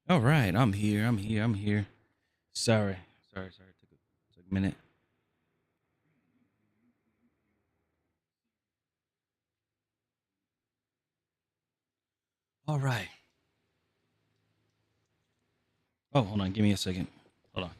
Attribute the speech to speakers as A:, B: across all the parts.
A: All right, I'm here. I'm here. Sorry. Took a minute. All right. Oh, hold on. Give me a second. Hold on.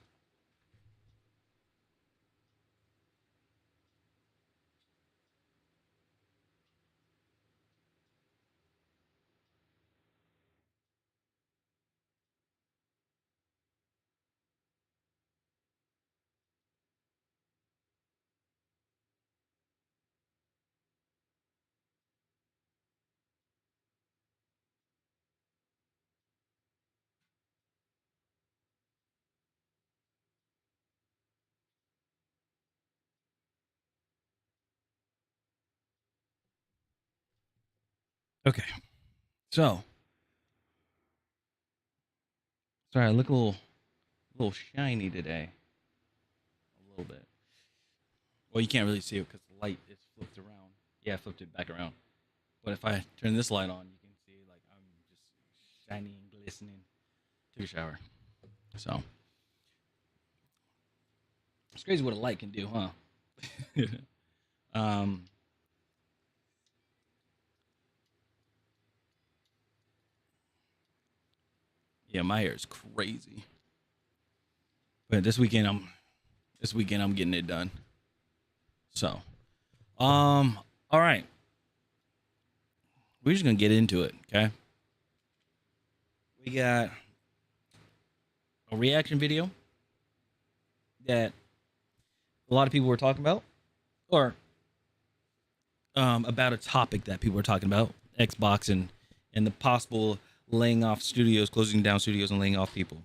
A: Okay. So, sorry. I look a little shiny today. A little bit. Well, you can't really see it because the light is flipped around. Yeah, I flipped it back around. But if I turn this light on, you can see like I'm just shiny and glistening. Took a shower. So it's crazy what a light can do, huh? um. Yeah, my hair is crazy. But this weekend I'm getting it done. So, all right, we're just gonna get into it. Okay, we got a reaction video that a lot of people were talking about, or about a topic that people were talking about, Xbox and the possible laying off studios, closing down studios, and laying off people.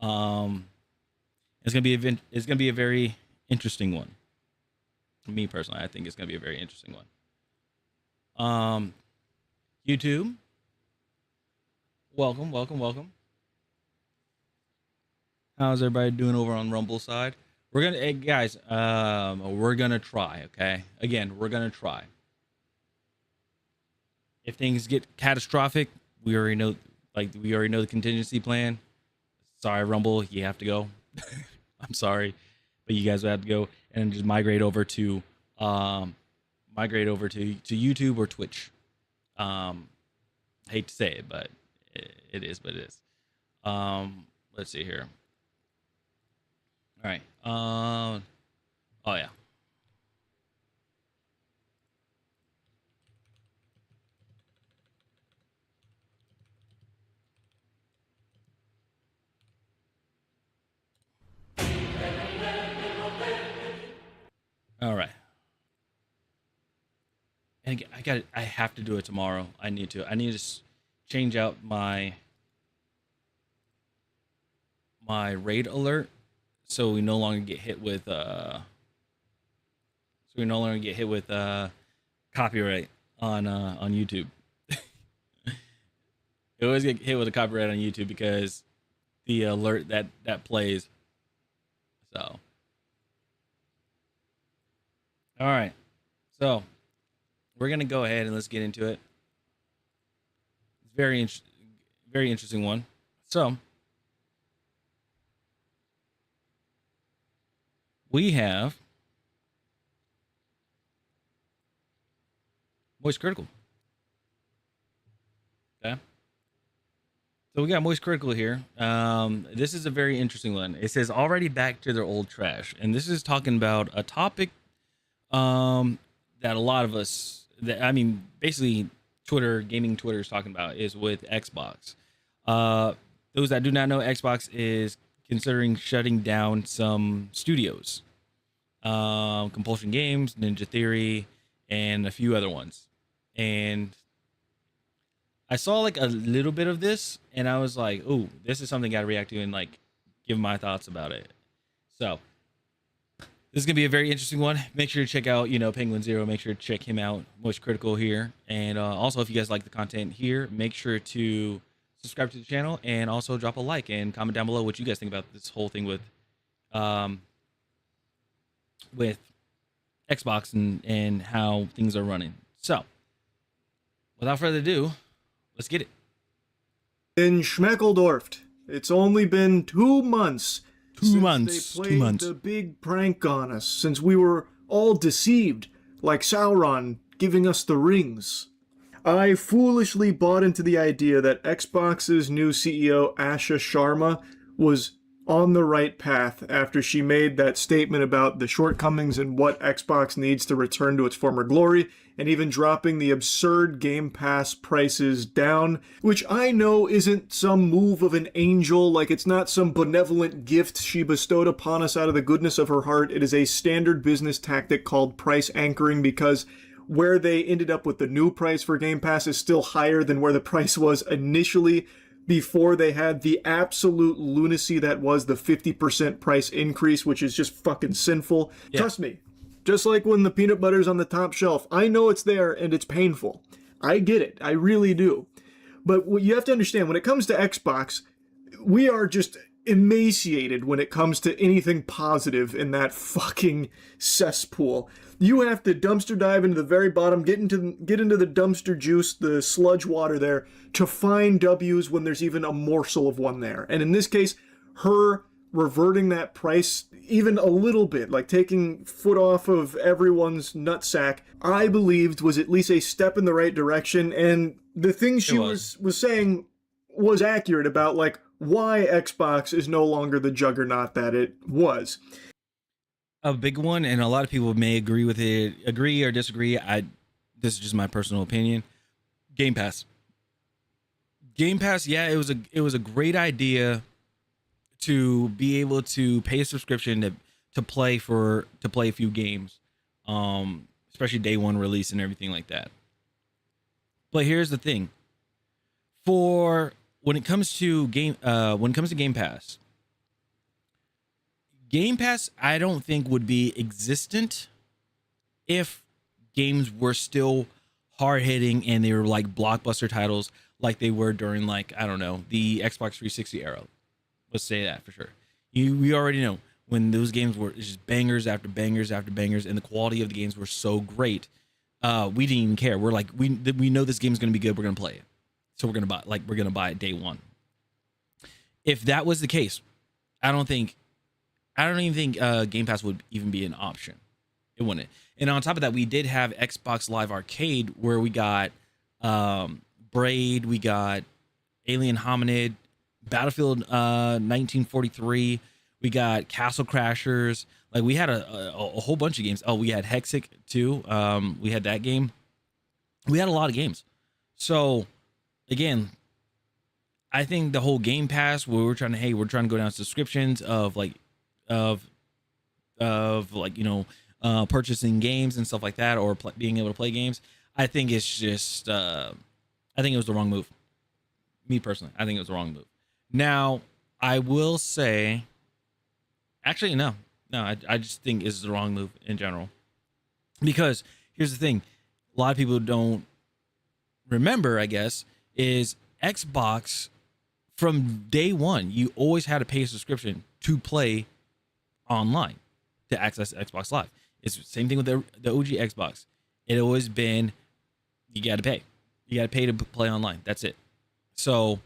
A: Um, it's gonna be a very interesting one. Me personally, I think it's gonna be a very interesting one. Um, YouTube, welcome. How's everybody doing over on Rumble side? We're gonna, hey guys, we're gonna try. Okay, again, we're gonna try. If things get catastrophic, we already know, we already know the contingency plan. Sorry, Rumble, you have to go. I'm sorry, but you guys will have to go and just um, migrate over to YouTube or Twitch. Um, hate to say it, but it is what it is. Let's see here. All right. Oh yeah. All right. And I got I have to do it tomorrow. I need to change out my raid alert so we no longer get hit with copyright on YouTube. You always get hit with a copyright on YouTube because the alert that plays. So, all right. So, we're going to go ahead and let's get into it. It's very interesting one. So, we have Moist Critical. Okay. So we got Moist Critical here. This is a very interesting one. It says already back to their old trash, and this is talking about a topic that a lot of us, that I mean, basically Twitter is talking about is with Xbox. Uh, those that do not know, Xbox is considering shutting down some studios, Compulsion Games, Ninja Theory, and a few other ones. And I saw like a little bit of this, and I was like, "Oh, this is something I got to react to and like give my thoughts about it." So this is gonna be a very interesting one. Make sure to check out, Penguin Zero. Make sure to check him out, Most Critical here, and also if you guys like the content here, make sure to subscribe to the channel and also drop a like and comment down below what you guys think about this whole thing um with Xbox and how things are running. So without further ado, let's get it.
B: In Schmeckeldorf. It's only been 2 months
A: Two
B: since they
A: months. Two
B: played
A: months.
B: the big prank on us, since we were all deceived, like Sauron giving us the rings. I foolishly bought into the idea that Xbox's new CEO, Asha Sharma, was on the right path after she made that statement about the shortcomings and what Xbox needs to return to its former glory, and even dropping the absurd Game Pass prices down, which I know isn't some move of an angel, like it's not some benevolent gift she bestowed upon us out of the goodness of her heart. It is a standard business tactic called price anchoring, because where they ended up with the new price for Game Pass is still higher than where the price was initially before they had the absolute lunacy that was the 50% price increase, which is just fucking sinful.
A: Yeah.
B: Trust me, just like when the peanut butter's on the top shelf, I know it's there and it's painful. I get it. I really do. But what you have to understand, when it comes to Xbox, we are just emaciated when it comes to anything positive in that fucking cesspool. You have to dumpster dive into the very bottom, get into the dumpster juice, the sludge water there, to find W's when there's even a morsel of one there. And in this case, her reverting that price even a little bit, like taking foot off of everyone's nutsack, I believed was at least a step in the right direction. And the thing she was saying was accurate about like why Xbox is no longer the juggernaut that it was.
A: A big one, and a lot of people may agree with it, agree or disagree. This is just my personal opinion. Game Pass. Game Pass, yeah, it was a great idea to be able to pay a subscription to play a few games, especially day one release and everything like that. But here's the thing: for when it comes to Game Pass, Game Pass, I don't think would be existent if games were still hard hitting and they were like blockbuster titles like they were during, like, I don't know, the Xbox 360 era. Let's say that for sure. We already know when those games were just bangers after bangers after bangers, and the quality of the games were so great. We didn't even care. We're like, we know this game is going to be good. We're going to play it, so we're going to buy it day one. If that was the case, I don't even think Game Pass would even be an option. It wouldn't. And on top of that, we did have Xbox Live Arcade, where we got Braid, we got Alien Hominid, Battlefield 1943, we got Castle Crashers. Like, we had a whole bunch of games. Oh, we had Hexic too. We had that game. We had a lot of games. So again, I think the whole Game Pass, where we're trying to go down subscriptions of like purchasing games and stuff like that, or being able to play games. I think it's just I think it was the wrong move. Me personally, I think it was the wrong move. Now, I will say, actually, no, I just think it's the wrong move in general. Because here's the thing: a lot of people don't remember, I guess, is Xbox from day one, you always had to pay a subscription to play online, to access Xbox Live. It's the same thing with the OG Xbox. It always been, you got to pay. You got to pay to play online. That's it. So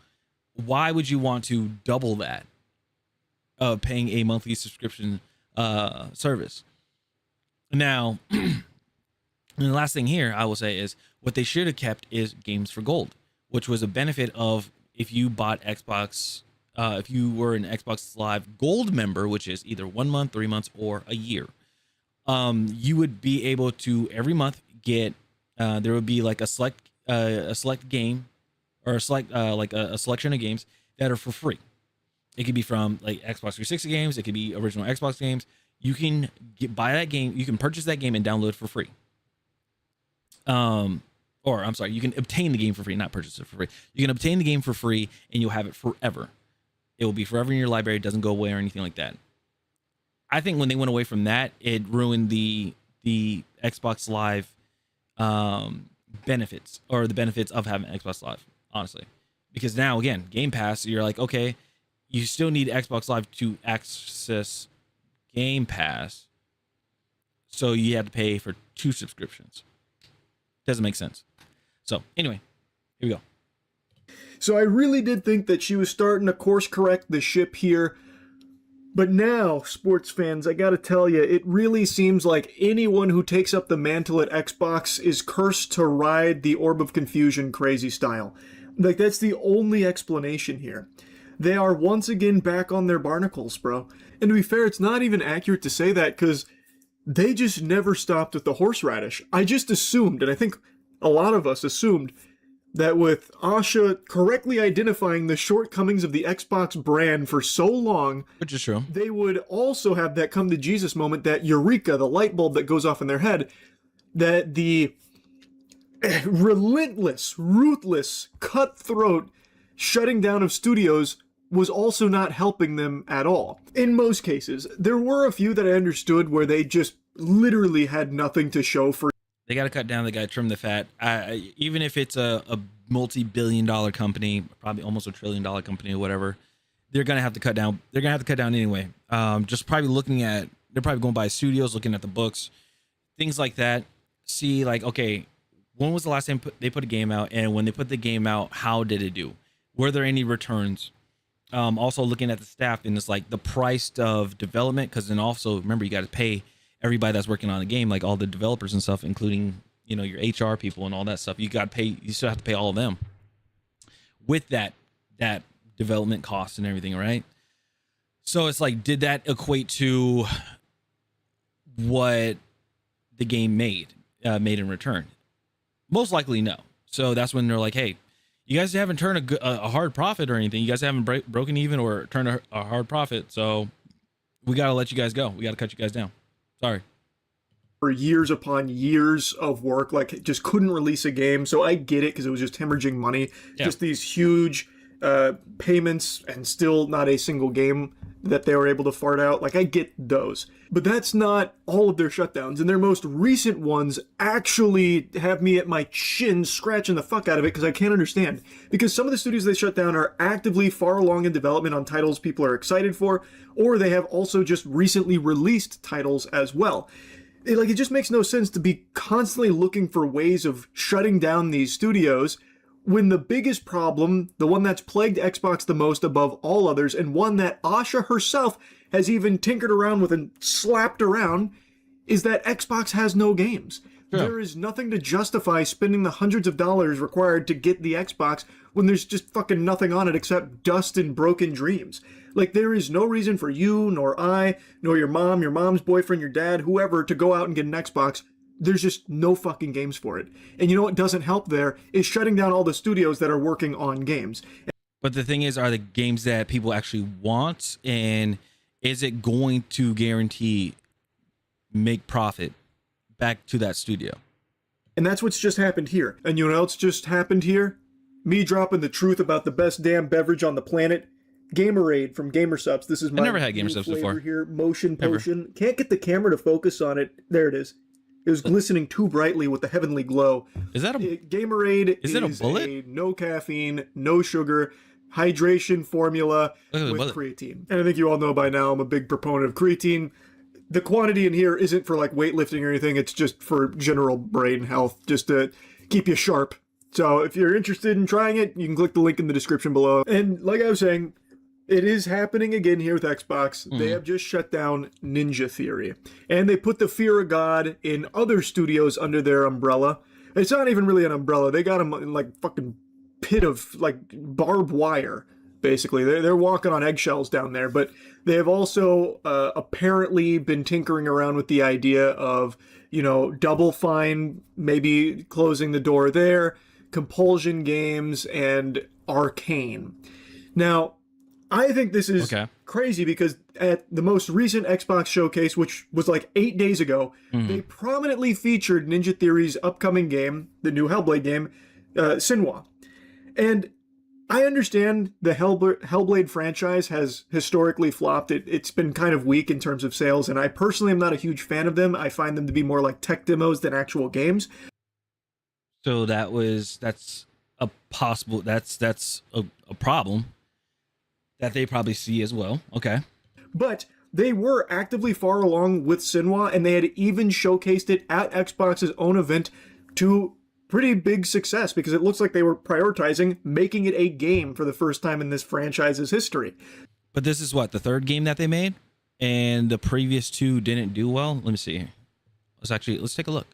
A: why would you want to double that of paying a monthly subscription service? Now, and the last thing here I will say is, what they should have kept is Games for Gold, which was a benefit of if you bought Xbox, if you were an Xbox Live Gold member, which is either 1 month, 3 months, or a year, you would be able to every month get, there would be like a select game, or a selection of games that are for free. It could be from like Xbox 360 games. It could be original Xbox games. You can buy that game. You can purchase that game and download it for free. Or I'm sorry, you can obtain the game for free, not purchase it for free. You can obtain the game for free, and you'll have it forever. It will be forever in your library. It doesn't go away or anything like that. I think when they went away from that, it ruined the Xbox Live benefits, or the benefits of having Xbox Live, honestly. Because now, again, Game Pass, you're like, okay, you still need Xbox Live to access Game Pass, so you have to pay for 2 subscriptions. Doesn't make sense. So anyway, here we go.
B: So I really did think that she was starting to course correct the ship here. But now, sports fans, I gotta tell you, it really seems like anyone who takes up the mantle at Xbox is cursed to ride the Orb of Confusion crazy style. Like, that's the only explanation here. They are once again back on their barnacles, bro. And to be fair, it's not even accurate to say that, because they just never stopped with the horseradish. I just assumed, and I think a lot of us assumed, that with Asha correctly identifying the shortcomings of the Xbox brand for so long,
A: Which is true.
B: they would also have that come to Jesus moment, that eureka, the light bulb that goes off in their head, that the relentless, ruthless, cutthroat shutting down of studios was also not helping them at all. In most cases, there were a few that I understood where they just literally had nothing to show for.
A: They got to cut down. They got to trim the fat. Even if it's a multi-billion-dollar company, probably almost $1 trillion company or whatever, they're gonna have to cut down. They're gonna have to cut down anyway. Just probably looking at. They're probably going by studios, looking at the books, things like that. See, like, okay, when was the last time they put a game out? And when they put the game out, how did it do? Were there any returns? Also looking at the staff, and it's like the price of development, because then also remember, you got to pay everybody that's working on the game, like all the developers and stuff, including, you know, your HR people and all that stuff. You got to pay. You still have to pay all of them with that development cost and everything, right? So it's like, did that equate to what the game made in return? Most likely no. So that's when they're like, hey, you guys haven't turned a hard profit or anything. You guys haven't broken even or turned a hard profit. So we got to let you guys go. We got to cut you guys down. Sorry.
B: For years upon years of work, like, just couldn't release a game. So I get it, because it was just hemorrhaging money.
A: Yeah.
B: Just these huge payments, and still not a single game that they were able to fart out. Like, I get those. But that's not all of their shutdowns. And their most recent ones actually have me at my chin scratching the fuck out of it, because I can't understand. Because some of the studios they shut down are actively far along in development on titles people are excited for, or they have also just recently released titles as well. It just makes no sense to be constantly looking for ways of shutting down these studios, when the biggest problem, the one that's plagued Xbox the most above all others, and one that Asha herself has even tinkered around with and slapped around, is that Xbox has no games.
A: Yeah.
B: There is nothing to justify spending the hundreds of dollars required to get the Xbox when there's just fucking nothing on it except dust and broken dreams. Like, there is no reason for you, nor I, nor your mom, your mom's boyfriend, your dad, whoever, to go out and get an Xbox. There's just no fucking games for it. And you know what doesn't help there is shutting down all the studios that are working on games.
A: But the thing is, are the games that people actually want, and is it going to guarantee make profit back to that studio?
B: And that's what's just happened here. And you know what else just happened here? Me dropping the truth about the best damn beverage on the planet. Gamerade from Gamersubs. This is my
A: never had
B: new
A: Gamersubs
B: flavor
A: before.
B: here. Motion
A: Never.
B: Potion. Can't get the camera to focus on it. There it is. It was glistening too brightly with the heavenly glow.
A: Is that a
B: Gamerade
A: is it a bullet?
B: no caffeine, no sugar, hydration formula
A: Look at the
B: with
A: bullet.
B: creatine. And I think you all know by now I'm a big proponent of creatine. The quantity in here isn't for like weightlifting or anything. It's just for general brain health, just to keep you sharp. So if you're interested in trying it, you can click the link in the description below. And like I was saying, it is happening again here with Xbox. They have just shut down Ninja Theory. And they put the fear of God in other studios under their umbrella. It's not even really an umbrella. They got them in like fucking pit of like barbed wire, basically. They're walking on eggshells down there. But they have also apparently been tinkering around with the idea of, you know, Double Fine, maybe closing the door there, Compulsion Games, and Arcane. Now, I think this is crazy, because at the most recent Xbox showcase, which was like 8 days ago, they prominently featured Ninja Theory's upcoming game, the new Hellblade game, Sinwa. And I understand the Hellblade franchise has historically flopped. It's been kind of weak in terms of sales, and I personally am not a huge fan of them. I find them to be more like tech demos than actual games.
A: So that's a possible, that's a problem that they probably see as well. Okay.
B: But they were actively far along with Sinwa, and they had even showcased it at Xbox's own event to pretty big success because it looks like they were prioritizing making it a game for the first time in this franchise's history.
A: But this is what, the third game that they made, and the previous two didn't do well. Let me see. Let's take a look.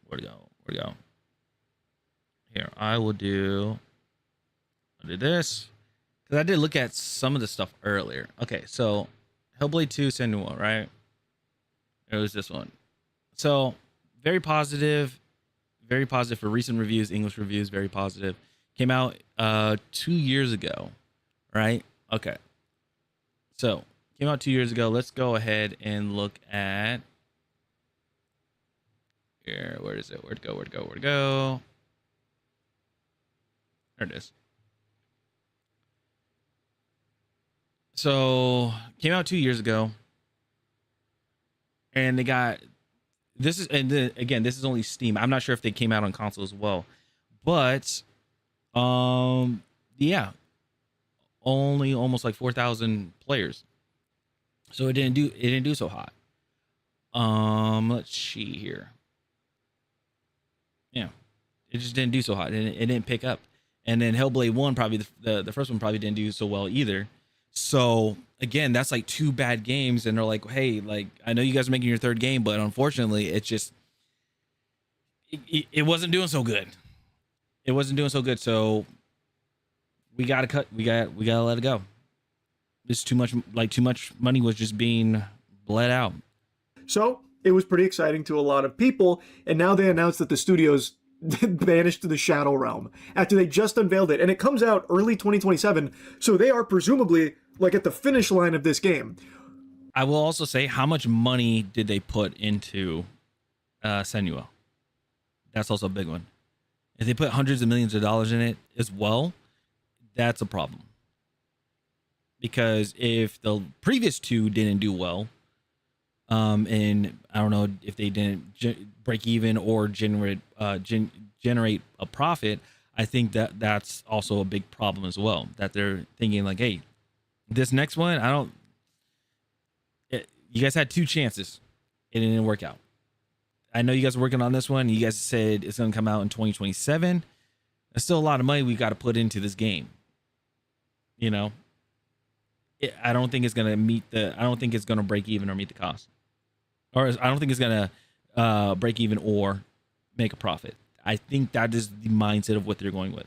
A: Where'd it go? Here, I'll do this because I did look at some of the stuff earlier. Okay, so Hellblade 2 Senua, right? It was this one. So very positive for recent reviews, English reviews, very positive. Came out 2 years ago, right? Okay. So came out 2 years ago. Let's go ahead and look at here. Where is it? Where'd it go? There it is. So came out 2 years ago, and they got this is, and then again, this is only Steam. I'm not sure if they came out on console as well, but yeah, only almost like 4,000 players. So it didn't do so hot. Let's see here. Yeah, it just didn't do so hot. It didn't pick up. And then Hellblade 1, probably the first one probably didn't do so well either. So again, that's like two bad games, and they're like, hey, like, I know you guys are making your third game, but unfortunately, it just it wasn't doing so good. It wasn't doing so good. So we gotta cut. We gotta let it go. It's too much. Like, too much money was just being bled out.
B: So it was pretty exciting to a lot of people, and now they announced that the studio's banished to the Shadow Realm after they just unveiled it, and it comes out early 2027, so they are presumably like at the finish line of this game.
A: I will also say, how much money did they put into Senua? That's also a big one. If they put hundreds of millions of dollars in it as well, that's a problem. Because if the previous two didn't do well, and I don't know if they didn't break even or generate a profit, I think that that's also a big problem as well. That they're thinking like, hey, this next one, you guys had two chances, and it didn't work out. I know you guys are working on this one. You guys said it's going to come out in 2027. There's still a lot of money we got to put into this game. You know, I don't think it's going to meet I don't think it's going to break even or meet the cost. Or I don't think it's going to break even or make a profit. I think that is the mindset of what they're going with.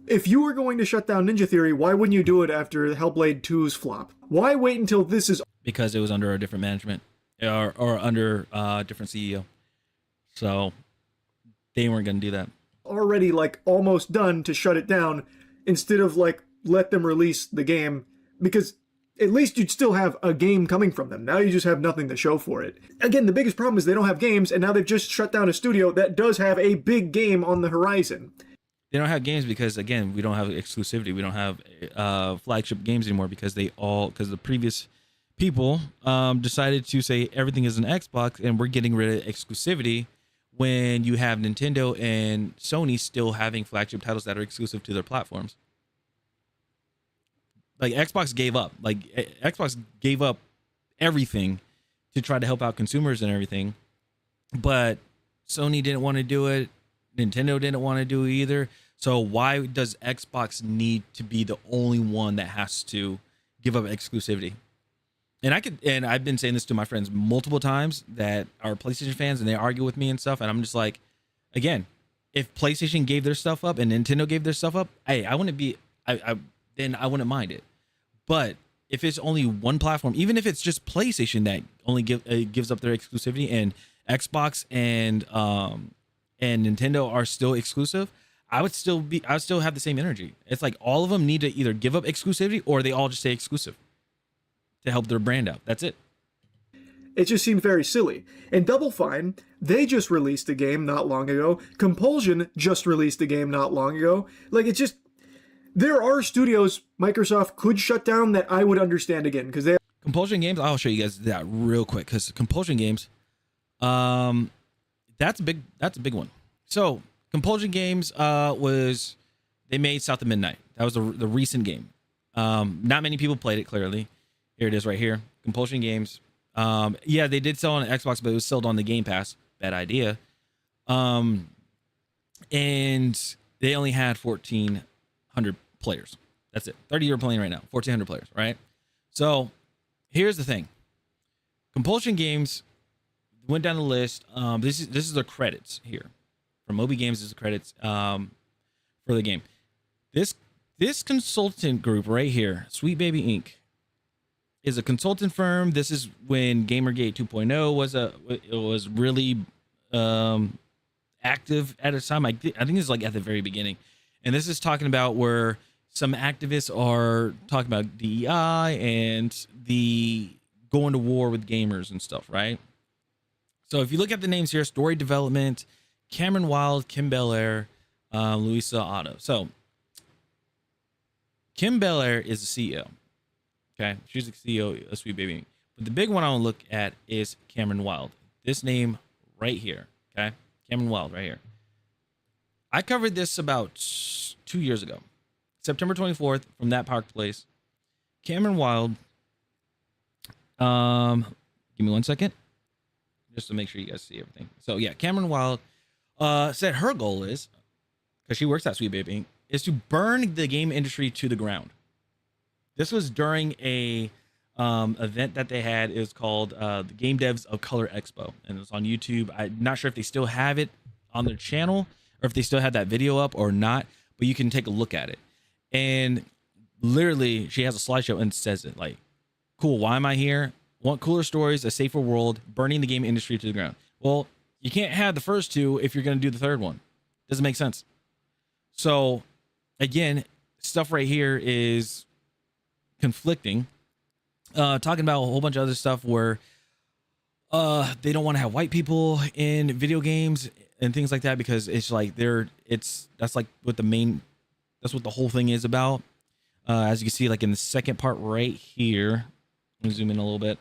B: If you were going to shut down Ninja Theory, why wouldn't you do it after Hellblade 2's flop? Why wait until this is...
A: Because it was under a different management or under a different CEO. So they weren't going to do that.
B: Already like almost done to shut it down instead of like let them release the game, because at least you'd still have a game coming from them. Now you just have nothing to show for it. Again, the biggest problem is they don't have games, and now they've just shut down a studio that does have a big game on the horizon.
A: They don't have games because, again, we don't have exclusivity. We don't have flagship games anymore because the previous people decided to say everything is an Xbox and we're getting rid of exclusivity, when you have Nintendo and Sony still having flagship titles that are exclusive to their platforms. Like, Xbox gave up. Like, Xbox gave up everything to try to help out consumers and everything. But Sony didn't want to do it. Nintendo didn't want to do it either. So why does Xbox need to be the only one that has to give up exclusivity? And I've been saying this to my friends multiple times that are PlayStation fans, and they argue with me and stuff. And I'm just like, again, if PlayStation gave their stuff up and Nintendo gave their stuff up, hey, I wouldn't be, then I wouldn't mind it. But if it's only one platform, even if it's just PlayStation that only gives up their exclusivity, and Xbox and Nintendo are still exclusive, I would still have the same energy. It's like all of them need to either give up exclusivity or they all just stay exclusive to help their brand out. That's it.
B: It just seemed very silly. And Double Fine, they just released a game not long ago. Compulsion just released a game not long ago. Like, it just... There are studios Microsoft could shut down that I would understand again, because they...
A: Compulsion Games, I'll show you guys that real quick, because Compulsion Games, that's a big one. So Compulsion Games they made South of Midnight. That was the recent game. Not many people played it, clearly. Here it is right here. Compulsion Games. Yeah, they did sell on Xbox, but it was sold on the Game Pass. Bad idea. And they only had 1,400 players. That's it. 30 you're playing right now. 1,400 players, right? So here's the thing. Compulsion Games went down the list. This is the credits here from Moby Games. Is the credits for the game. This consultant group right here, Sweet Baby Inc., is a consultant firm. This is when Gamergate 2.0 was really active at its time. I think it's like at the very beginning, and this is talking about where some activists are talking about DEI and the going to war with gamers and stuff, right? So if you look at the names here, Story Development, Cameron Wild, Kim Belair, Louisa Otto. So Kim Belair is the CEO. Okay, she's the CEO of Sweet Baby Inc. But the big one I want to look at is Cameron Wild. This name right here. Okay, Cameron Wild right here. I covered this about 2 years ago, September 24th, from That Park Place. Cameron Wild. Give me 1 second, just to make sure you guys see everything. So yeah, Cameron Wild said her goal is, because she works at Sweet Baby Inc., is to burn the game industry to the ground. This was during a event that they had. It was called the Game Devs of Color Expo, and it was on YouTube. I'm not sure if they still have it on their channel or if they still have that video up or not, but you can take a look at it. And literally, she has a slideshow and says it like, cool, why am I here? Want cooler stories, a safer world, burning the game industry to the ground. Well, you can't have the first two if you're going to do the third one. Doesn't make sense. So again, stuff right here is conflicting. Talking about a whole bunch of other stuff where they don't want to have white people in video games and things like that, because it's like that's like what that's what the whole thing is about. As you can see, like in the second part right here, let me zoom in a little bit.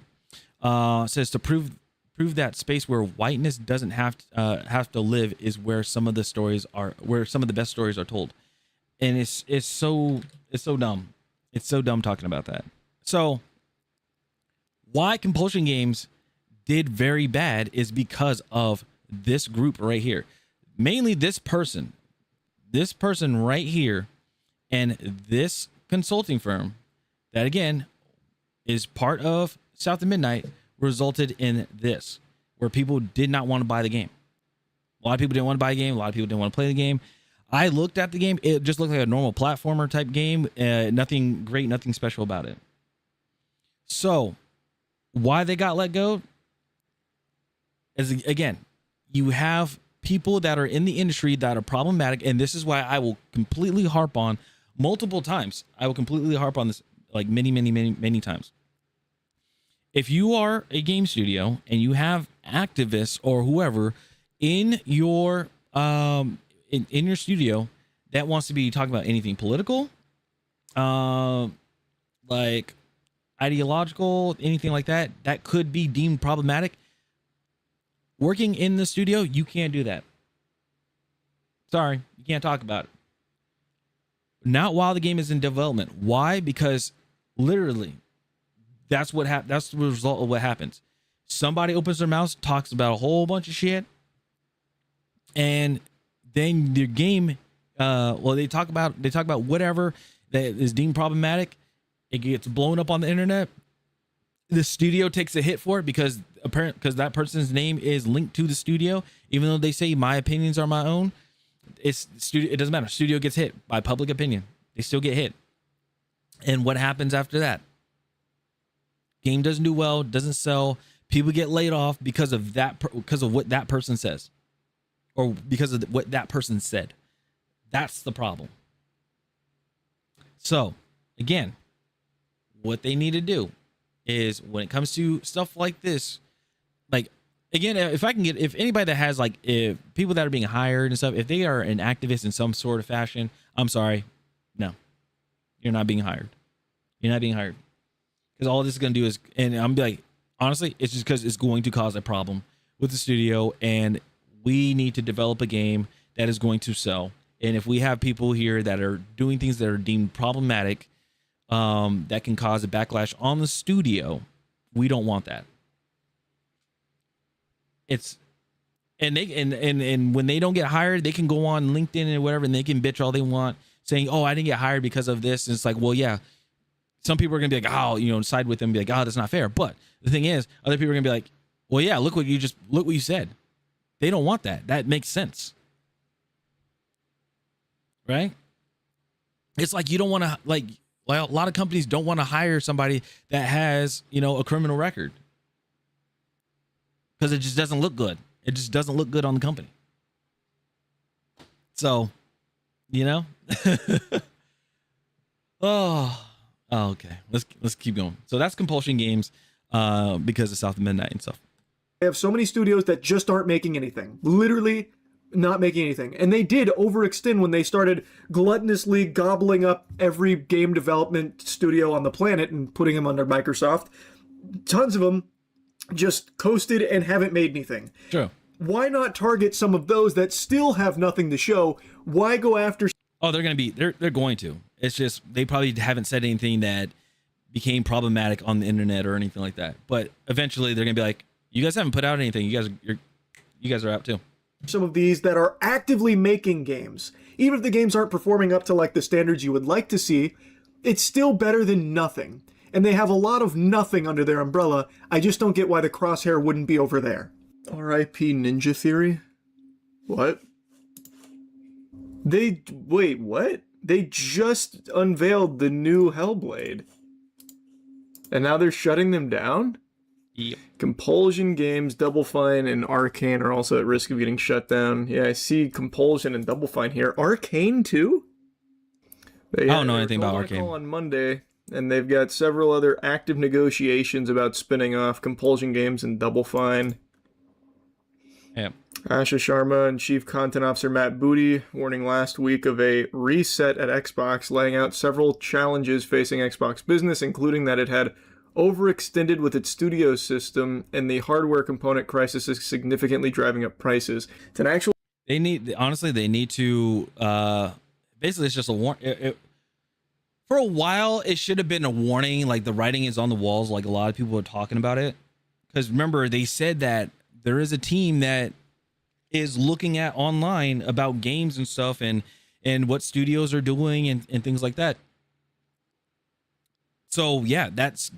A: It says to prove that space where whiteness doesn't have to live is where some of the best stories are told. And it's so dumb. It's so dumb talking about that. So why Compulsion Games did very bad is because of this group right here. Mainly this person right here, and this consulting firm that again is part of South of Midnight, resulted in this, where people did not want to buy the game. A lot of people didn't want to buy the game. A lot of people didn't want to play the game. I looked at the game. It just looked like a normal platformer type game. Nothing great, nothing special about it. So why they got let go is, again, you have people that are in the industry that are problematic. And this is why I will completely harp on multiple times. I will completely harp on this like many times. If you are a game studio and you have activists or whoever in your in your studio that wants to be talking about anything political, like ideological, anything like that, that could be deemed problematic, working in the studio, you can't do that. Sorry, you can't talk about it. Not while the game is in development. Why? Because literally, that's the result of what happens. Somebody opens their mouth, talks about a whole bunch of shit, and then their game, they talk about whatever that is deemed problematic. It gets blown up on the internet. The studio takes a hit for it because that person's name is linked to the studio, even though they say my opinions are my own. It doesn't matter. Studio gets hit by public opinion. They still get hit. And what happens after that? Game doesn't do well, doesn't sell. People get laid off because of what that person says, or because of what that person said. That's the problem. So again, what they need to do is, when it comes to stuff like this, like, again, if anybody that has if people that are being hired and stuff, if they are an activist in some sort of fashion, I'm sorry, no, you're not being hired. You're not being hired. Because all this is going to do is, and I'm like, honestly, it's just because it's going to cause a problem with the studio, and we need to develop a game that is going to sell. And if we have people here that are doing things that are deemed problematic, that can cause a backlash on the studio, we don't want that. it's and they and when they don't get hired, they can go on LinkedIn and whatever, and they can bitch all they want, saying, "Oh, I didn't get hired because of this." And it's like, well, yeah, some people are gonna be like, "Oh, side with them, and be like, oh, that's not fair." But the thing is, other people are gonna be like, "Well, yeah, look what you said." They don't want that. That makes sense, right? It's like you don't want to like a lot of companies don't want to hire somebody that has a criminal record because it just doesn't look good. It just doesn't look good on the company. So, oh, okay. Let's keep going. So that's Compulsion Games, because of South of Midnight and stuff.
B: They have so many studios that just aren't making anything. Literally not making anything. And they did overextend when they started gluttonously gobbling up every game development studio on the planet and putting them under Microsoft. Tons of them just coasted and haven't made anything.
A: True.
B: Why not target some of those that still have nothing to show? Why go after...
A: Oh, they're going to. It's just they probably haven't said anything that became problematic on the internet or anything like that. But eventually they're going to be like, you guys haven't put out anything. You guys are out too.
B: Some of these that are actively making games. Even if the games aren't performing up to like the standards you would like to see, it's still better than nothing. And they have a lot of nothing under their umbrella. I just don't get why the crosshair wouldn't be over there. R.I.P. Ninja Theory? What? Wait, what? They just unveiled the new Hellblade. And now they're shutting them down?
A: Yep.
B: Compulsion Games, Double Fine, and Arcane are also at risk of getting shut down. Yeah, I see Compulsion and Double Fine here. Arcane too?
A: I don't know anything about Arcane.
B: On Monday, and they've got several other active negotiations about spinning off Compulsion Games and Double Fine.
A: Yeah.
B: Asha Sharma and Chief Content Officer Matt Booty warning last week of a reset at Xbox, laying out several challenges facing Xbox business, including that it had overextended with its studio system, and the hardware component crisis is significantly driving up prices. It's an actual...
A: They need to, basically it's just a warning. For a while, it should have been a warning, like the writing is on the walls, like a lot of people are talking about it. Because remember, they said that there is a team that is looking at online about games and stuff and what studios are doing and things like that. So yeah, that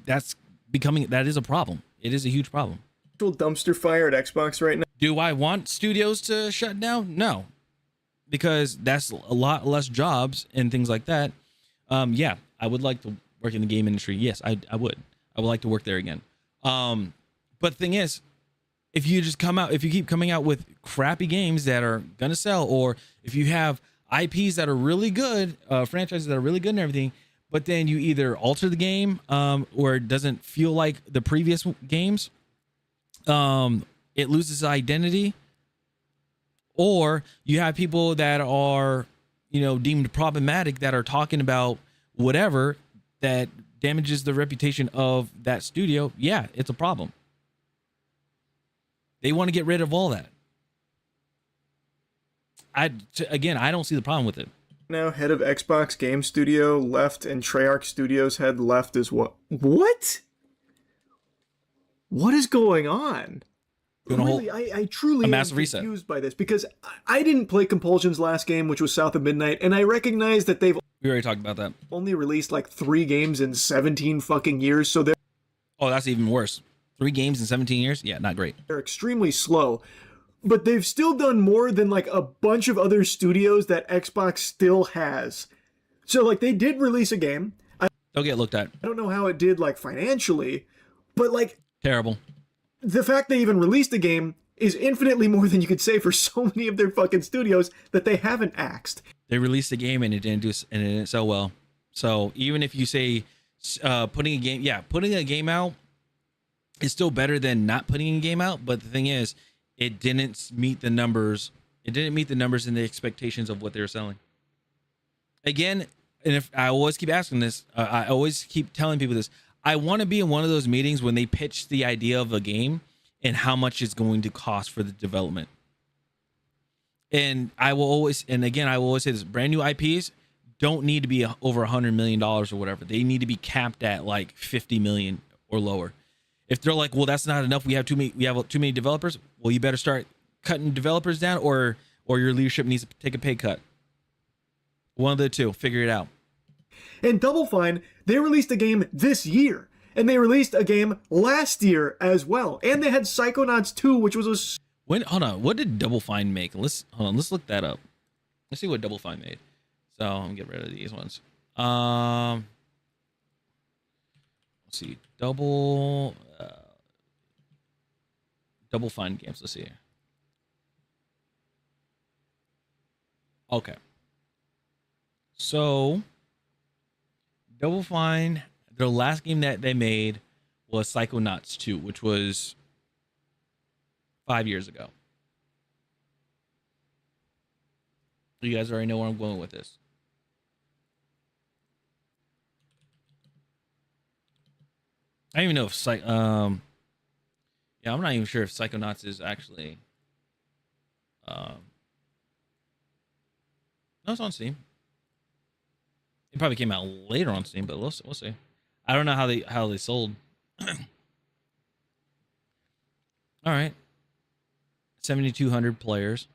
A: is a problem. It is a huge problem.
B: Dumpster fire at Xbox right now.
A: Do I want studios to shut down? No, because that's a lot less jobs and things like that. Yeah, I would like to work in the game industry. Yes, I would. I would like to work there again. But the thing is, if you keep coming out with crappy games that are gonna sell, or if you have IPs that are really good, franchises that are really good and everything, but then you either alter the game, or it doesn't feel like the previous games, it loses identity, or you have people that are, deemed problematic that are talking about whatever that damages the reputation of that studio. Yeah, it's a problem. They want to get rid of all that. I don't see the problem with it.
B: Now, head of Xbox Game Studio left, and Treyarch Studios head left as well. What? What is going on? Really, I truly am confused by this, because I didn't play Compulsion's last game, which was South of Midnight, and I recognize that we
A: already talked about that.
B: Only released like 3 games in 17 fucking years, so they're...
A: Oh, that's even worse. 3 games in 17 years? Yeah, not great.
B: They're extremely slow. But they've still done more than like a bunch of other studios that Xbox still has. So like they did release a game.
A: They'll get looked at.
B: I don't know how it did like financially, but like...
A: Terrible.
B: The fact they even released a game is infinitely more than you could say for so many of their fucking studios that they haven't axed.
A: They released a game and it didn't sell well. So even if you say putting a game out is still better than not putting a game out, but the thing is, it didn't meet the numbers. It didn't meet the numbers and the expectations of what they were selling. Again, and if I always keep asking this, I always keep telling people this. I want to be in one of those meetings when they pitch the idea of a game and how much it's going to cost for the development. And I will always say this: brand new IPs don't need to be over $100 million or whatever. They need to be capped at like 50 million or lower. If they're like, well, that's not enough, we have too many developers. Well, you better start cutting developers down, or your leadership needs to take a pay cut. One of the two. Figure it out.
B: And Double Fine, they released a game this year, and they released a game last year as well, and they had Psychonauts 2, which was
A: Hold on, what did Double Fine make? Let's look that up. Let's see what Double Fine made. So I'm gonna get rid of these ones. Let's see, Double Fine games. Let's see here. Okay, so Double Fine, their last game that they made was Psychonauts 2, which was 5 years ago. You guys already know where I'm going with this. I don't even know if I'm not even sure if Psychonauts is actually no, it's on Steam. It probably came out later on Steam, but we'll see. I don't know how they sold. All right, 7,200 players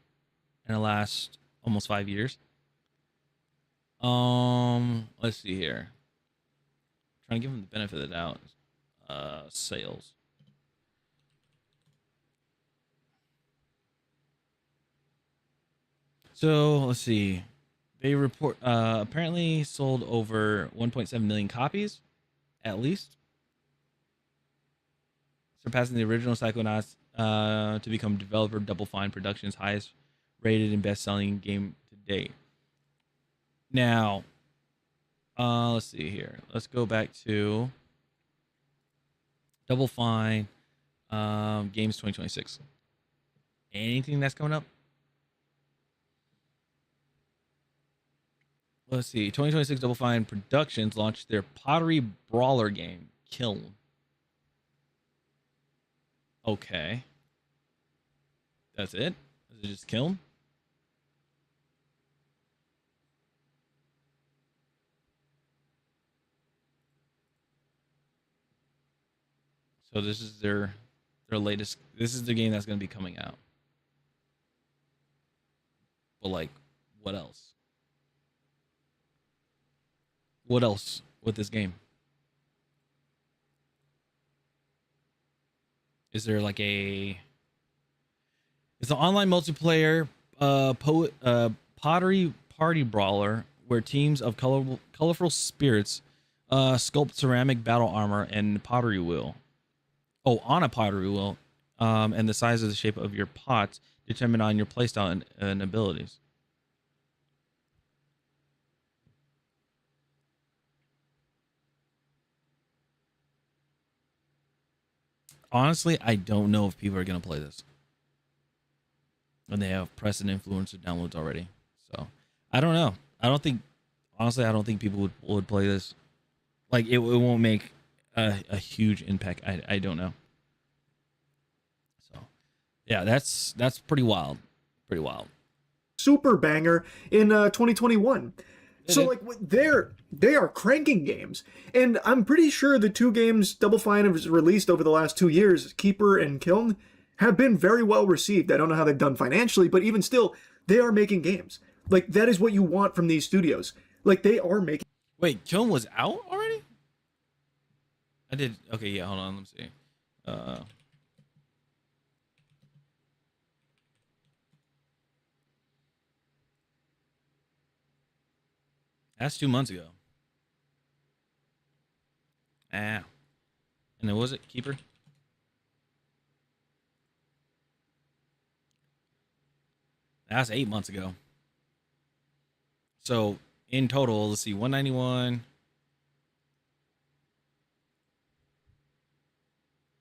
A: in the last almost 5 years. Let's see here. Trying to give them the benefit of the doubt. Sales. So let's see. They report apparently sold over 1.7 million copies, at least, surpassing the original Psychonauts to become developer Double Fine Productions' highest rated and best-selling game to date. Now, let's see here. Let's go back to Double Fine Games 2026. Anything that's coming up? Let's see. 2026 Double Fine Productions launched their pottery brawler game, Kiln. Okay. That's it? Is it just Kiln? So this is their latest. This is the game that's going to be coming out. But like, what else? What else with this game? Is there like it's an online multiplayer pottery party brawler where teams of colorful spirits sculpt ceramic battle armor and pottery wheel. Oh, on a pottery wheel, and the size of the shape of your pots determined on your playstyle and abilities. Honestly, I don't know if people are gonna play this, and they have press and influencer downloads already. So I don't know. I don't think people would play this. Like it won't make a huge impact. I don't know. So yeah, that's pretty wild. Pretty wild.
B: super banger in 2021. So like they are cranking games, and I'm pretty sure the two games Double Fine has released over the last 2 years, Keeper and Kiln, have been very well received. I don't know how they've done financially, but even still, they are making games. Like that is what you want from these studios. Like they are making.
A: Wait, Kiln was out already? I did. Okay, yeah. Hold on. Let me see. That's 2 months ago. Ah. And then was it Keeper? That's 8 months ago. So in total, let's see, 191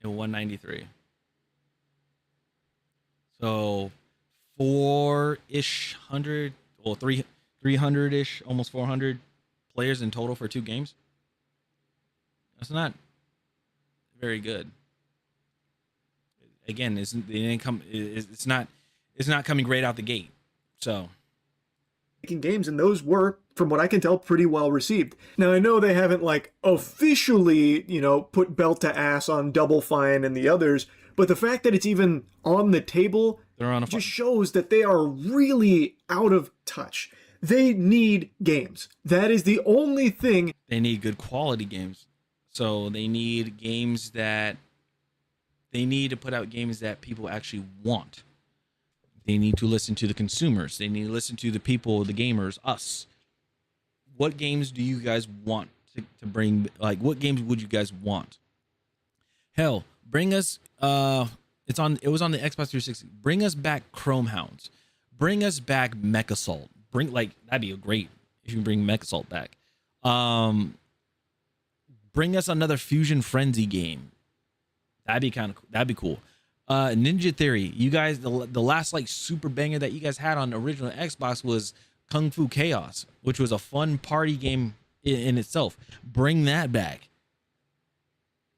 A: and 193. So 400, well, 300-ish, almost 400 players in total for two games. That's not very good. Again, it's not coming right out the gate. So
B: making games, and those were, from what I can tell, pretty well received. Now, I know they haven't, like, officially, put belt to ass on Double Fine and the others, but the fact that it's even on the table just shows that they are really out of touch. They need games. That is the only thing.
A: They need good quality games. So they need games that they need to put out games that people actually want. They need to listen to the consumers. They need to listen to the people, the gamers, us. What games do you guys want to bring? Like, what games would you guys want? Hell, bring us. It was on the Xbox 360. Bring us back Chrome Hounds. Bring us back Mech Assault. That'd be great if you can bring Mech Assault back. Bring us another Fusion Frenzy game. That'd be cool. Ninja Theory. You guys, the last like super banger that you guys had on the original Xbox was Kung Fu Chaos, which was a fun party game in itself. Bring that back.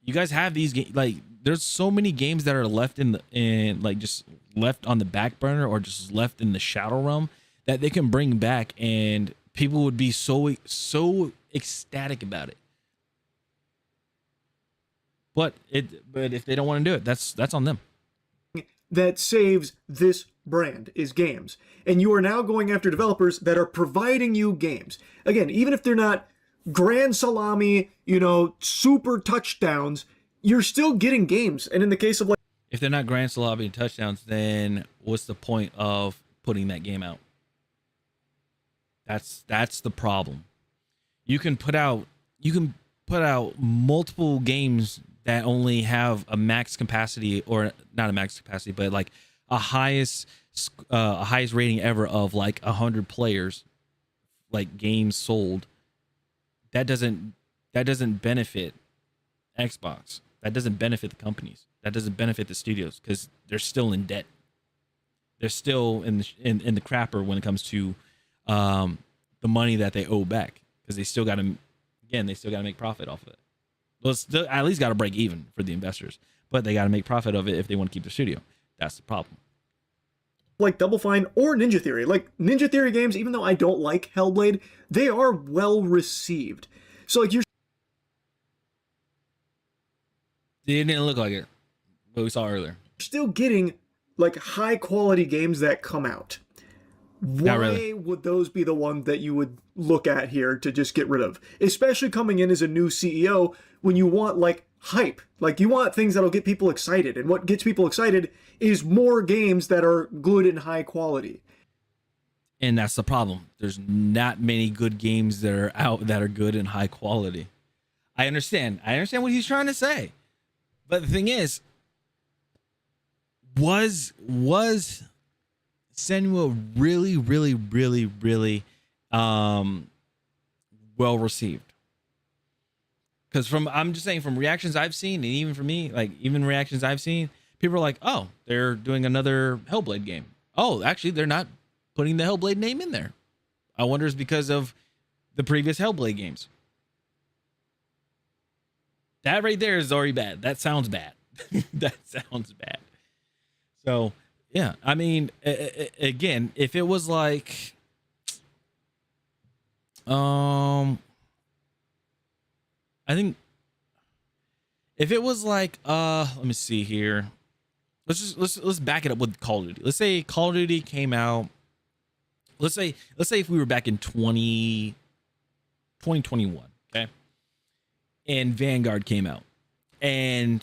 A: You guys have these games. Like, there's so many games that are left just left on the back burner or just left in the shadow realm that they can bring back, and people would be so ecstatic about it. But if they don't want to do it, that's on them.
B: That saves this brand is games. And you are now going after developers that are providing you games. Again, even if they're not grand salami, super touchdowns, you're still getting games. And in the case of like,
A: if they're not grand salami touchdowns, then what's the point of putting that game out? That's the problem. You can put out multiple games that only have a max capacity, or not a max capacity, but like a highest rating ever of like 100 players, like games sold. That doesn't benefit Xbox. That doesn't benefit the companies. That doesn't benefit the studios, because they're still in debt. They're still in the crapper when it comes to the money that they owe back, because they still got to make profit off of it. Well, still, at least got to break even for the investors, but they got to make profit of it if they want to keep the studio. That's the problem.
B: Like Double Fine or Ninja Theory. Like Ninja Theory games, even though I don't like Hellblade, they are well received. So like,
A: It didn't look like it, what we saw earlier.
B: Still getting like high quality games that come out. Why would those be the ones that you would look at here to just get rid of? Especially coming in as a new CEO, when you want like hype. Like, you want things that'll get people excited. And what gets people excited is more games that are good and high quality.
A: And that's the problem. There's not many good games that are out that are good and high quality. I understand what he's trying to say. But the thing is, was Senua really well received? Because I'm just saying, from reactions I've seen, and even for me, like, even reactions I've seen, people are like, oh, they're doing another Hellblade game. Oh, actually, they're not putting the Hellblade name in there. I wonder if it's because of the previous Hellblade games. That right there is already bad. That sounds bad. That sounds bad. So, yeah, I mean, again, if it was like, I think if it was like, let me see here. Let's back it up with Call of Duty. Let's say Call of Duty came out. Let's say if we were back in 2021, okay? And Vanguard came out, and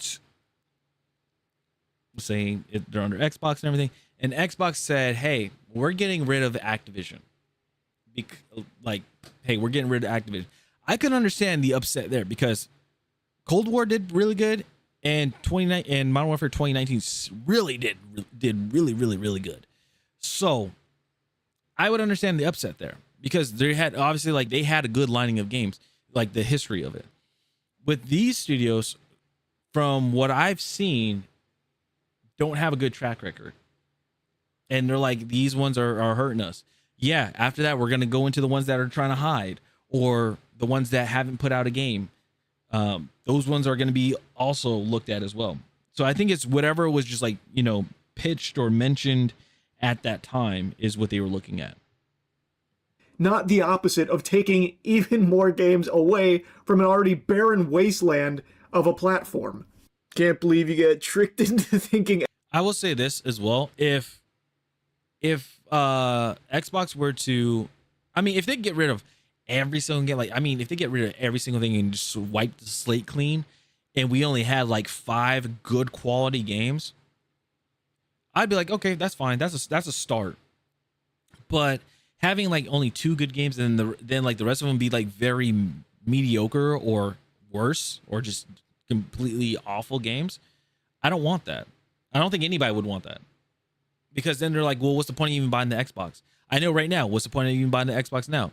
A: let's say they're under Xbox and everything, and Xbox said, hey, we're getting rid of Activision. Hey, we're getting rid of Activision. I could understand the upset there, because Cold War did really good, and Modern Warfare 2019 really did really good. So I would understand the upset there, because they had a good lining of games, like the history of it. With these studios, from what I've seen, don't have a good track record. And they're like, these ones are hurting us. Yeah, after that, we're going to go into the ones that are trying to hide, or the ones that haven't put out a game. Those ones are going to be also looked at as well. So I think it's whatever was just like, pitched or mentioned at that time is what they were looking at.
B: not the opposite of taking even more games away from an already barren wasteland of a platform. Can't believe you get tricked into thinking.
A: I will say this as well. If Xbox were to, I mean, if they get rid of every single game, like, I mean, if they get rid of every single thing and just wipe the slate clean, and we only had like 5 good quality games, I'd be like, okay, that's fine. That's a start. But having like only 2 good games and then like the rest of them be like very mediocre or worse or just completely awful games, I don't want that. I don't think anybody would want that, because then they're like, well, what's the point of even buying the Xbox? I know right now, what's the point of even buying the Xbox now?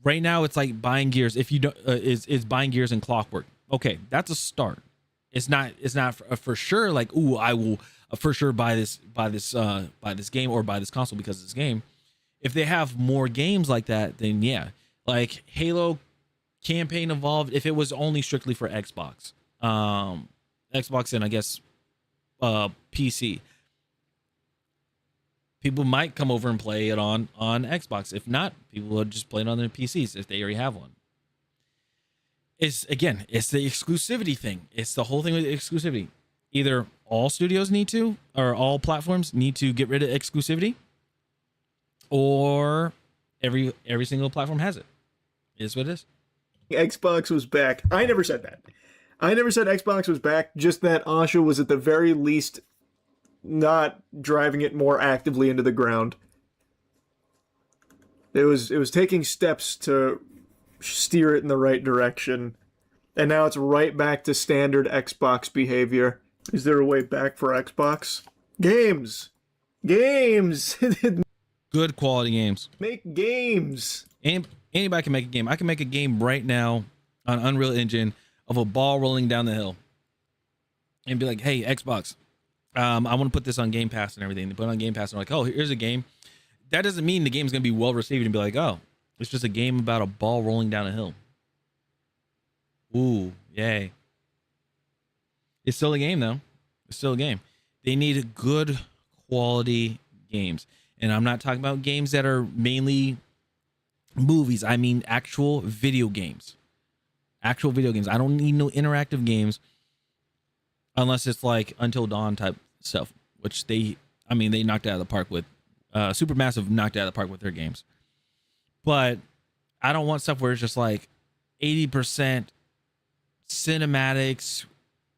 A: Right now, it's like buying Gears. If you don't, is buying Gears and Clockwork. Okay, that's a start. It's not for sure like, ooh, I will for sure buy this game or buy this console because of this game. If they have more games like that, then yeah, like Halo campaign evolved. If it was only strictly for Xbox, Xbox and I guess PC, people might come over and play it on Xbox. If not, people would just play it on their PCs if they already have one. It's the exclusivity thing. It's the whole thing with exclusivity. Either all studios need to, or all platforms need to get rid of exclusivity, or every single platform has it. It is what it is.
B: Xbox was back. I never said that. I never said Xbox was back, just that Asha was at the very least not driving it more actively into the ground. It was taking steps to steer it in the right direction, and now it's right back to standard Xbox behavior. Is there a way back for Xbox? Games!
A: Good quality games.
B: Make games!
A: Anybody can make a game. I can make a game right now on Unreal Engine of a ball rolling down the hill and be like, hey, Xbox, I want to put this on Game Pass and everything. They put it on Game Pass and they're like, oh, here's a game. That doesn't mean the game's going to be well received and be like, oh, it's just a game about a ball rolling down a hill. Ooh, yay. It's still a game, though. It's still a game. They need good quality games. And I'm not talking about games that are mainly movies. I mean actual video games. Actual video games. I don't need no interactive games unless it's like Until Dawn type stuff, which they knocked out of the park with. Supermassive knocked out of the park with their games. But I don't want stuff where it's just like 80% cinematics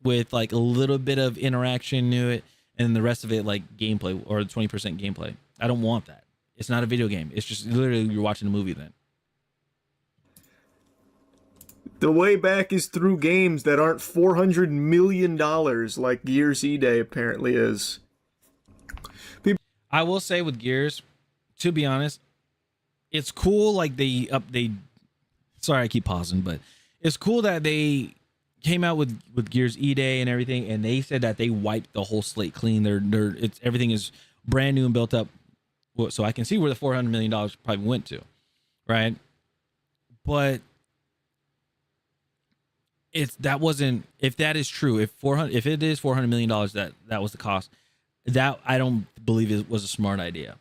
A: with like a little bit of interaction to it, and the rest of it like gameplay, or 20% gameplay. I don't want that. It's not a video game. It's just literally you're watching a movie then.
B: The way back is through games that aren't $400 million like Gears E-Day apparently is.
A: I will say with Gears, to be honest, it's cool. Like they sorry, I keep pausing, but it's cool that they came out with Gears E-Day and everything, and they said that they wiped the whole slate clean. Everything is brand new and built up. So I can see where the $400 million probably went to, right? But if that is true, if it is $400 million that was the cost, that I don't believe it was a smart idea,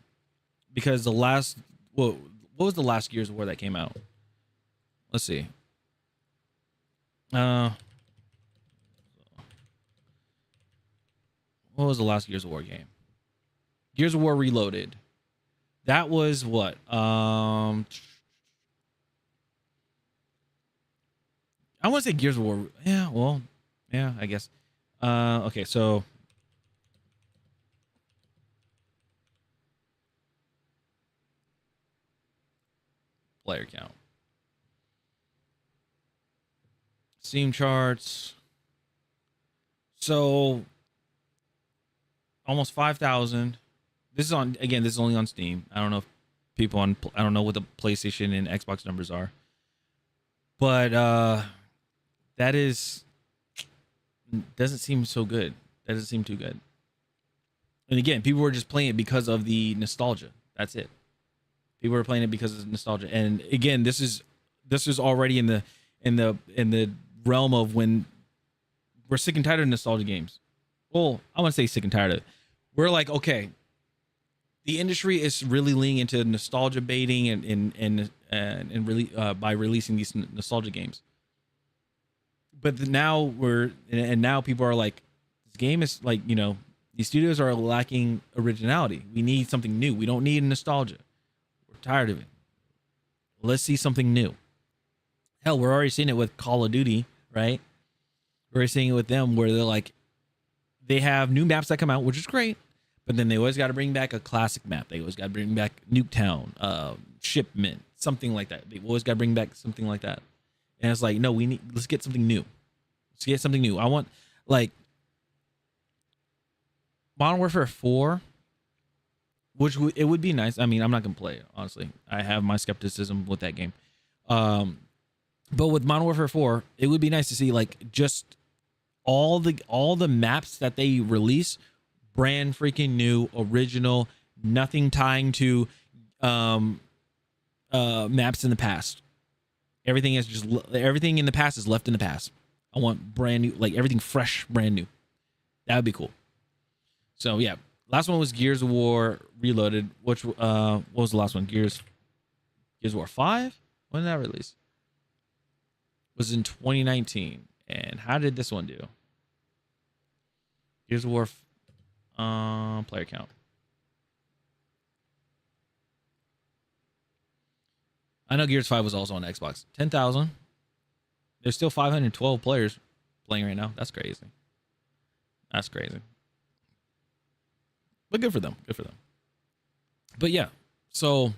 A: because what was the last Gears of War that came out? Let's see. What was the last Gears of War game? Gears of War Reloaded. That was what? I want to say Gears of War. Yeah, well, yeah, I guess. Okay, so player count. Steam charts. So almost 5,000. This is only on Steam. I don't know if I don't know what the PlayStation and Xbox numbers are. But that doesn't seem so good. That doesn't seem too good. And again, people were just playing it because of the nostalgia. That's it. People were playing it because of nostalgia. And again, this is already in the realm of when we're sick and tired of nostalgia games. Well, I want to say sick and tired of it. We're like, okay, the industry is really leaning into nostalgia baiting and really by releasing these nostalgia games. But now people are like, this game is like, these studios are lacking originality. We need something new. We don't need nostalgia. We're tired of it. Let's see something new. Hell, we're already seeing it with Call of Duty, right? We're already seeing it with them where they're like, they have new maps that come out, which is great, but then they always got to bring back a classic map. They always got to bring back Nuketown, Shipment, something like that. They always got to bring back something like that. And it's like, no, let's get something new. Let's get something new. I want, like, Modern Warfare 4, which it would be nice. I mean, I'm not gonna play it, honestly. I have my skepticism with that game. But with Modern Warfare 4, it would be nice to see like just all the maps that they release, brand freaking new, original, nothing tying to maps in the past. Everything in the past is left in the past. I want brand new, like everything fresh, brand new. That would be cool. So yeah, last one was Gears of War Reloaded. Which what was the last one? Gears of War 5? When did that release? It was in 2019. And how did this one do? Gears of War player count. I know Gears 5 was also on Xbox. 10,000. There's still 512 players playing right now. That's crazy. That's crazy. But good for them. Good for them. But yeah, so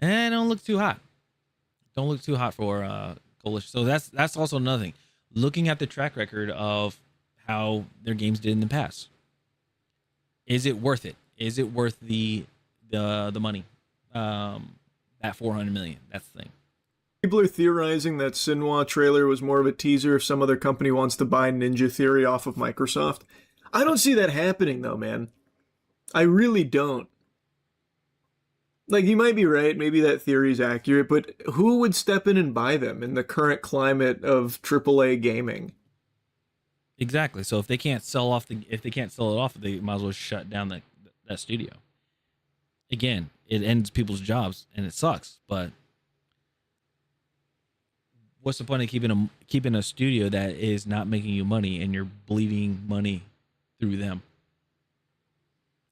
A: don't look too hot. Don't look too hot for Coalition. So that's also another thing. Looking at the track record of how their games did in the past. Is it worth it? Is it worth the money? That 400 million. That's the thing.
B: People are theorizing that Sinwa trailer was more of a teaser if some other company wants to buy Ninja Theory off of Microsoft. I don't see that happening though, man. I really don't. Like, you might be right, maybe that theory is accurate, but who would step in and buy them in the current climate of AAA gaming?
A: Exactly. So if they can't sell it off, they might as well shut down that studio. Again, it ends people's jobs and it sucks, but what's the point of keeping a studio that is not making you money and you're bleeding money through them?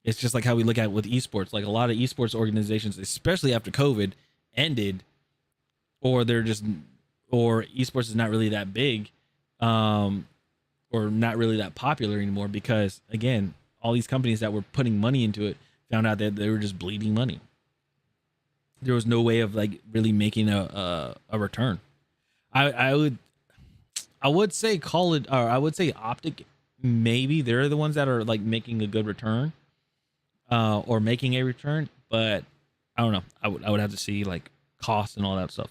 A: It's just like how we look at it with esports. Like a lot of esports organizations, especially after COVID ended, or esports is not really that big, or not really that popular anymore because, again, all these companies that were putting money into it found out that they were just bleeding money. There was no way of like really making a return. I would say I would say Optic, maybe they're the ones that are like making a good return. Or making a return, but I don't know. I would have to see like cost and all that stuff.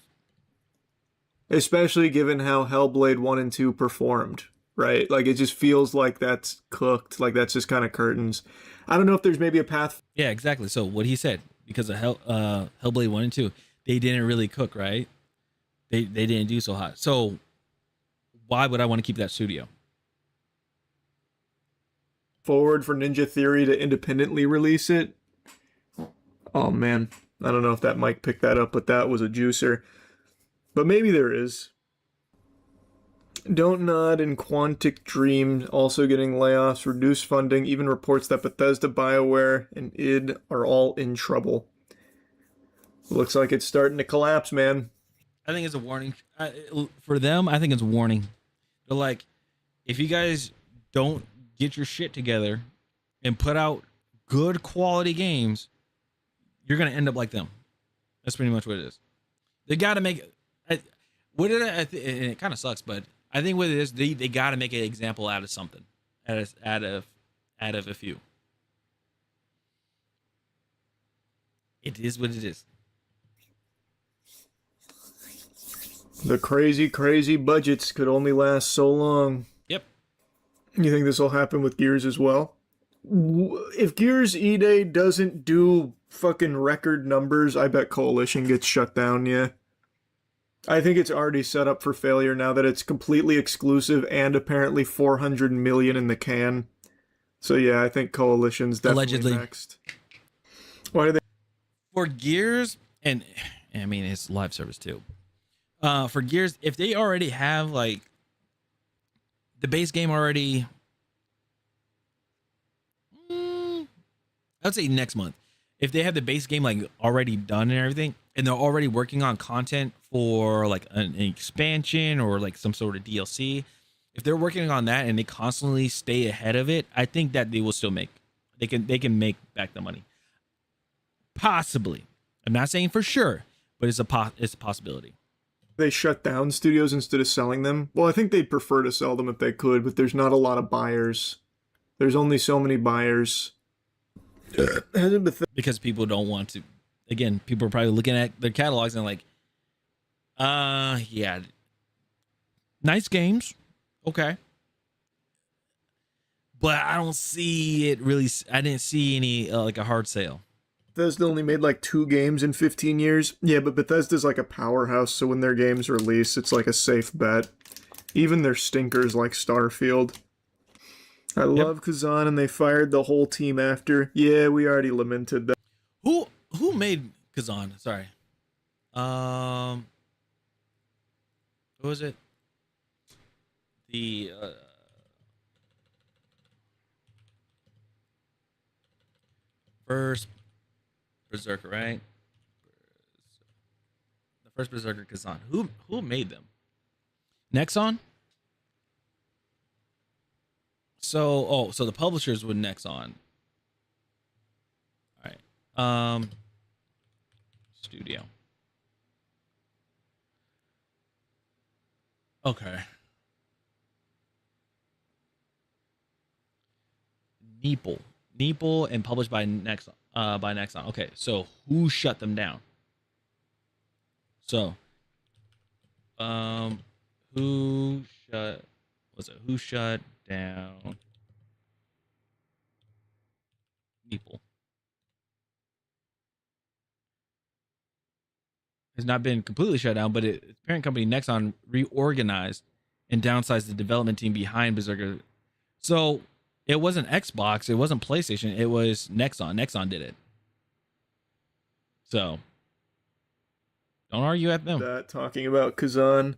B: Especially given how Hellblade 1 and 2 performed, right? Like, it just feels like that's cooked, like that's just kind of curtains. I don't know if there's maybe a path.
A: Yeah, exactly. So what he said, because of Hellblade 1 and 2, they didn't really cook, right? They didn't do so hot. So why would I want to keep that studio?
B: Forward for Ninja Theory to independently release it. Oh man, I don't know if that mic picked that up, but that was a juicer. But maybe there is. Don't Nod and Quantic Dream also getting layoffs, reduced funding, even reports that Bethesda, BioWare, and id are all in trouble. Looks like it's starting to collapse, man.
A: I think it's a warning. For them, I think it's a warning. They're like, if you guys don't get your shit together and put out good quality games, you're going to end up like them. That's pretty much what it is. They got to make and it kind of sucks, but I think what it is, they got to make an example out of something, out of a few. It is what it is.
B: The crazy, crazy budgets could only last so long.
A: Yep.
B: You think this will happen with Gears as well? If Gears E-Day doesn't do fucking record numbers, I bet Coalition gets shut down, yeah. I think it's already set up for failure now that it's completely exclusive and apparently 400 million in the can. So yeah, I think Coalition's definitely
A: Allegedly.
B: next. Why do they?
A: For Gears, and I mean it's live service too. For Gears, if they already have like the base game already, I'd say next month. If they have the base game like already done and everything, and they're already working on content for like an expansion or like some sort of DLC, if they're working on that and they constantly stay ahead of it, I think that they will still make. They can make back the money. Possibly. I'm not saying for sure, but it's a possibility.
B: They shut down studios instead of selling them? Well, I think they'd prefer to sell them if they could, but there's not a lot of buyers. There's only so many buyers.
A: Because people don't want to. Again, people are probably looking at their catalogs and like, yeah, nice games, okay, but I don't see it really. I didn't see any like a hard sale.
B: Bethesda only made like 2 games in 15 years. Yeah, but Bethesda's like a powerhouse, so when their games release, it's like a safe bet. Even their stinkers like Starfield. I love Kazan, and they fired the whole team after. Yeah, we already lamented that.
A: Who made Kazan? Sorry. Who was it? The first Berserker, right? The first Berserker Kazan. Who made them? Nexon? So the publishers were Nexon. All right. Studio. Okay. Neeple and published by Nexon. Okay, so who shut them down? So, who shut down Neeple? Has not been completely shut down, but its parent company Nexon reorganized and downsized the development team behind Berserker. So it wasn't Xbox, it wasn't PlayStation, it was Nexon. Nexon did it. So don't argue at them.
B: That talking about Kazan.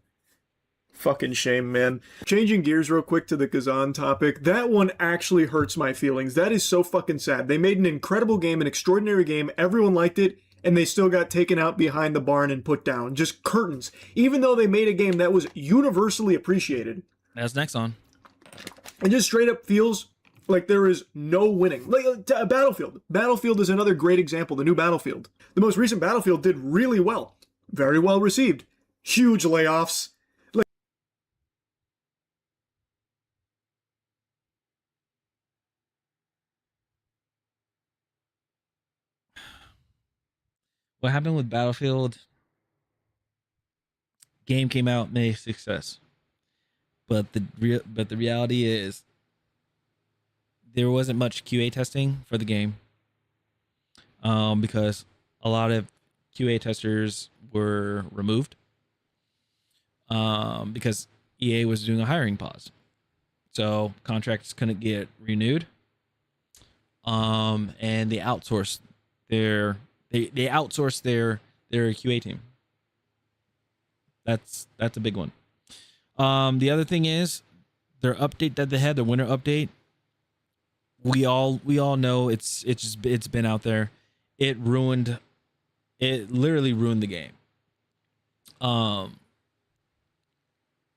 B: Fucking shame, man. Changing gears real quick to the Kazan topic. That one actually hurts my feelings. That is so fucking sad. They made an incredible game, an extraordinary game. Everyone liked it, and they still got taken out behind the barn and put down. Just curtains. Even though they made a game that was universally appreciated.
A: That's Nexon.
B: It just straight up feels like there is no winning. Like Battlefield. Battlefield is another great example. The new Battlefield. The most recent Battlefield did really well. Very well received. Huge layoffs.
A: What happened with Battlefield? Game came out, made success, but the reality is there wasn't much QA testing for the game, because a lot of QA testers were removed, because EA was doing a hiring pause, so contracts couldn't get renewed, and they outsourced their QA team. That's a big one. The other thing is their update that they had, the winter update. We all know it's been out there. It literally ruined the game. Now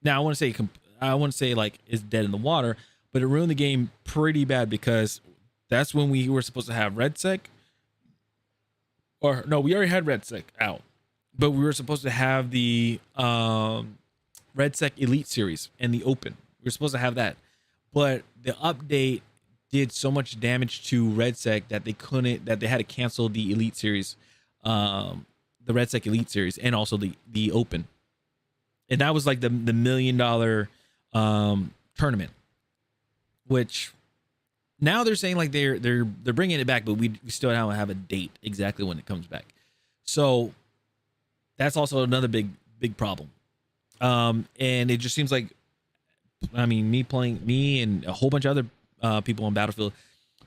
A: I want to say like it's dead in the water, but it ruined the game pretty bad because that's when we were supposed to have RedSec. Or no, we already had RedSec out, but we were supposed to have the RedSec Elite series and the Open. We were supposed to have that, but the update did so much damage to RedSec that they had to cancel the Elite series, the RedSec Elite series, and also the Open, and that was like the $1 million tournament, which. Now they're saying like they're bringing it back, but we still don't have a date exactly when it comes back. So that's also another big problem. And it just seems like, I mean, me and a whole bunch of other people on Battlefield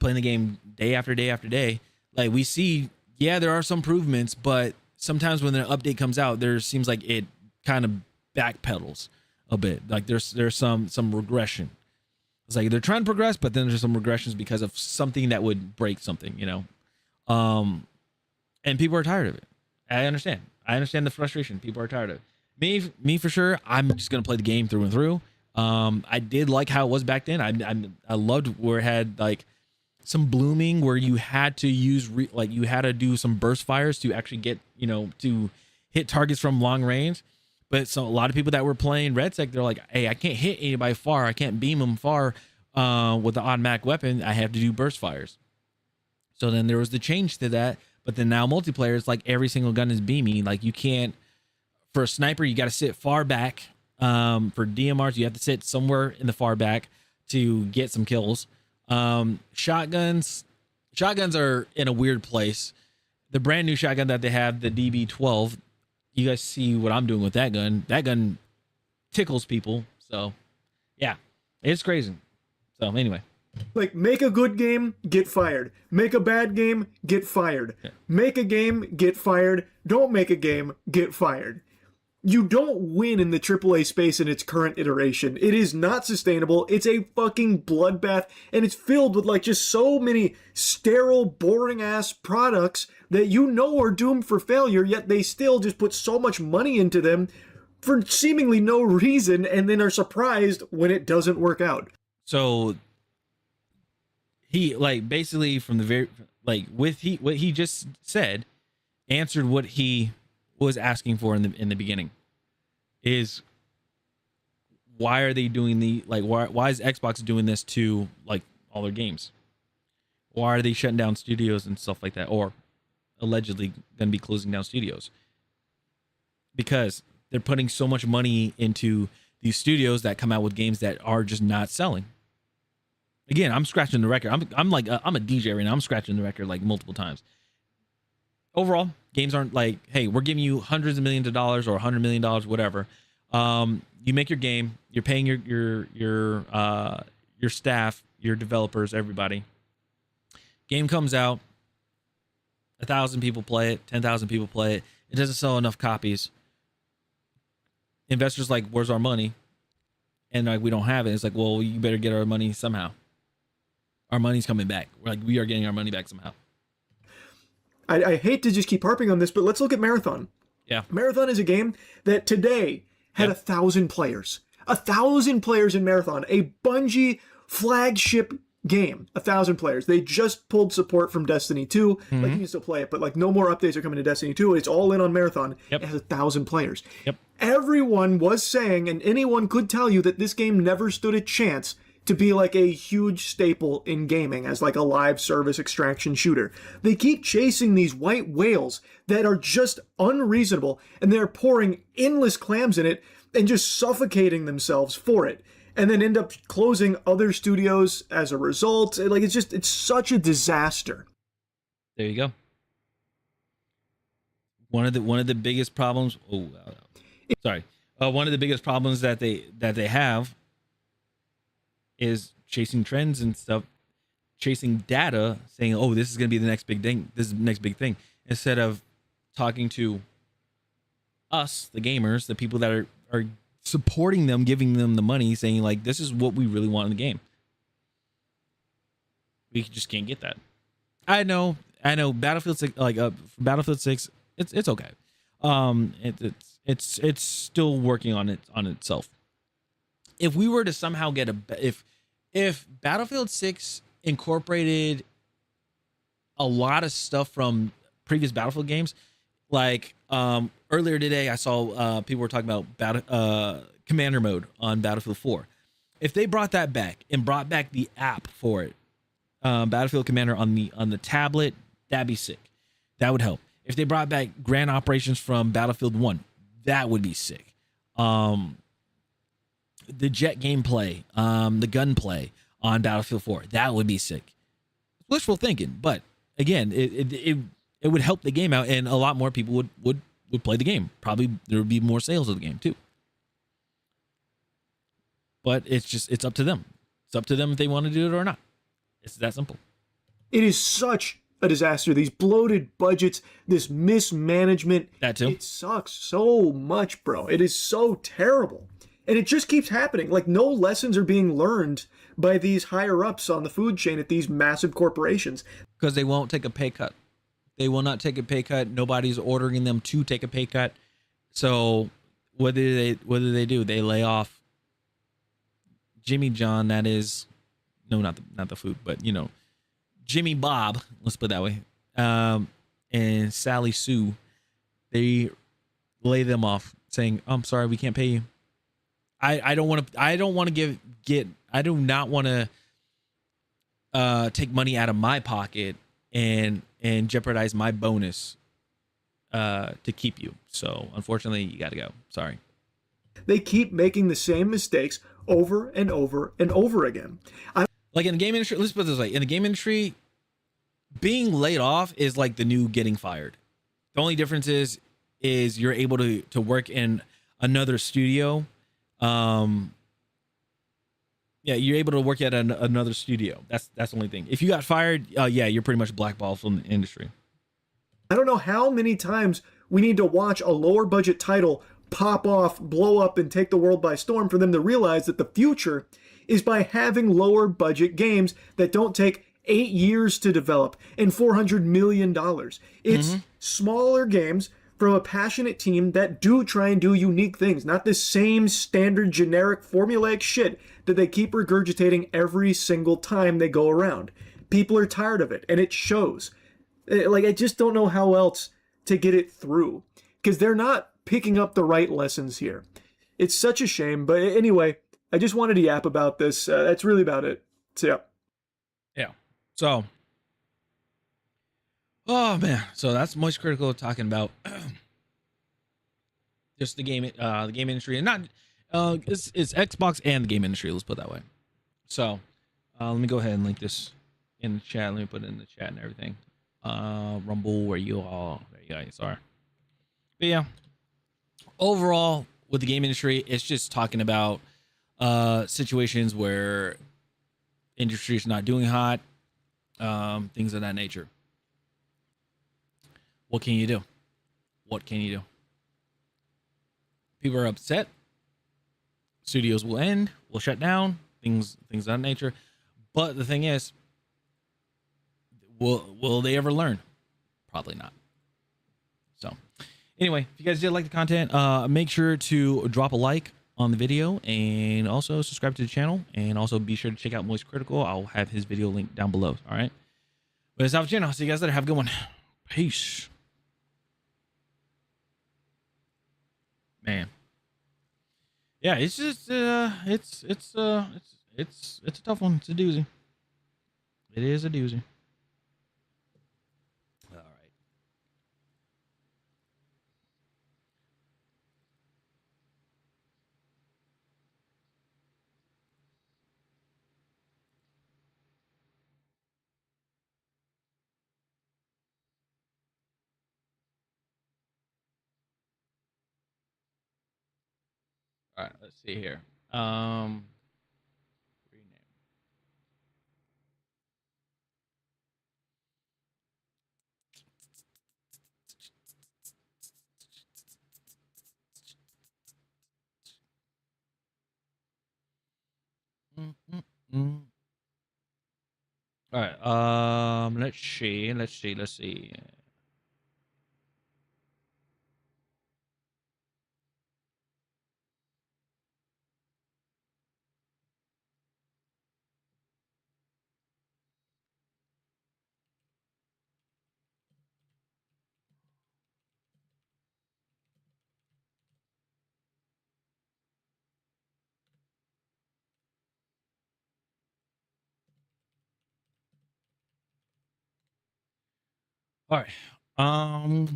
A: playing the game day after day after day. Like we see yeah, there are some improvements, but sometimes when an update comes out, there seems like it kind of backpedals a bit. Like there's some regression. It's like they're trying to progress, but then there's some regressions because of something that would break something, you know. And people are tired of it. I understand. I understand the frustration. People are tired of it. Me for sure. I'm just gonna play the game through and through. I did like how it was back then. I loved where it had like some blooming where you had to use like you had to do some burst fires to actually get, you know, to hit targets from long range. But so a lot of people that were playing Red Sec, they're like, hey, I can't hit anybody far. I can't beam them far with the automatic weapon. I have to do burst fires. So then there was the change to that. But then now multiplayer is like every single gun is beaming. Like you can't, for a sniper, you got to sit far back. For DMRs, you have to sit somewhere in the far back to get some kills. Shotguns are in a weird place. The brand new shotgun that they have, the DB12, you guys see what I'm doing with that gun. That gun tickles people. So yeah, it's crazy. So anyway,
B: like, make a good game, get fired. Make a bad game, get fired.
A: Yeah.
B: Make a game, get fired. Don't make a game, get fired. You don't win in the AAA space in its current iteration. It is not sustainable. It's a fucking bloodbath, and it's filled with like just so many sterile, boring ass products that you know are doomed for failure, yet they still just put so much money into them for seemingly no reason and then are surprised when it doesn't work out.
A: so he like basically from the very like with what he just said answered what he was asking for in the beginning. Is why are they doing the like why is Xbox doing this to like all their games? Why are they shutting down studios and stuff like that, or allegedly going to be closing down studios? Because they're putting so much money into these studios that come out with games that are just not selling. Again, I'm scratching the record. I'm like I'm a DJ right now. I'm scratching the record like multiple times. Overall, games aren't like, hey, we're giving you hundreds of millions of dollars or $100 million, whatever. You make your game, you're paying your staff, your developers, everybody. Game comes out, 1,000 people play it, 10,000 people play it. It doesn't sell enough copies. Investors like, where's our money? And like, we don't have it. It's like, well, you better get our money somehow. Our money's coming back. We're like, we are getting our money back somehow.
B: I hate to just keep harping on this, but let's look at Marathon.
A: Yeah.
B: Marathon is a game that today had 1,000 players. 1,000 players in Marathon, a Bungie flagship game. 1,000 players. They just pulled support from Destiny 2.
A: Mm-hmm.
B: Like, you can still play it, but like no more updates are coming to Destiny 2. It's all in on Marathon.
A: Yep.
B: It has 1,000 players.
A: Yep.
B: Everyone was saying, and anyone could tell you, that this game never stood a chance to be like a huge staple in gaming as like a live service extraction shooter. They keep chasing these white whales that are just unreasonable, and they're pouring endless clams in it and just suffocating themselves for it, and then end up closing other studios as a result. Like, it's such a disaster.
A: There you go. One of the biggest problems. One of the biggest problems that they have is chasing trends and stuff, chasing data, saying, "Oh, this is going to be the next big thing. This is the next big thing," instead of talking to us, the gamers, the people that are supporting them, giving them the money, saying like, "This is what we really want in the game." We just can't get that. I know. Battlefield 6, like Battlefield 6, it's okay. It's still working on itself. If we were to somehow get if Battlefield 6 incorporated a lot of stuff from previous Battlefield games, like earlier today I saw people were talking about commander mode on Battlefield 4. If they brought that back and brought back the app for it, Battlefield Commander on the tablet, that'd be sick. That would help. If they brought back Grand Operations from Battlefield 1, that would be sick. The jet gameplay, the gunplay on Battlefield 4, that would be sick. Wishful thinking, but again, it would help the game out, and a lot more people would play the game. Probably there would be more sales of the game too. But it's up to them. It's up to them if they want to do it or not. It's that simple.
B: It is such a disaster. These bloated budgets, this mismanagement,
A: That too.
B: it sucks so much, bro. It is so terrible. And it just keeps happening. Like, no lessons are being learned by these higher ups on the food chain at these massive corporations.
C: Because they won't take a pay cut. They will not take a pay cut. Nobody's ordering them to take a pay cut. So what do they do? They lay off Jimmy John. That is, no, not the food, but you know, Jimmy Bob. Let's put it that way. And Sally Sue. They lay them off, saying, "I'm sorry, we can't pay you." I do not want to take money out of my pocket and jeopardize my bonus to keep you. So unfortunately, you got to go. Sorry.
B: They keep making the same mistakes over and over and over again.
A: Like in the game industry, let's put it this way: in the game industry, being laid off is like the new getting fired. The only difference is you're able to work in another studio. Yeah, you're able to work at another studio. That's the only thing. If you got fired, yeah, you're pretty much blackballed from the industry.
B: I don't know how many times we need to watch a lower budget title pop off, blow up, and take the world by storm for them to realize that the future is by having lower budget games that don't take 8 years to develop and $400 million. It's smaller games from a passionate team that do try and do unique things, not the same standard generic formulaic shit that they keep regurgitating every single time they go around. People are tired of it, and it shows. Like, I just don't know how else to get it through, because they're not picking up the right lessons here. It's such a shame, but anyway, I just wanted to yap about this. That's really about it. So, yeah.
A: Yeah. So, oh man, so that's Moist Critical talking about just the game industry, and not it's Xbox and the game industry. Let's put it that way. So, let me go ahead and link this in the chat. Let me put it in the chat and everything. Rumble, where you all there you guys are. But yeah, overall with the game industry, it's just talking about situations where industry is not doing hot, things of that nature. What can you do? What can you do? People are upset. Studios will end, will shut down, things of that nature. But the thing is, will they ever learn? Probably not. So anyway, if you guys did like the content, make sure to drop a like on the video and also subscribe to the channel, and also be sure to check out Moist Critical. I'll have his video linked down below. All right. But it's Alpha Gen. I'll see you guys later. Have a good one. Peace. Man. Yeah, it's just it's a tough one. It's a doozy. It is a doozy. All right. All right, let's see here. Rename. Mm. All right. Let's see. All right. All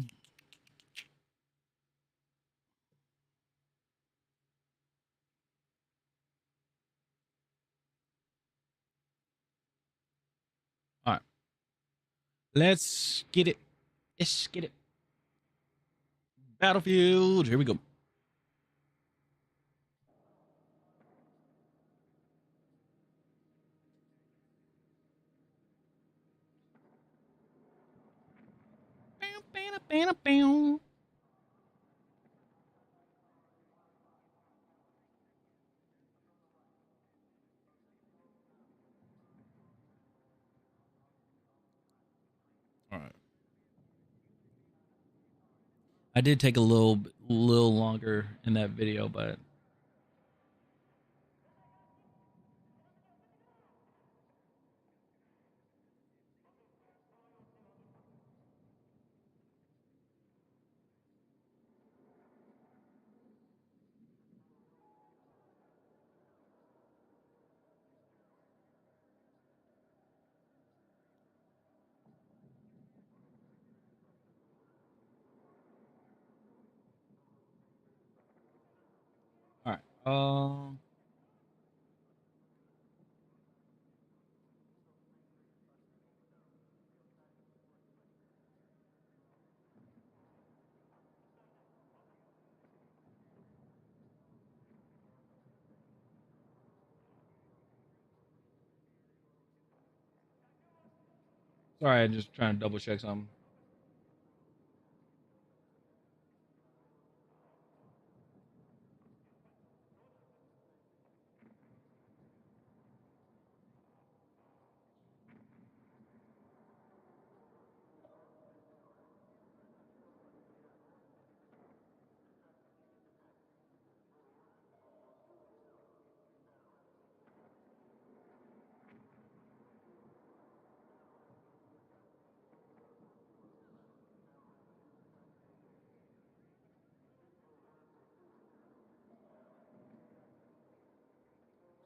A: right. Let's get it. Let's get it. Battlefield. Here we go. All right.
C: I did take a little longer in that video, but
A: All right. Sorry, I'm just trying to double check something.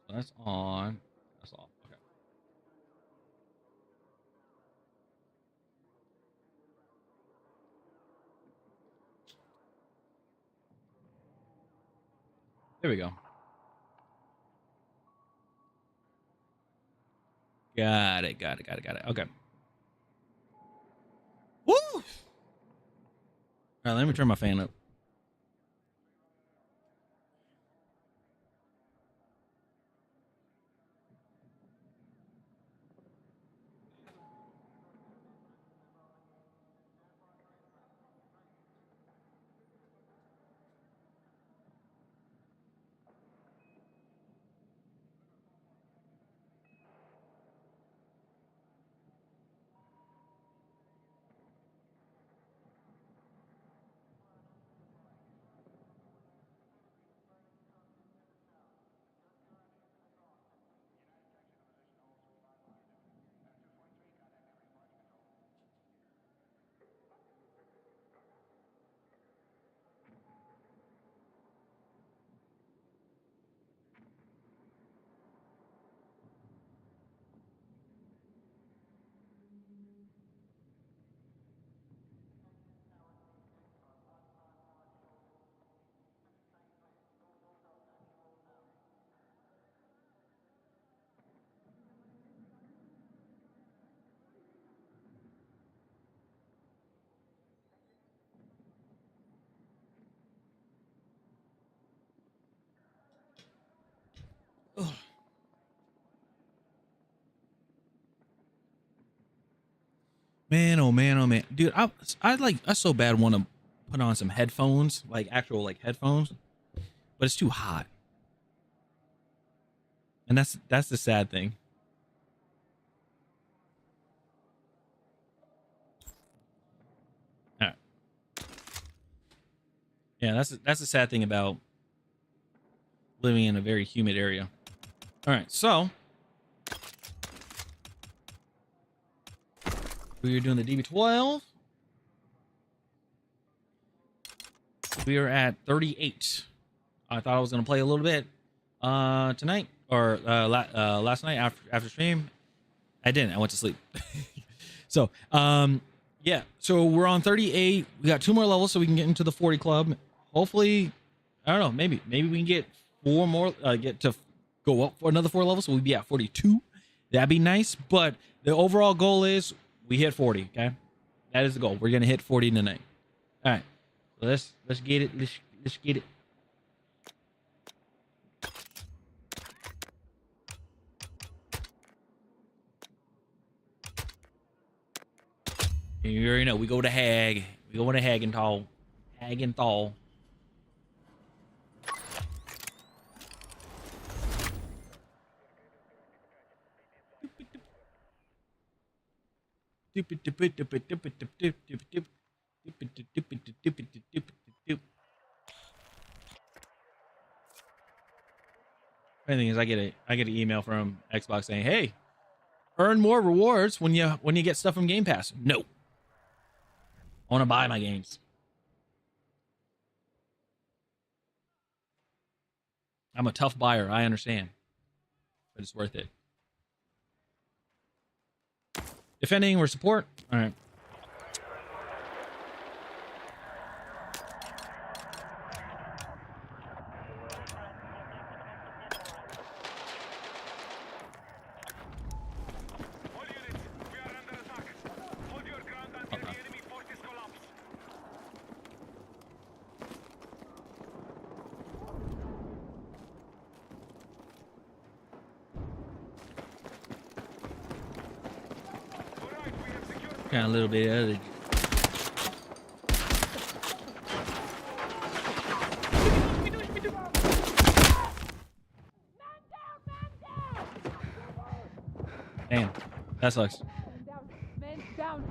A: So that's on. That's off. Okay. There we go. Got it. Okay. Woo! All right, let me turn my fan up. Ugh. Man, oh man, oh man, dude, I so bad want to put on some headphones, like actual like headphones, but it's too hot, and that's the sad thing. All right. Yeah, that's the sad thing about living in a very humid area. All right, so we are doing the DB12. We are at 38. I thought I was gonna play a little bit tonight or last night after stream. I didn't. I went to sleep. So yeah. So we're on 38. We got 2 more levels so we can get into the 40 club. Hopefully, I don't know. Maybe we can get 4 more. Get to go up for another 4 levels, so we'd be at 42. That'd be nice. But the overall goal is we hit 40. Okay, that is the goal. We're gonna hit 40 tonight. All right. Let's get it. Let's get it.
C: You already know we go to Hag. We go to Hagenthal. Hagenthal. Funny thing is, I get an email from Xbox saying, "Hey, earn more rewards when you get stuff from Game Pass." No, I want to buy my games. I'm a tough buyer. I understand, but it's worth it. Defending or support? All right. Got a little bit of the damn, that sucks.
D: Man down.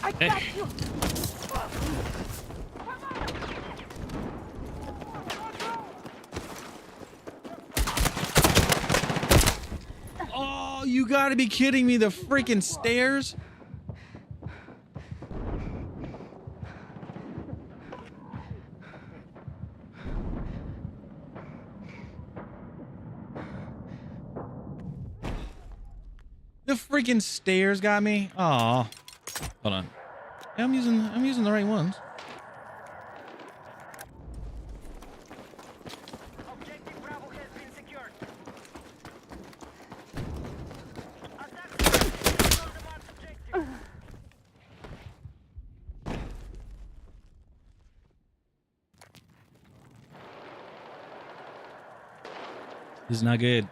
D: I got you.
C: Oh, you gotta be kidding me. The freaking stairs. The freaking stairs got me. Oh, hold on. Yeah, I'm using the right ones.
E: Objective Bravo has been secured.
C: This is not good.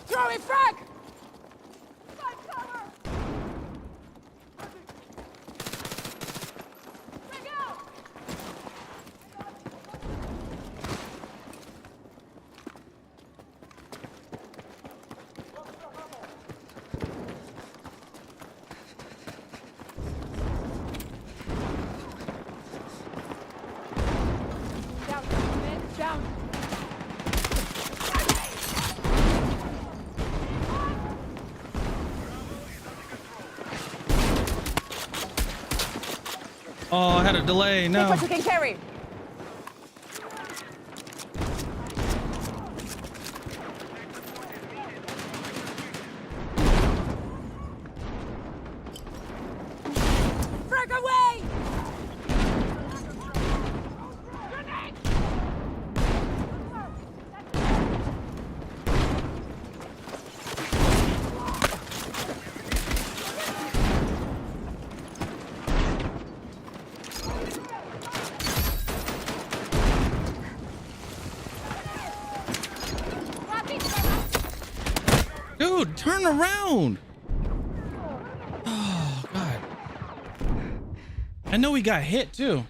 D: Throwing frag! Find cover! Frag out! Down, man, down!
C: Oh, I had a delay.
D: Take
C: No.
D: what you can carry! Frag away!
A: turn around. Oh God. I know he got hit too.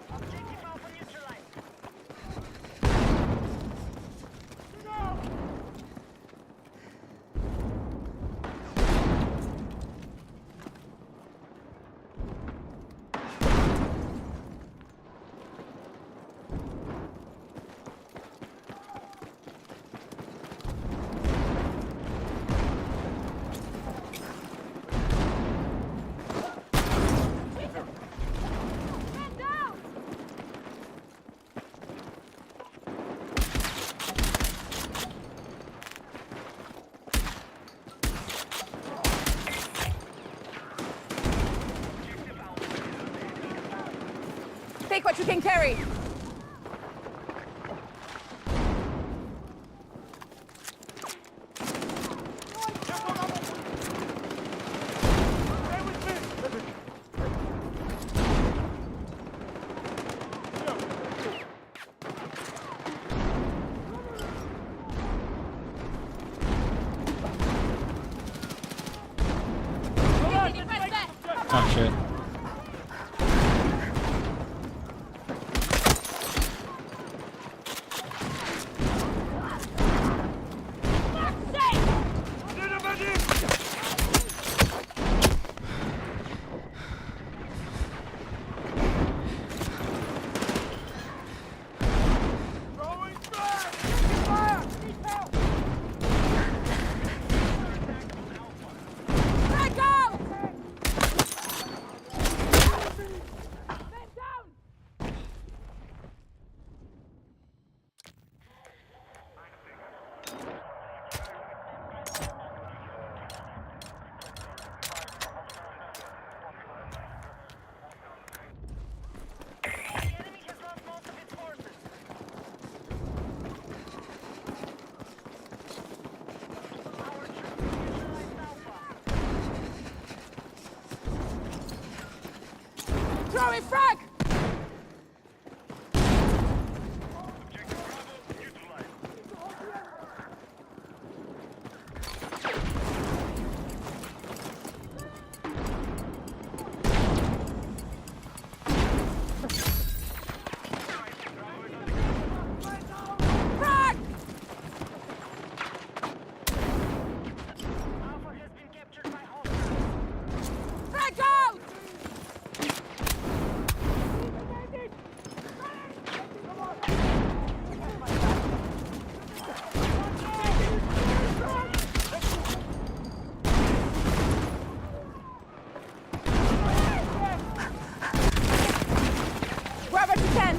E: Objective Alpha neutralized.
D: Man down! Take what you can carry.
A: Oh shit.
D: Frag out! Man down!
E: The enemy has lost most of its forces. Our troops neutralized Alpha.
D: Throw a frag! Frag!
E: Alpha has been captured by hostiles.
D: Frag out! Grab what you can!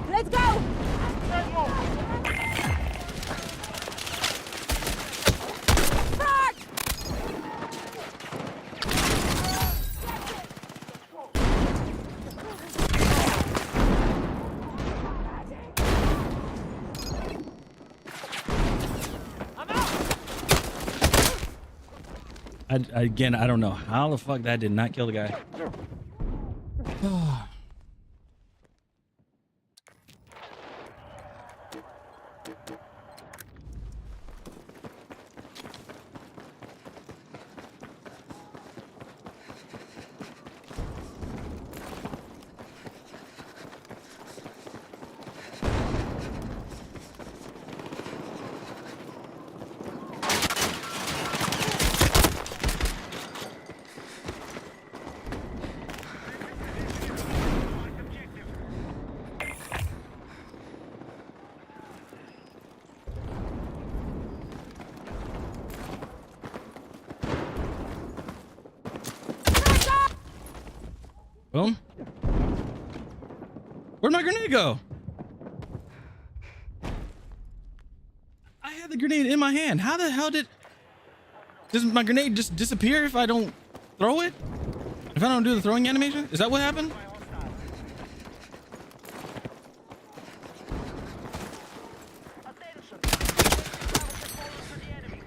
D: Let's go! Frag!
A: Again, I don't know how the fuck that did not kill the guy. Boom. Where'd my grenade go? grenade in my hand. How the hell does my grenade just disappear if I don't throw it? If I don't do the throwing animation? Is that what happened?
E: Attention! Travel supplies to the enemy.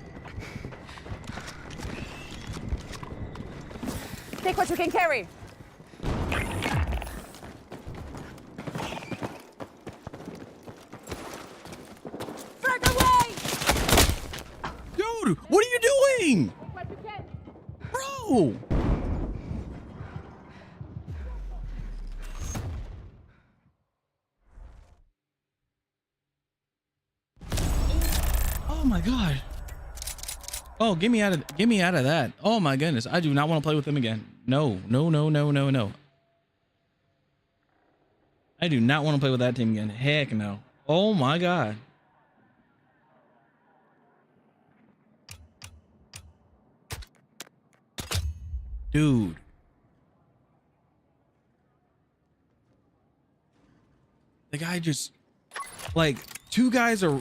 D: Take what you can carry. Frag away!
A: Dude, what are you doing?
D: What you can.
A: Bro! Oh my god. Oh, get me out of that. Oh my goodness. I do not want to play with them again. No. I do not want to play with that team again. Heck no. Oh my god. Dude. The guy just, like, two guys are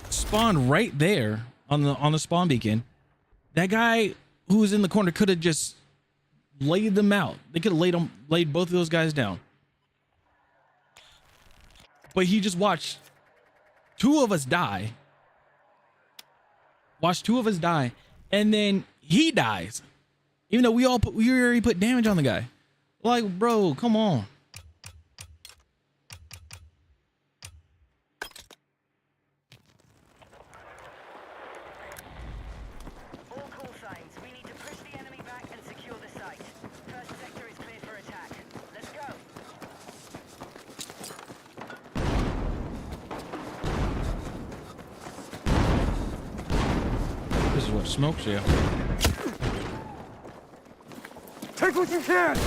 A: spawned right there on the spawn beacon. That guy who was in the corner could have just laid them out. They could have laid both of those guys down. But he just watched two of us die. Watched two of us die, and then he dies. Even though we already put damage on the guy. Like, bro, come on.
E: All call signs. We need to push the enemy back and secure the site. First sector is clear for attack. Let's go.
A: This is what smokes you.
B: Take what you can!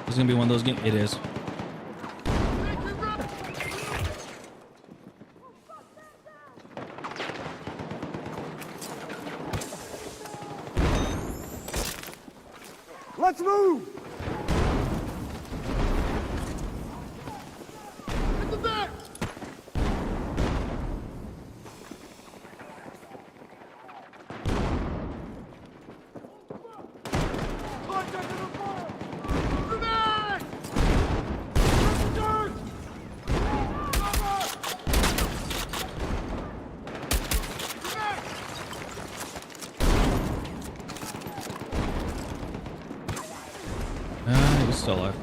A: It's gonna be one of those games. It is.
B: Let's move!
A: He's still alive.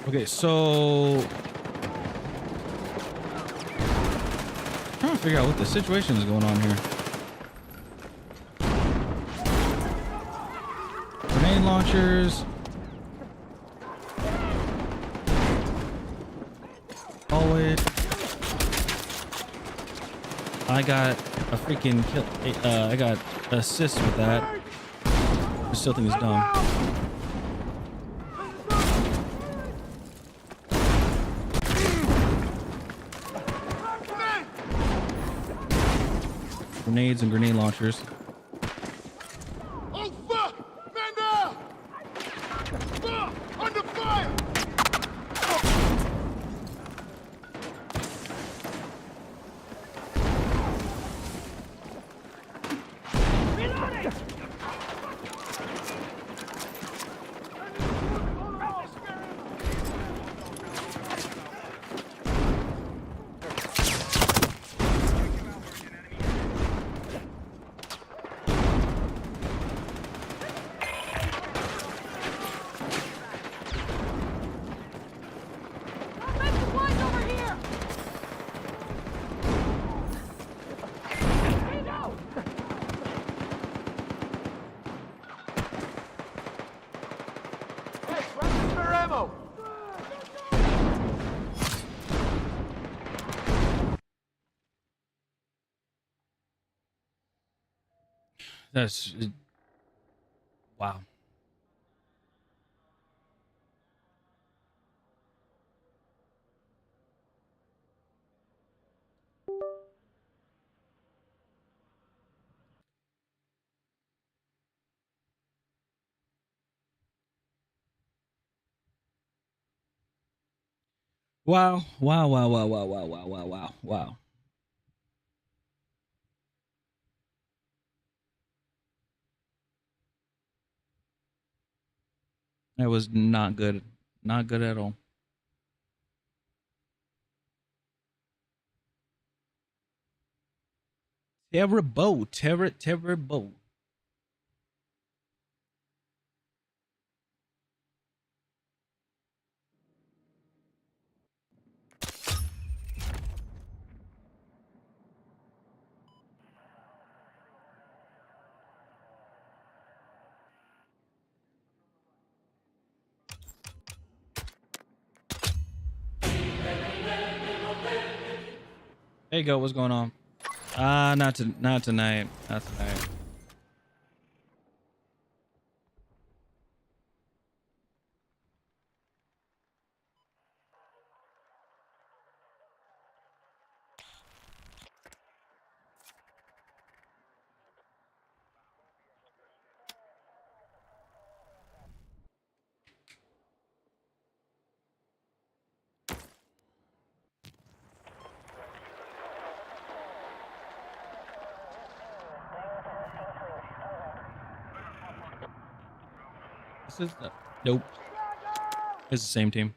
A: Okay, so trying to figure out what the situation is going on here. Grenade launchers. Always. I got a freaking kill. I got assist with that. I still think it's dumb. Grenades and grenade launchers.
F: Oh fuck! Man down! Fuck! Under fire!
E: Reloading!
A: That's wow. Wow. Wow. Wow. Wow. Wow. Wow. Wow. Wow. Wow. Wow. That was not good. Not good at all. Terrible. Terrible. There you go. What's going on? Not tonight. Not tonight. This is nope. It's the same team.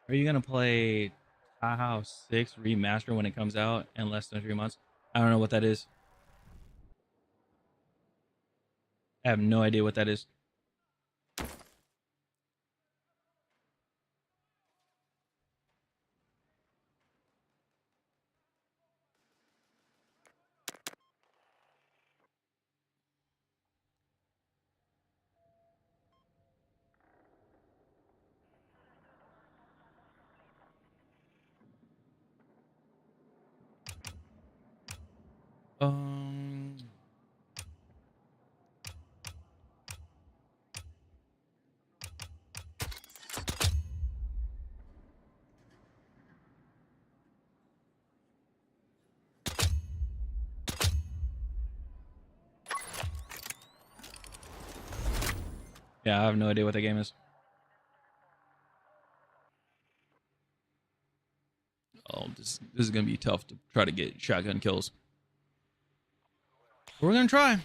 A: Are you gonna play Tahoe 6 remaster when it comes out in less than 3 months? I don't know what that is. I have no idea what that is. Um, yeah, I have no idea what that game is. Oh, this is gonna be tough to try to get shotgun kills. We're gonna try.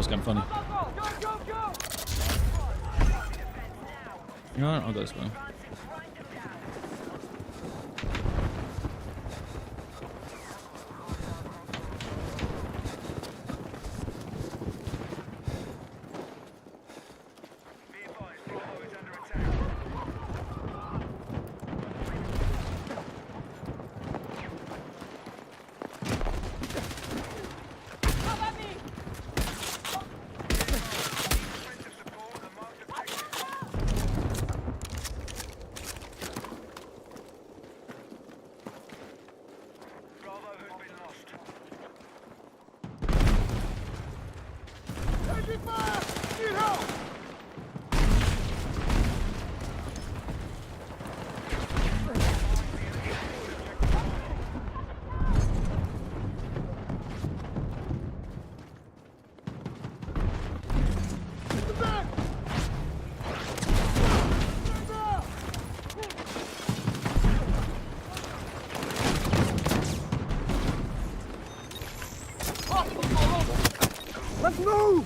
A: was kind of funny. You know what? I'll go this way.
F: Taking fire! Need help! Get the back! Stand down! Let's move!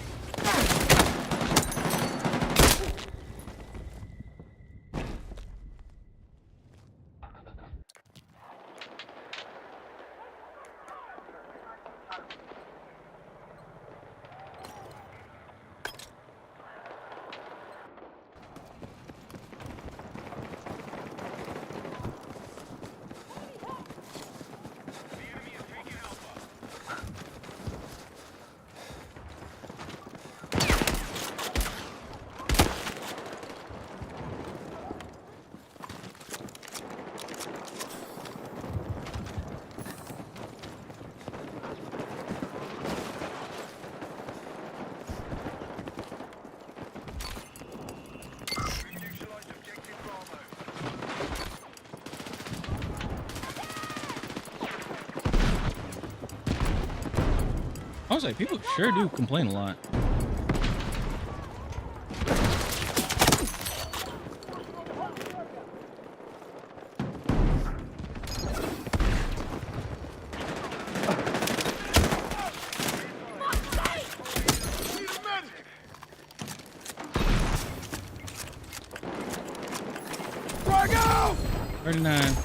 A: I was like, people sure do complain a lot.
F: Need a medic!
A: 39.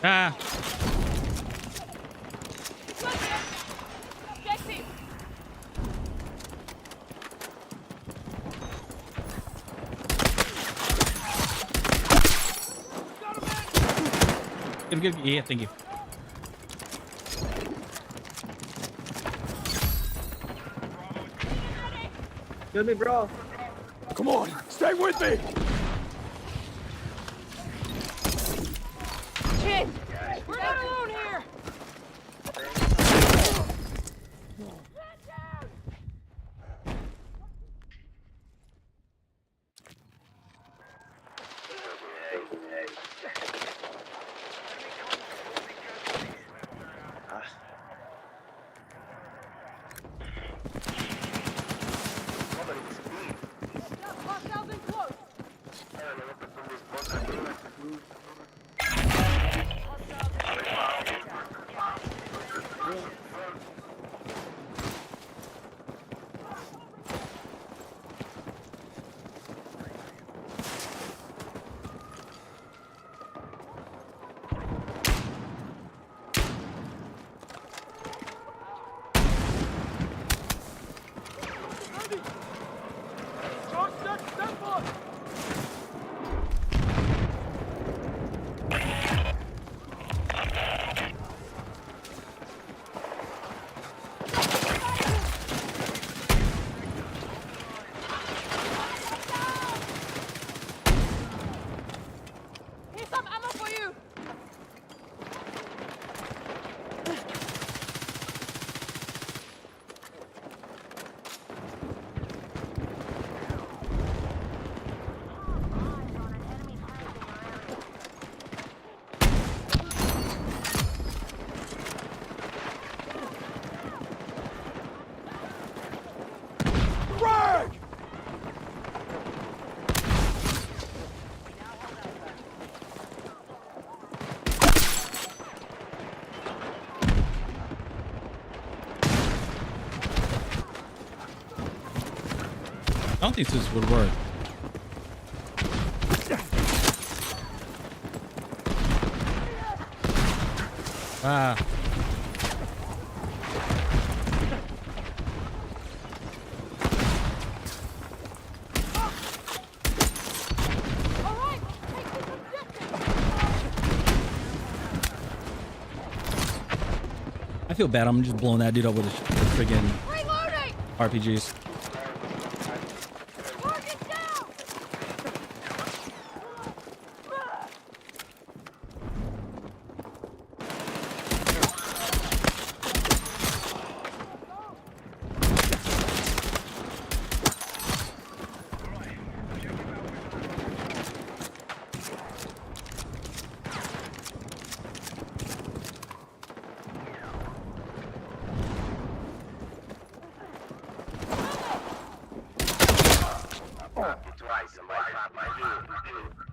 A: Ah.
D: Jesse!
A: Good. Yeah, thank you.
F: Come on, stay with me!
D: Chin! We're not alone here! Hostiles in close!
A: don't think this would work. Ah.
D: All right, take this objective.
A: I feel bad. I'm just blowing that dude up with a friggin'
D: Reloading.
A: RPGs.
D: Target down.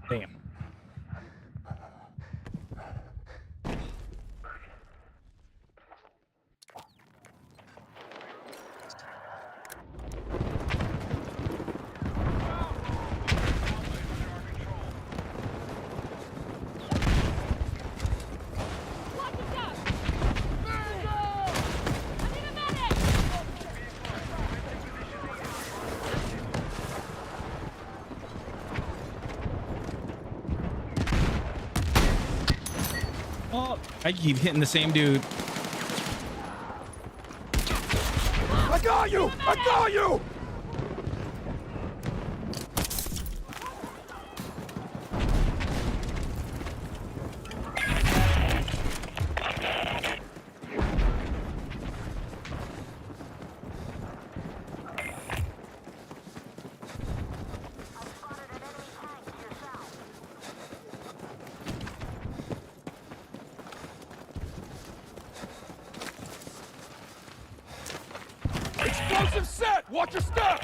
A: Damn.
D: Watch it down. I need a medic.
A: Oh, I keep hitting the same dude.
F: I got you! I got you! Explosive set! Watch your step!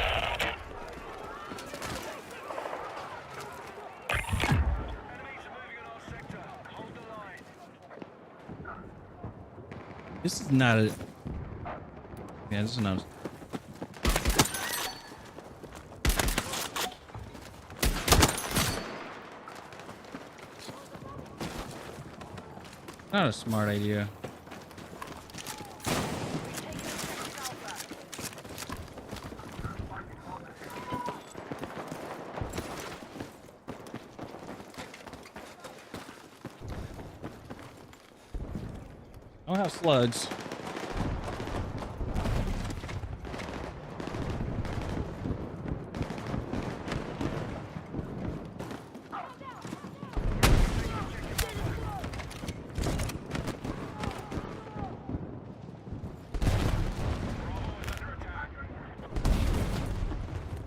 A: This is not a. Yeah, this is not. Not a smart idea. I don't have slugs.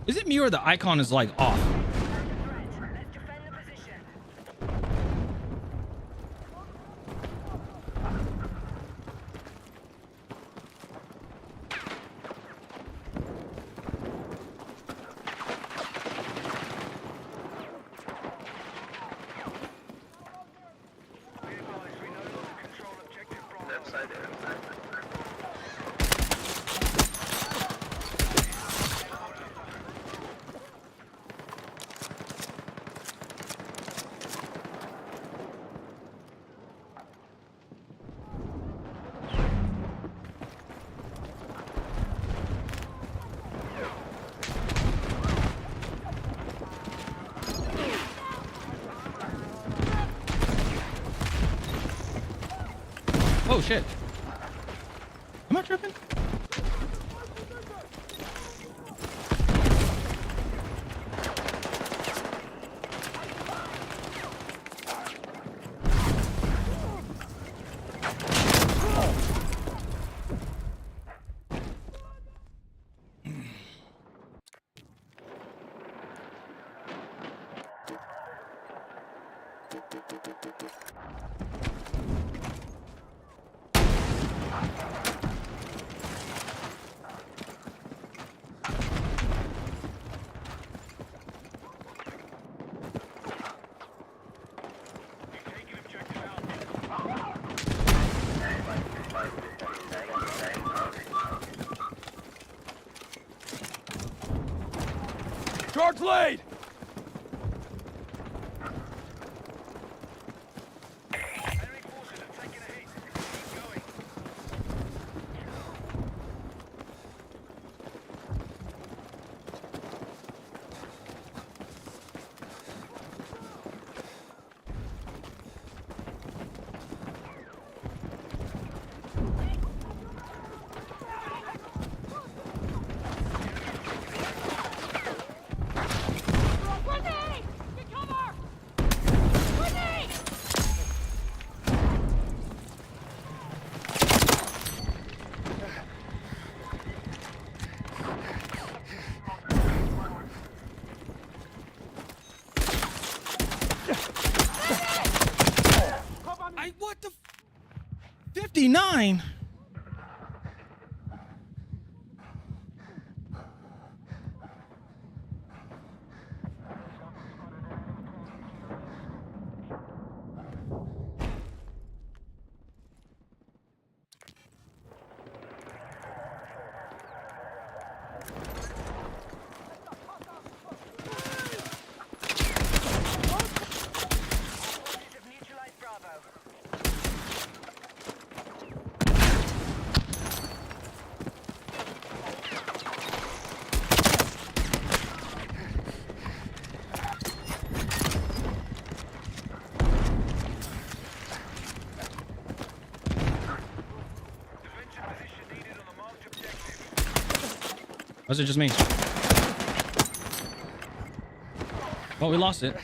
A: Is it me or the icon is like off?
E: Let's defend the position.
A: Oh shit. Am I tripping?
F: Charge lead!
E: Enemy forces have taken a hit. Keep going.
D: Grenade! Get cover! Grenade!
A: What the? 59.
E: Forces have neutralized Bravo. Defensive position needed on the marked objective.
A: Was it just me? Oh, we lost it.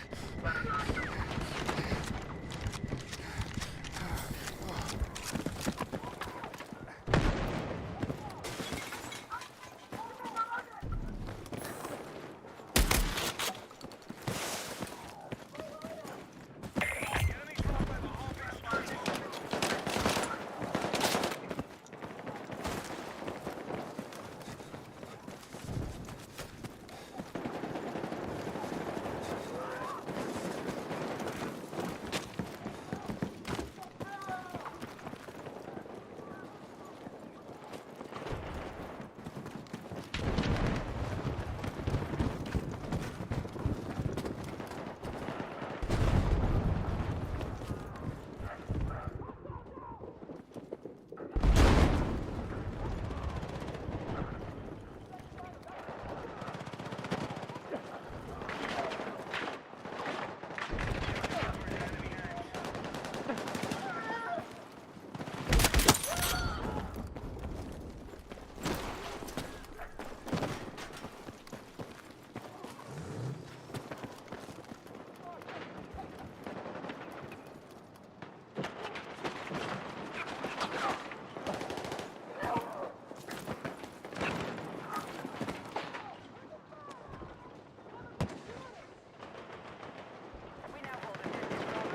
E: We now hold objective Bravo.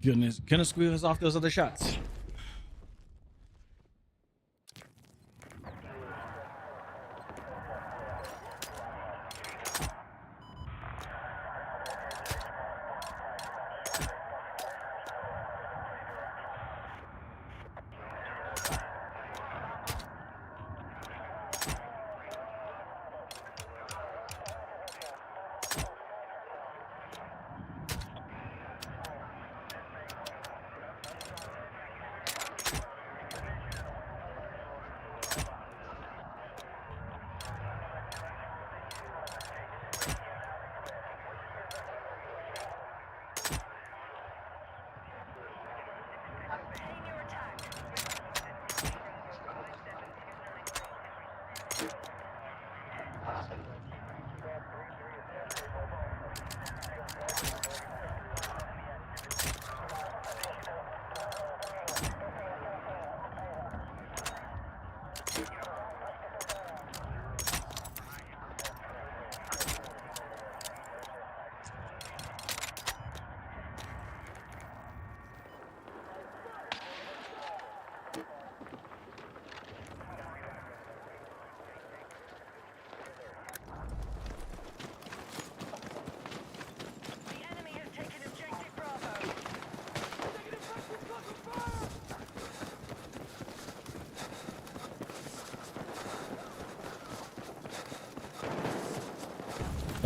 A: Goodness, gonna squeeze us off those other shots.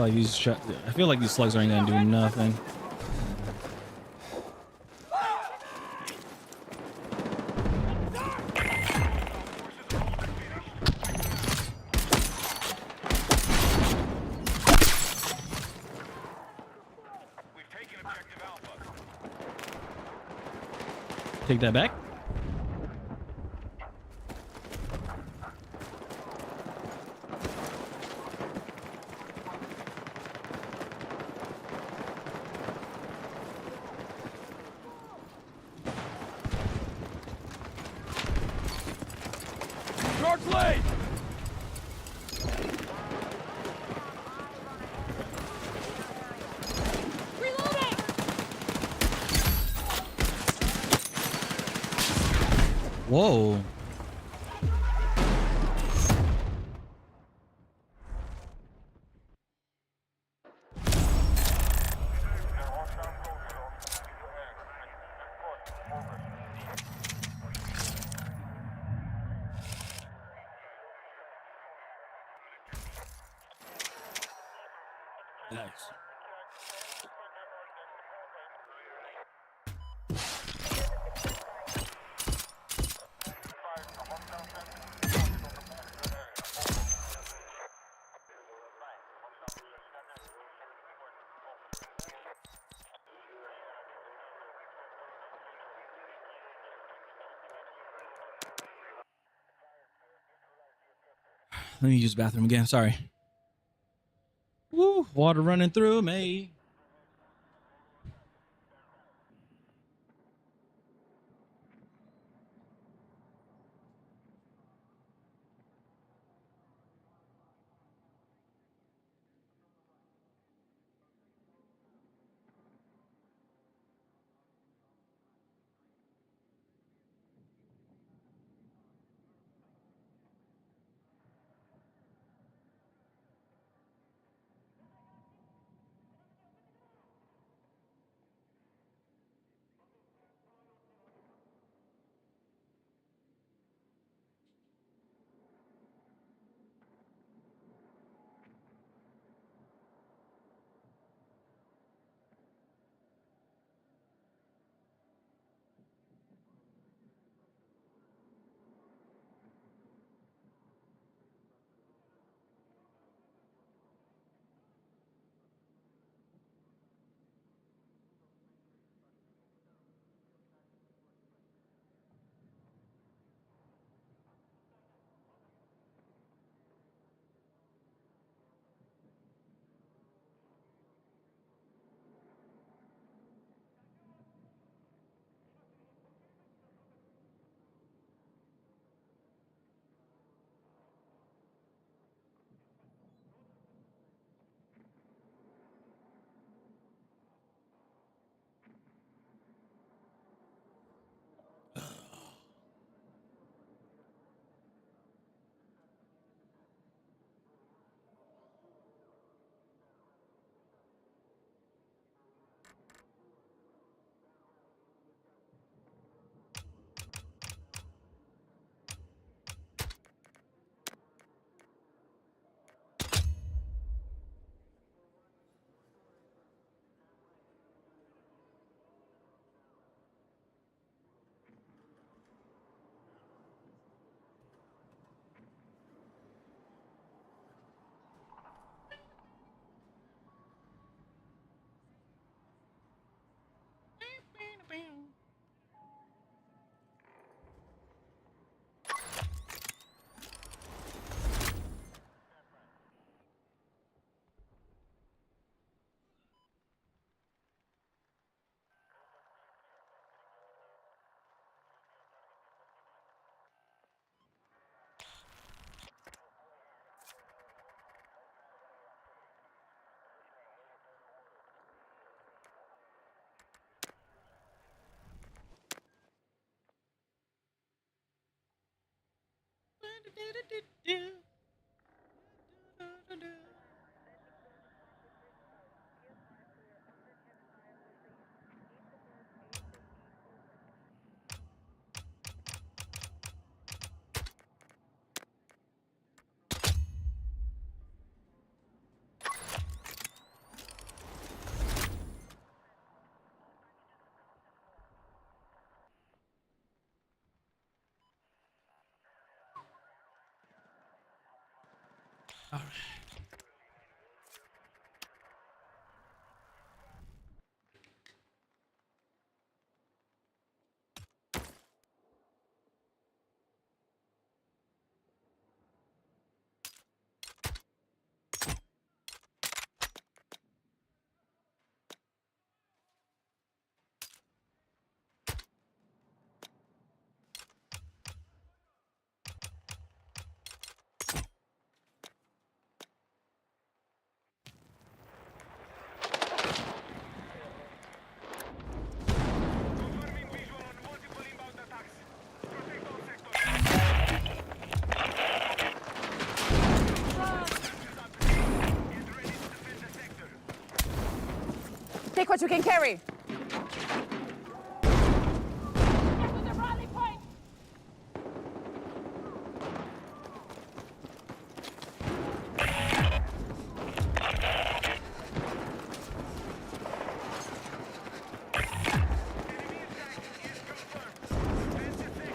A: I feel like these slugs aren't gonna do nothing.
F: We've taken objective Alpha.
A: Take that back.
F: Charge lane!
D: Reloading!
C: Whoa.
A: Nice. Let me use the bathroom again. Sorry. Woo, water running through me.
F: Confirming visual on multiple inbound attacks. Protect all sectors. Get ready to defend the sector.
G: Take what you can carry.
D: Get to the rally point!
F: Enemy attack is confirmed. Defend the sector.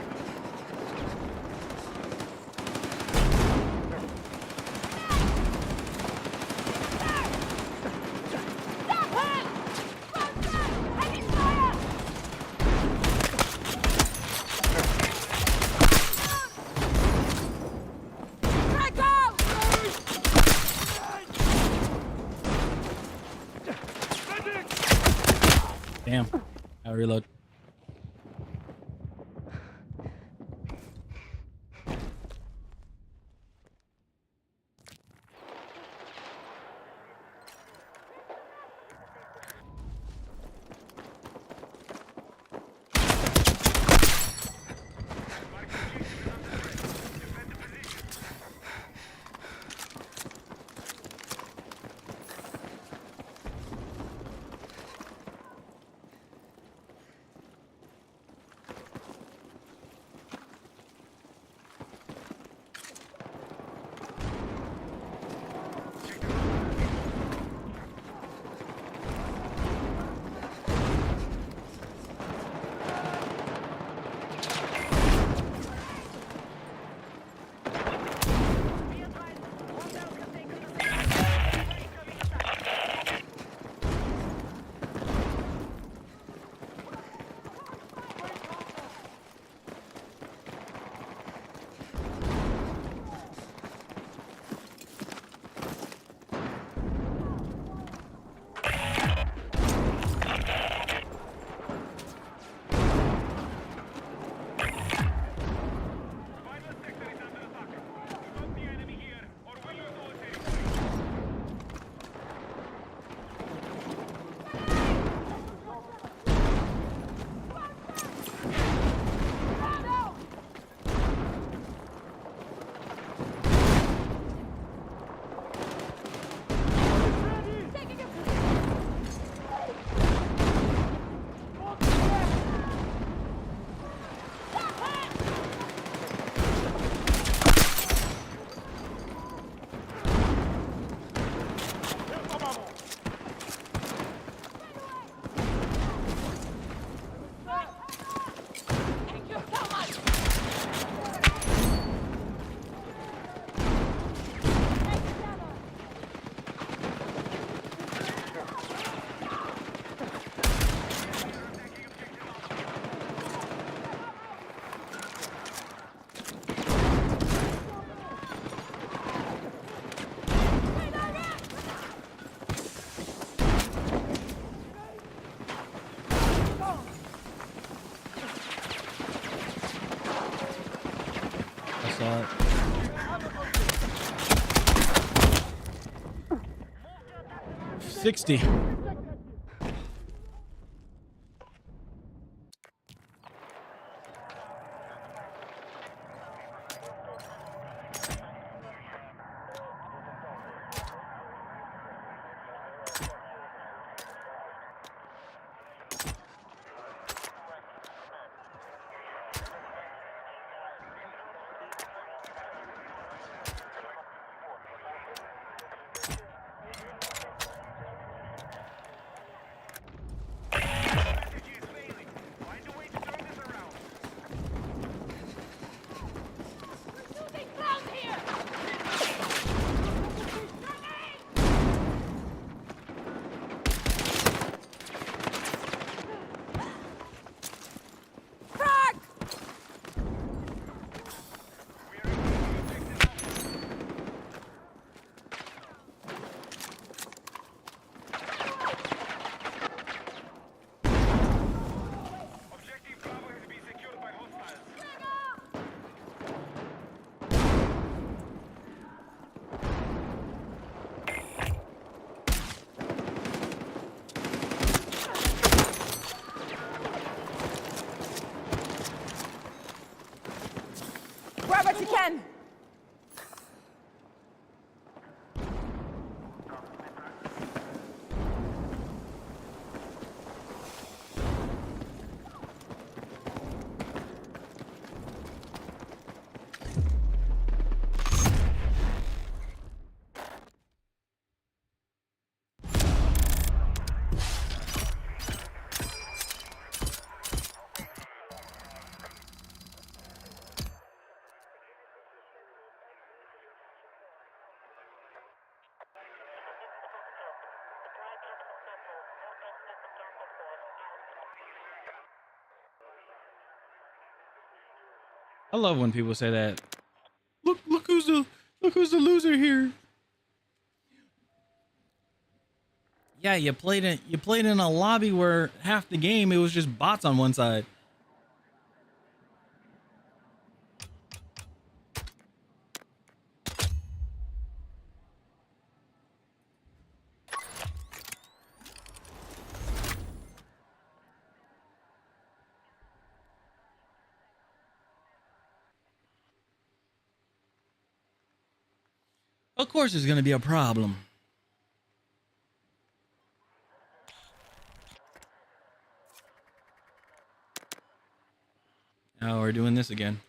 D: Stop it! Contact! Taking fire! Crack out!
A: Damn. I reload.
E: Be advised, hostiles have taken the sector. Incoming attack.
F: Final sector is under attack. Stop the enemy here, or we'll lose all territory.
D: Taking a Thank you so much!
A: I saw it. 60.
G: can!
A: I love when people say that. Look who's the loser here. Yeah, you played in a lobby where half the game it was just bots on one side. Of course there's gonna be a problem. Now we're doing this again.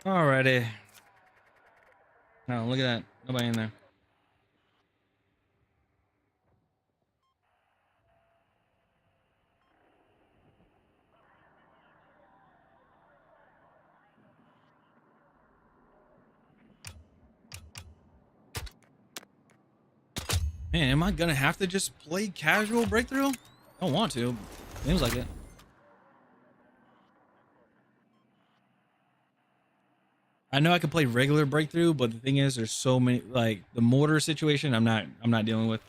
A: Alrighty. No, look at that. Nobody in there. Man, am I gonna have to just play casual breakthrough? I don't want to. Seems like it. I know I can play regular breakthrough, but the thing is, there's so many, like the mortar situation. I'm not dealing with.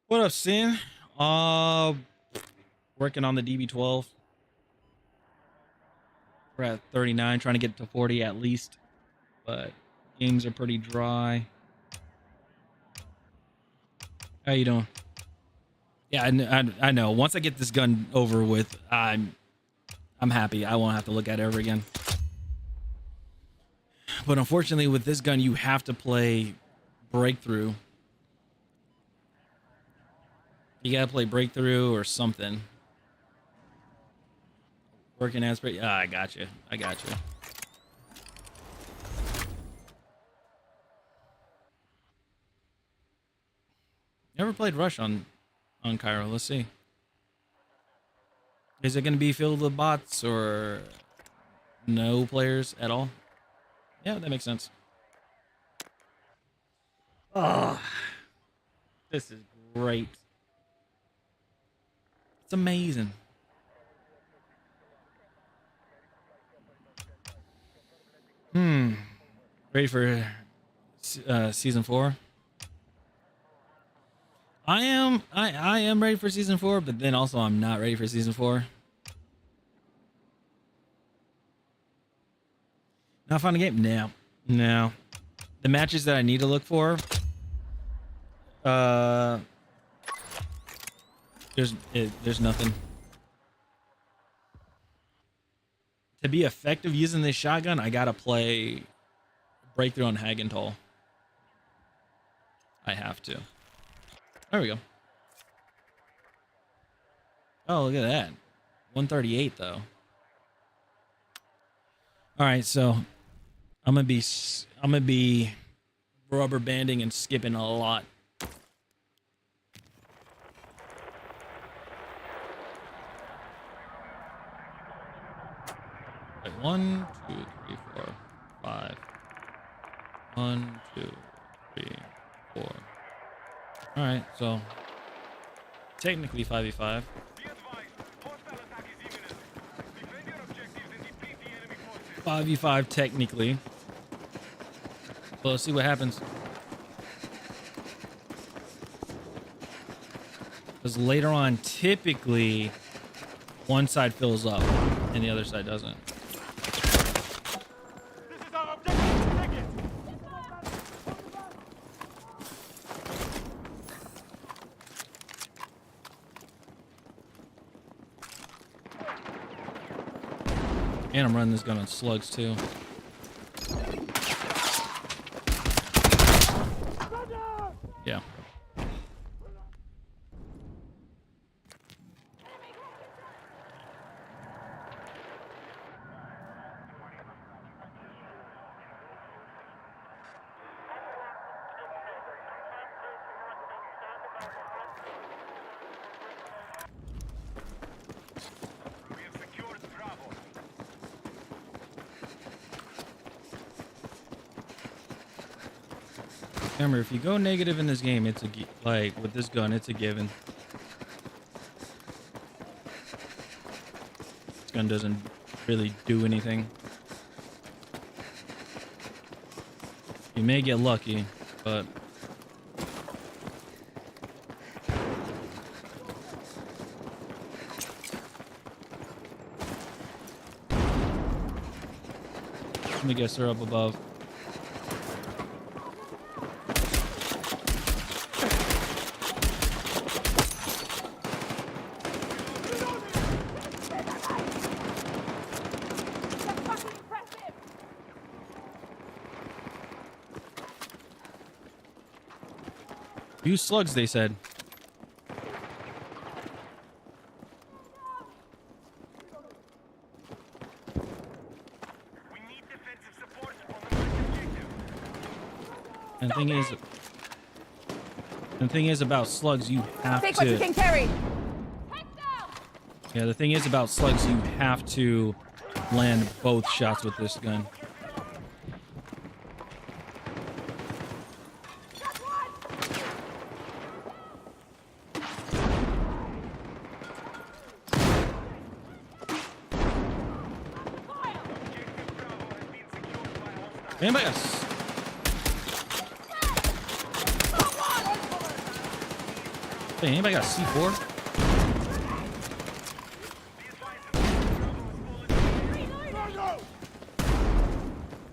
A: What up, Sin? Working on the DB12. We're at 39, trying to get to 40 at least, but games are pretty dry. How you doing? Yeah, I know. Once I get this gun over with, I'm happy. I won't have to look at it ever again. But unfortunately, with this gun, you have to play breakthrough. You gotta play breakthrough or something. Working as I got you. I got you. Never played Rush on Cairo. Let's see. Is it going to be filled with bots or no players at all? Yeah, that makes sense. Oh, this is great. It's amazing. Ready for season 4? I am ready for season 4, but then also I'm not ready for season 4. Not fun a game? No. The matches that I need to look for, there's nothing. To be effective using this shotgun, I gotta play breakthrough on Hagenthal.
C: I have to. There we go. Oh, look at that. 138 though. All right, so I'm gonna be rubber banding and skipping a lot. Right, 1, 2, 3, 4, 5. 1, 2, 3, 4. All right, so technically 5v5.
F: Be advised, hostile attack is imminent. Defend your objectives and deplete the enemy forces.
C: 5v5 technically. So let's see what happens. Because later on, typically, one side fills up and the other side doesn't.
F: This is our objective. Take it.
C: And I'm running this gun on slugs too. Yeah.
F: We have secured Bravo.
C: Remember, if you go negative in this game, it's like with this gun, it's a given. This gun doesn't really do anything. You may get lucky, but let me guess they're up above.
D: That's fucking impressive.
C: Use slugs, they said.
F: We need defensive support on the first objective.
C: And the thing is about slugs, you have
G: Take what you
C: to.
G: can carry.
D: Head down.
C: Yeah, the thing is about slugs, you have to land both shots with this gun.
D: That's one. Fire.
F: Objective Bravo has been secured by hostiles.
C: Anybody else? Hey, anybody got a C4?
F: Be advised, Bravo has fallen.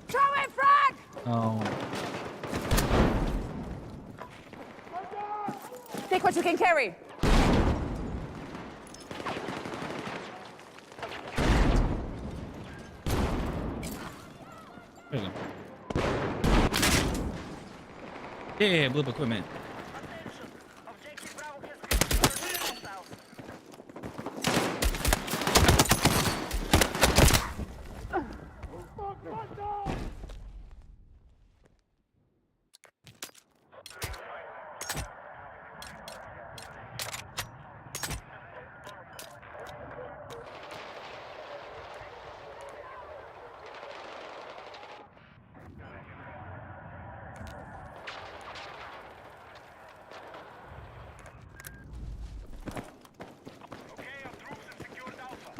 G: Throw in frag!
C: Oh.
G: Take what you can carry.
C: There you go. Yeah, blue equipment.
E: Attention! Objective Bravo has been secured by hostiles.
F: Okay, our troops have secured Alpha.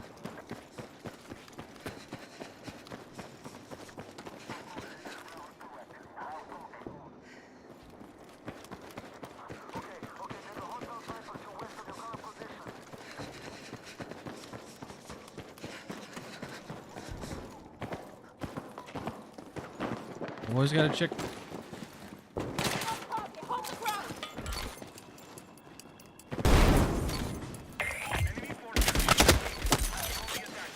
C: Always gotta check.
D: Target. Hold the ground.
F: Enemy forces on the attack.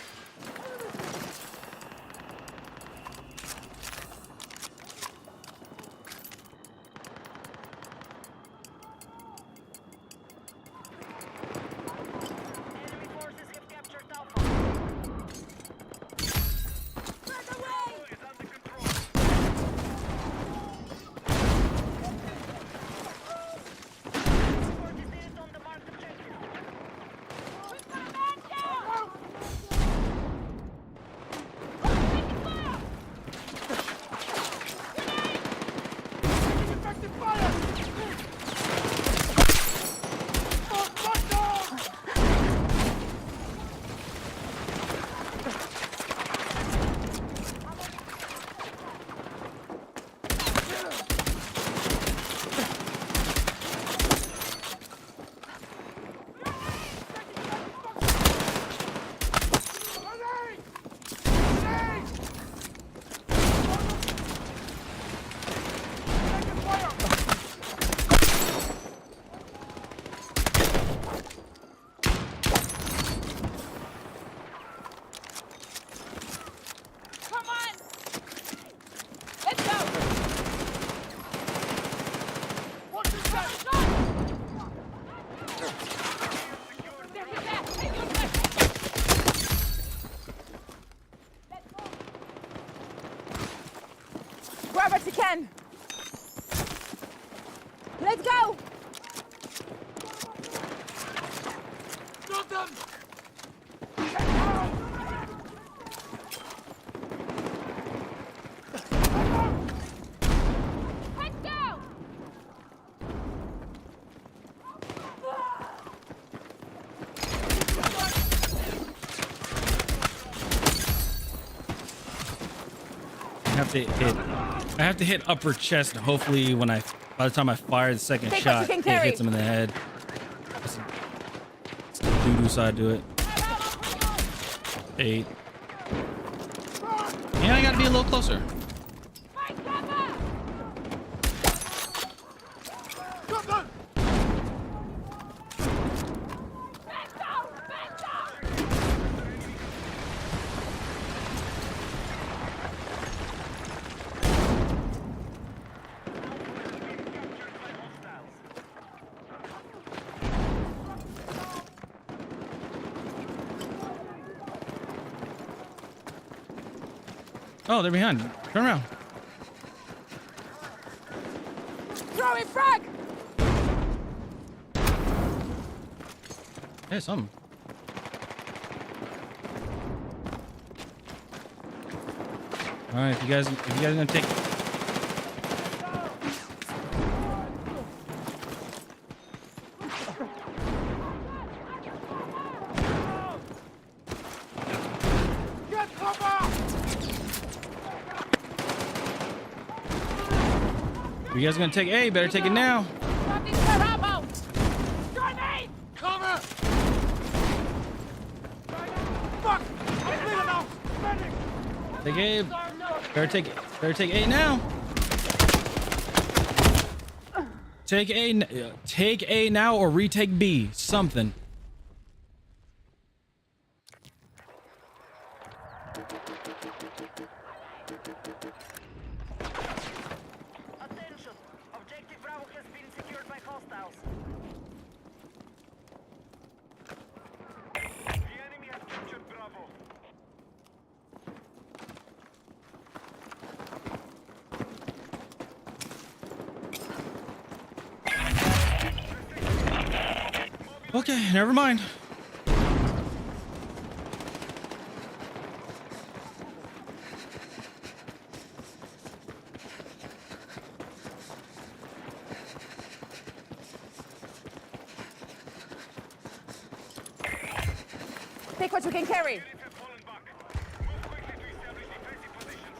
G: Grab what you can. Let's go.
D: Head down!
A: I have to hit upper chest. Hopefully, by the time I fire the second
G: Take what you
A: shot,
G: can
A: it
G: carry.
A: hits him in the head. It's the doo-doo side to it. 8.
C: Yeah, I gotta be a little closer.
D: Find cover! Back down! Back down!
A: Oh, they're behind. Turn around.
G: Throwing frag.
A: Hey, something. All right, if you guys gonna take. If you guys gonna take A, better take it now.
D: Grab these ammo! Grenade!
F: Cover! Fuck! I'm bleeding now! Medic!
A: Take A. Better take A now. Take A now or retake B. Something.
E: Attention! Objective Bravo has been secured by hostiles.
F: The enemy has captured Bravo.
A: Okay, never mind.
G: Take what you can carry.
F: Units have fallen back. Move quickly to establish defensive positions.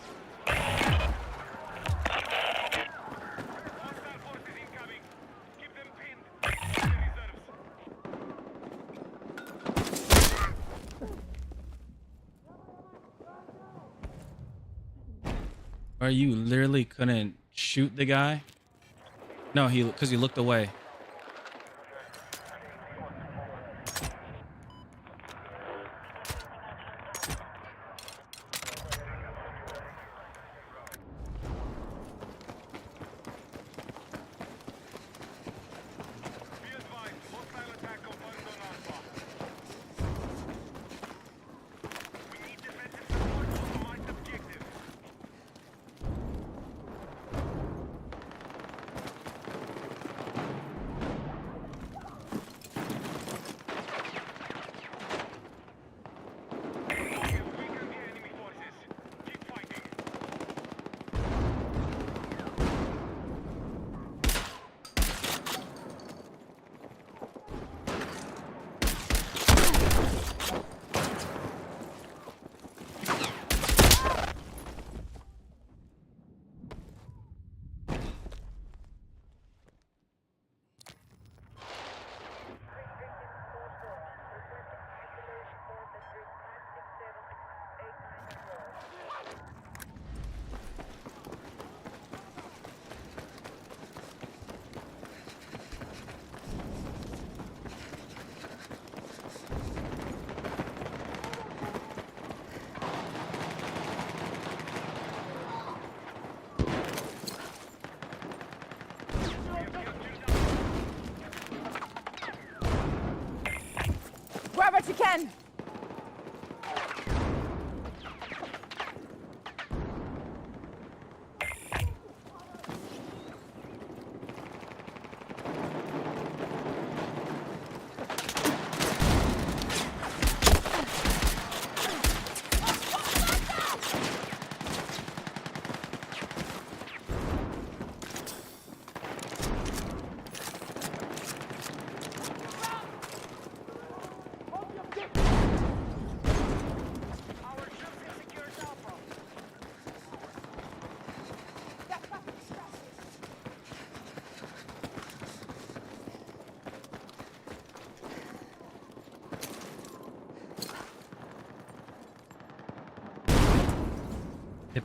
F: Hostile forces incoming. Keep them pinned. The reserves.
A: Or you literally couldn't shoot the guy? No, because he looked away.
F: Be advised, hostile attack confirmed on Alpha. We need defensive support to optimize objective. We have weakened the enemy forces. Keep fighting.
G: Grab what you can.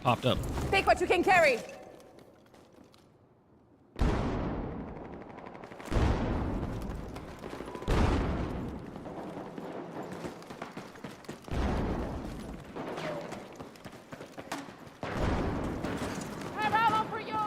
A: popped up.
G: Pick what you can carry.
D: Have ammo for you.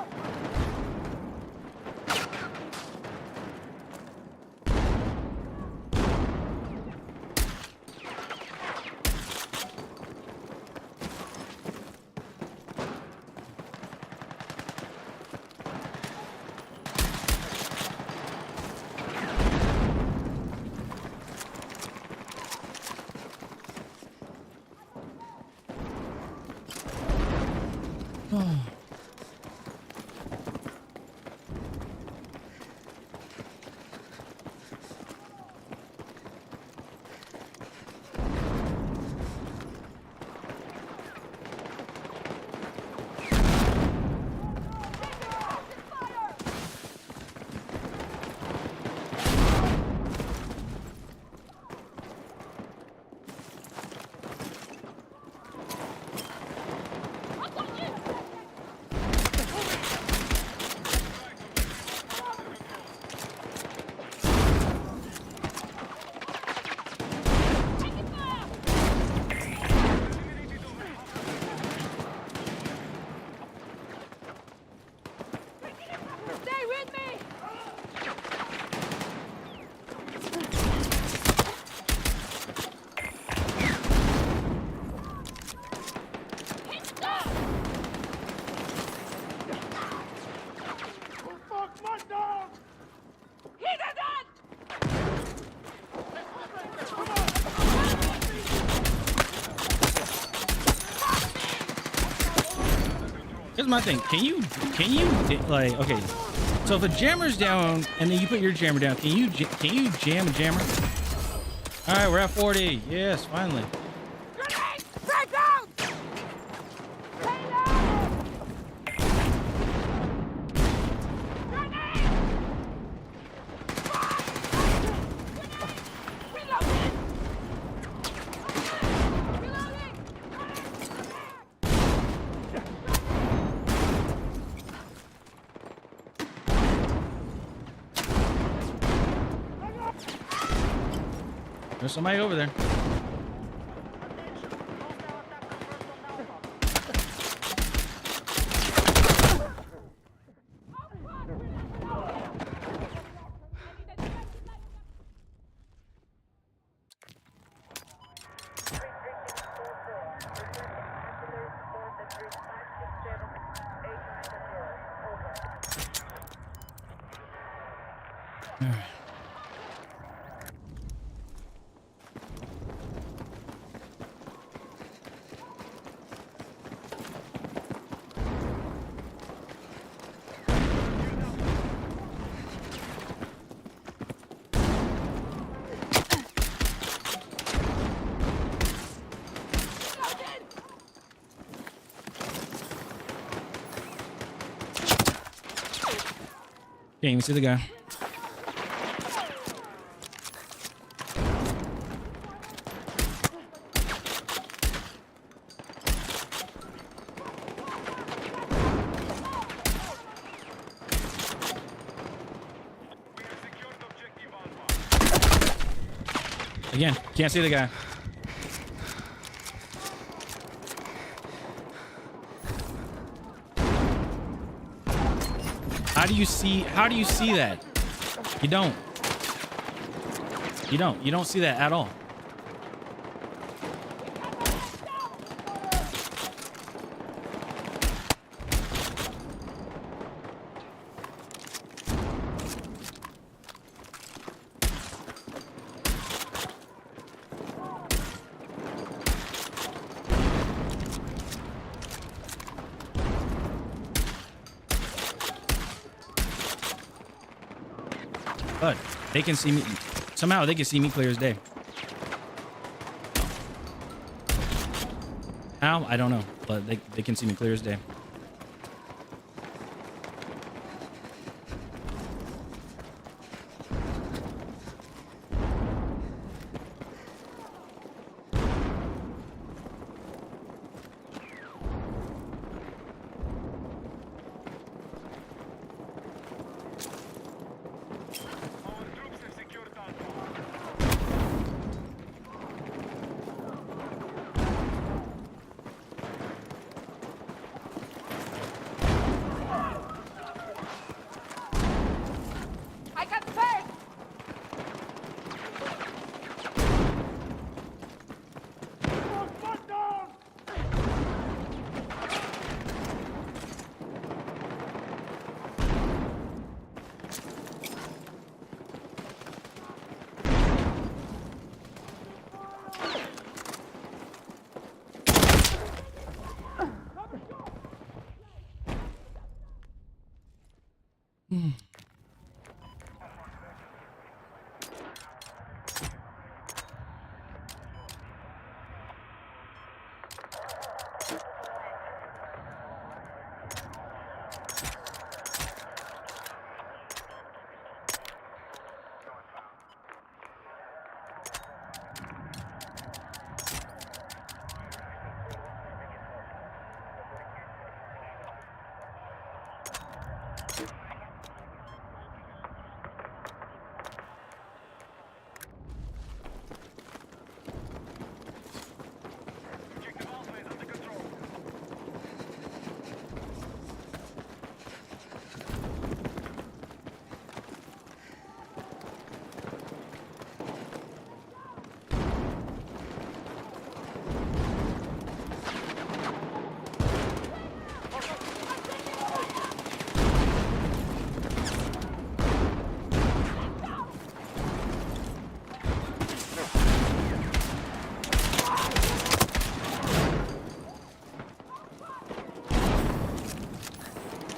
D: Stay with me.
F: Fuck my dog!
D: He did it.
A: Here's my thing. Can you like, okay, so if a jammer's down and then you put your jammer down, can you jam a jammer? All right, we're at 40. Yes, finally.
D: Grenade. Break out. Reload. Grenade. Reloading. Reloading.
A: There's somebody over there. Can't even see the guy. Again, can't see the guy. How do you see that? You don't. You don't see that at all. But they can see me. Somehow they can see me clear as day. How? I don't know. But they can see me clear as day.
F: Objective Alpha is under control.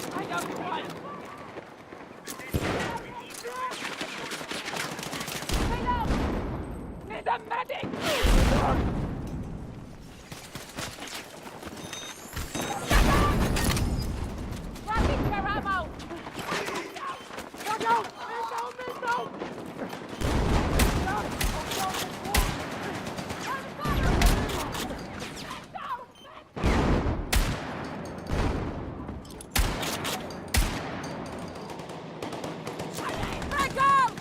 D: I got one. Stay down. Need a medic. Rocket care ammo. Go, go. Men down. Back up.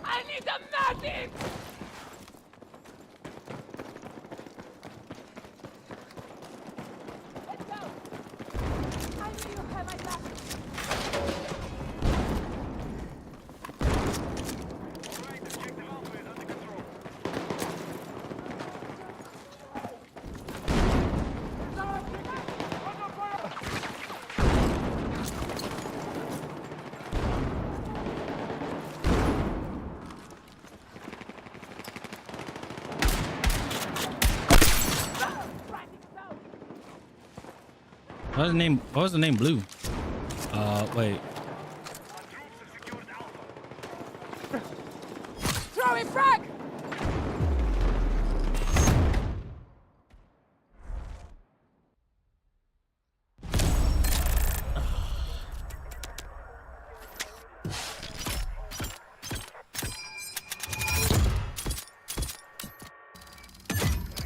D: I need a medic. Let's go. I know you have my back.
F: All right, Objective Alpha is under control.
A: What was the name? What was the name? Blue. Wait.
F: Our troops have secured Alpha.
G: Throwing frag!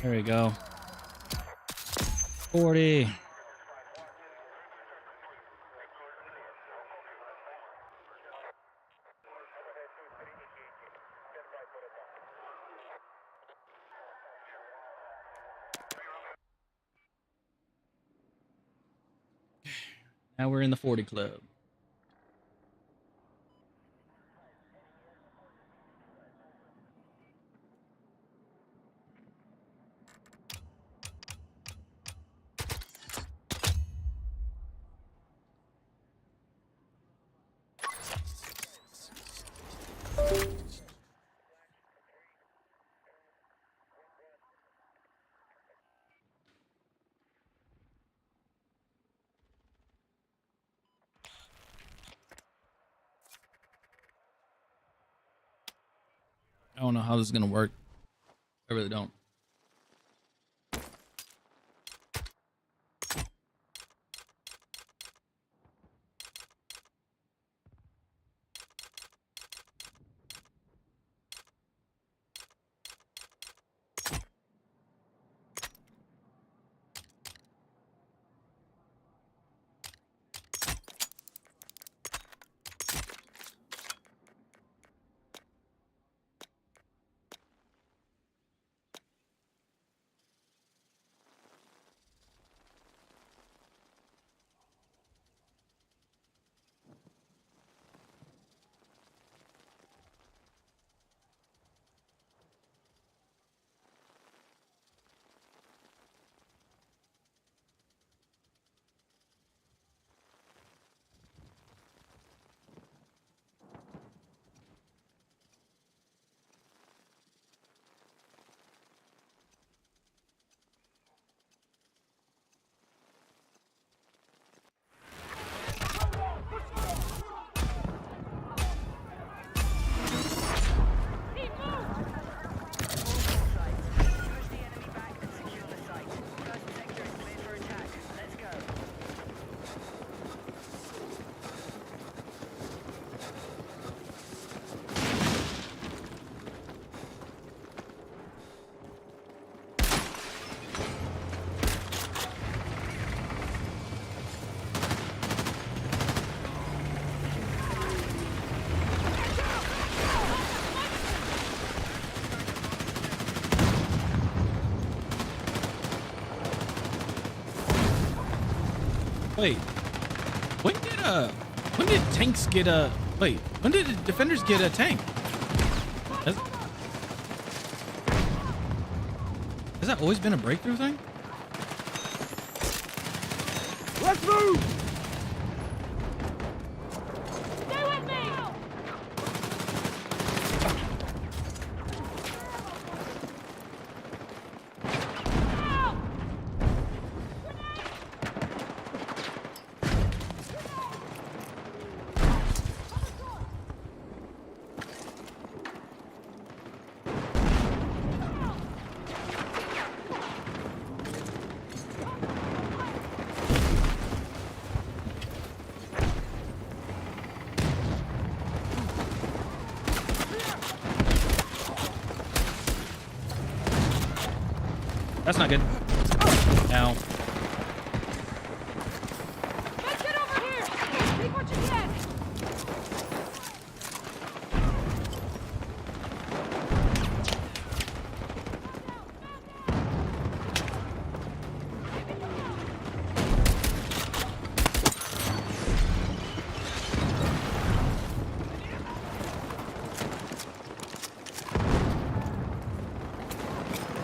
A: There we go. 40. Now we're in the 40 club. I don't know how this is gonna work. I really don't. Wait. When did tanks get a wait? When did the defenders get a tank? Has that always been a breakthrough thing?
F: Let's move!
D: Stay with me!
A: That's not good. Ow.
D: Let's get over here! Take what you can!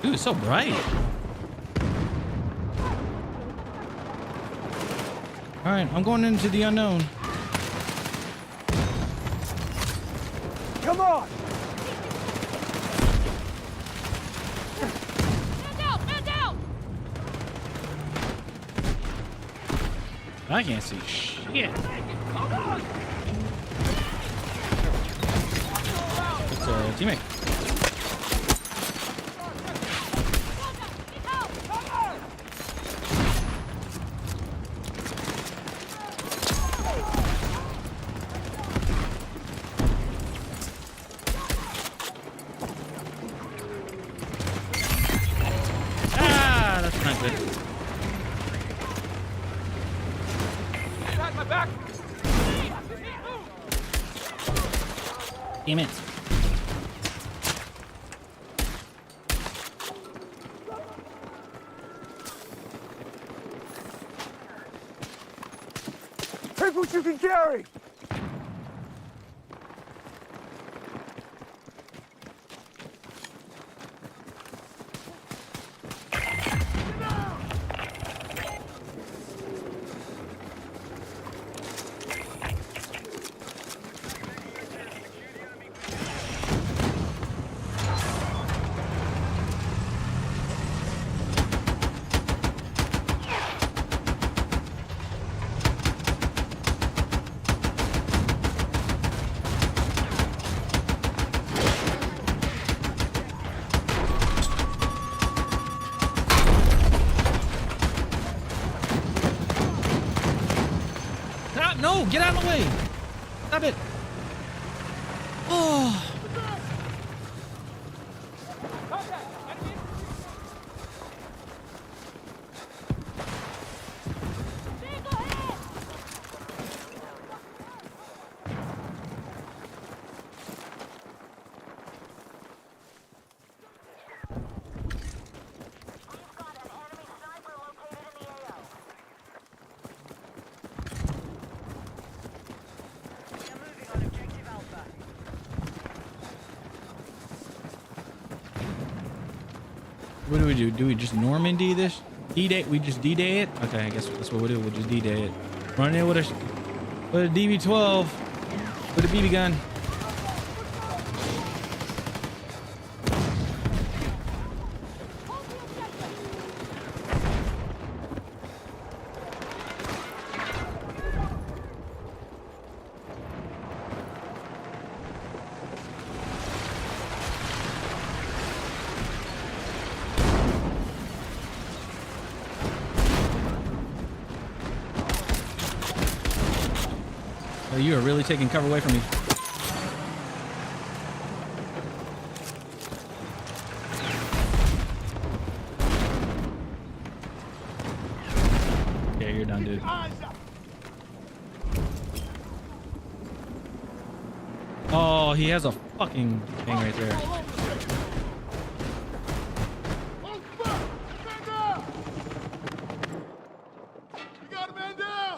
A: Dude, it's so bright. All right, I'm going into the unknown.
F: Come on!
D: Man down! Man down!
A: I can't see shit. It's a teammate.
D: Need help!
A: Ah, that's not good.
F: Got my back!
A: Damn it.
F: Take what you can carry!
A: Stop! No, get out of the way. Stop it. Oh.
D: Vehicle ahead!
E: We are moving on objective Alpha.
A: What do we do? Do we just Normandy this? D-Day? We just D-Day it? Okay, I guess that's what we'll do. We'll just D-Day it. Run in with a DB-12 with a BB gun. Oh, you are really taking cover away from me. Yeah, you're done, dude. Oh, he has a fucking thing right there.
F: You got a man down!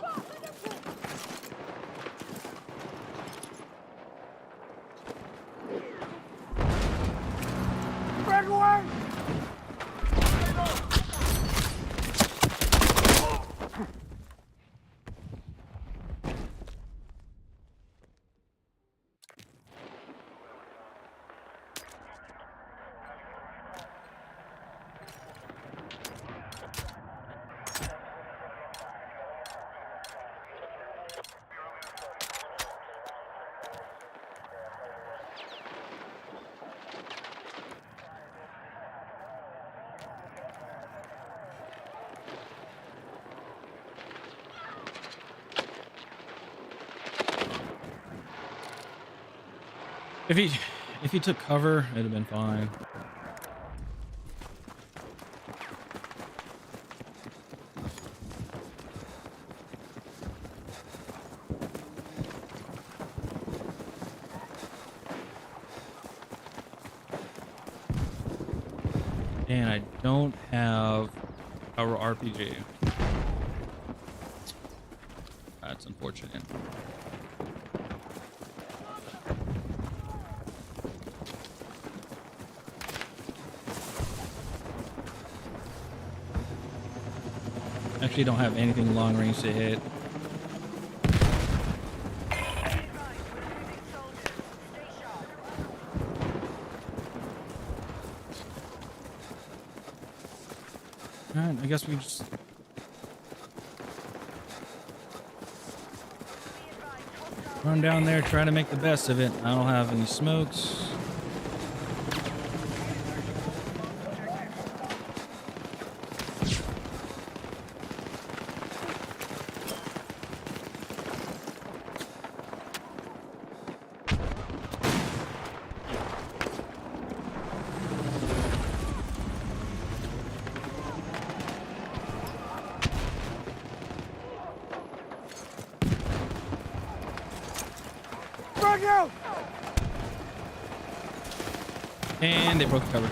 A: If he took cover, it'd have been fine. And I don't have our RPG. That's unfortunate. Actually, don't have anything long range to hit. Alright, I guess we just run down there, try to make the best of it. I don't have any smokes.
G: Frag out!
A: And they broke the cover.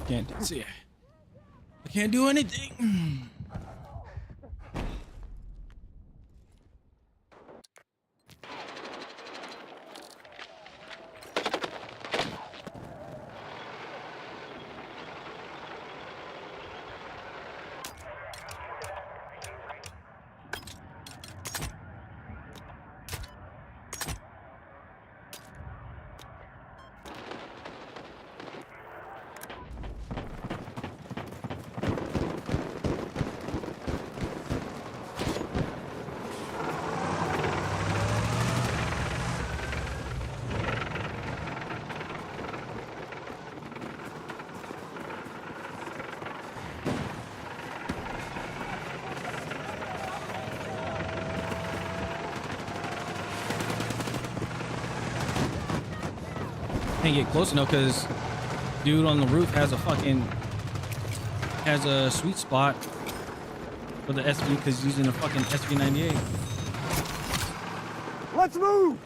A: Can't see. I can't do anything. Can't get close enough because dude on the roof has a sweet spot for the SV because he's using a fucking SV98.
G: Let's move!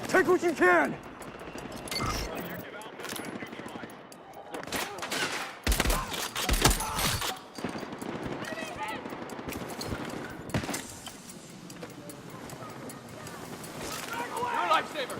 G: Take what you can! Your lifesaver!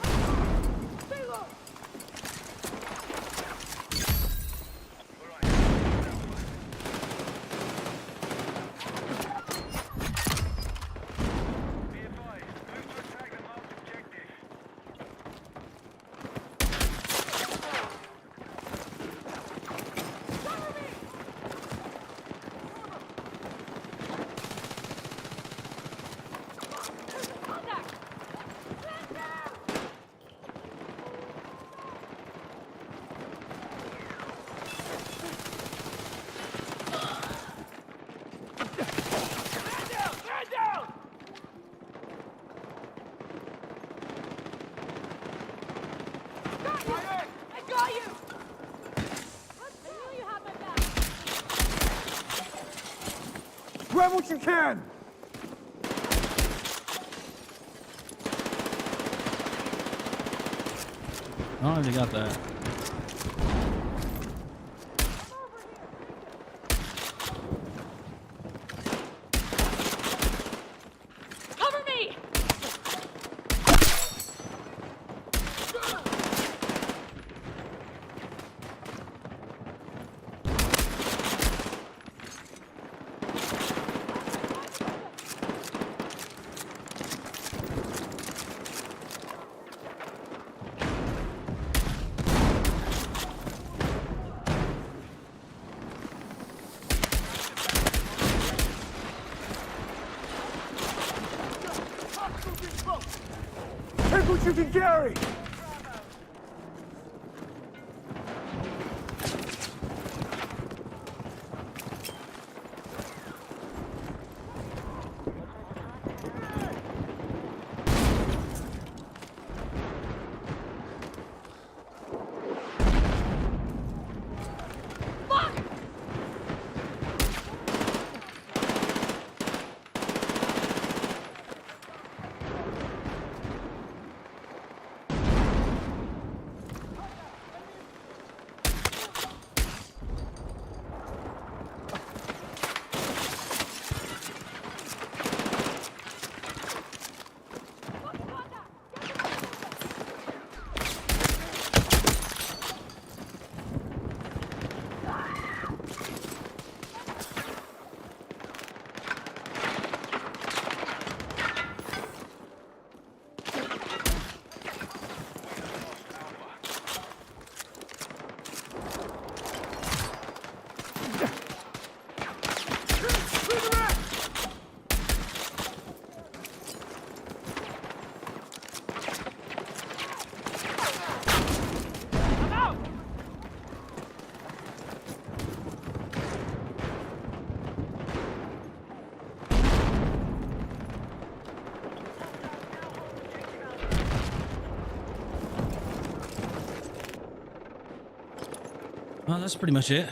G: Grab what you can!
A: Oh, they got that.
D: Cover me!
G: Take what you can carry!
A: Well, that's pretty much it.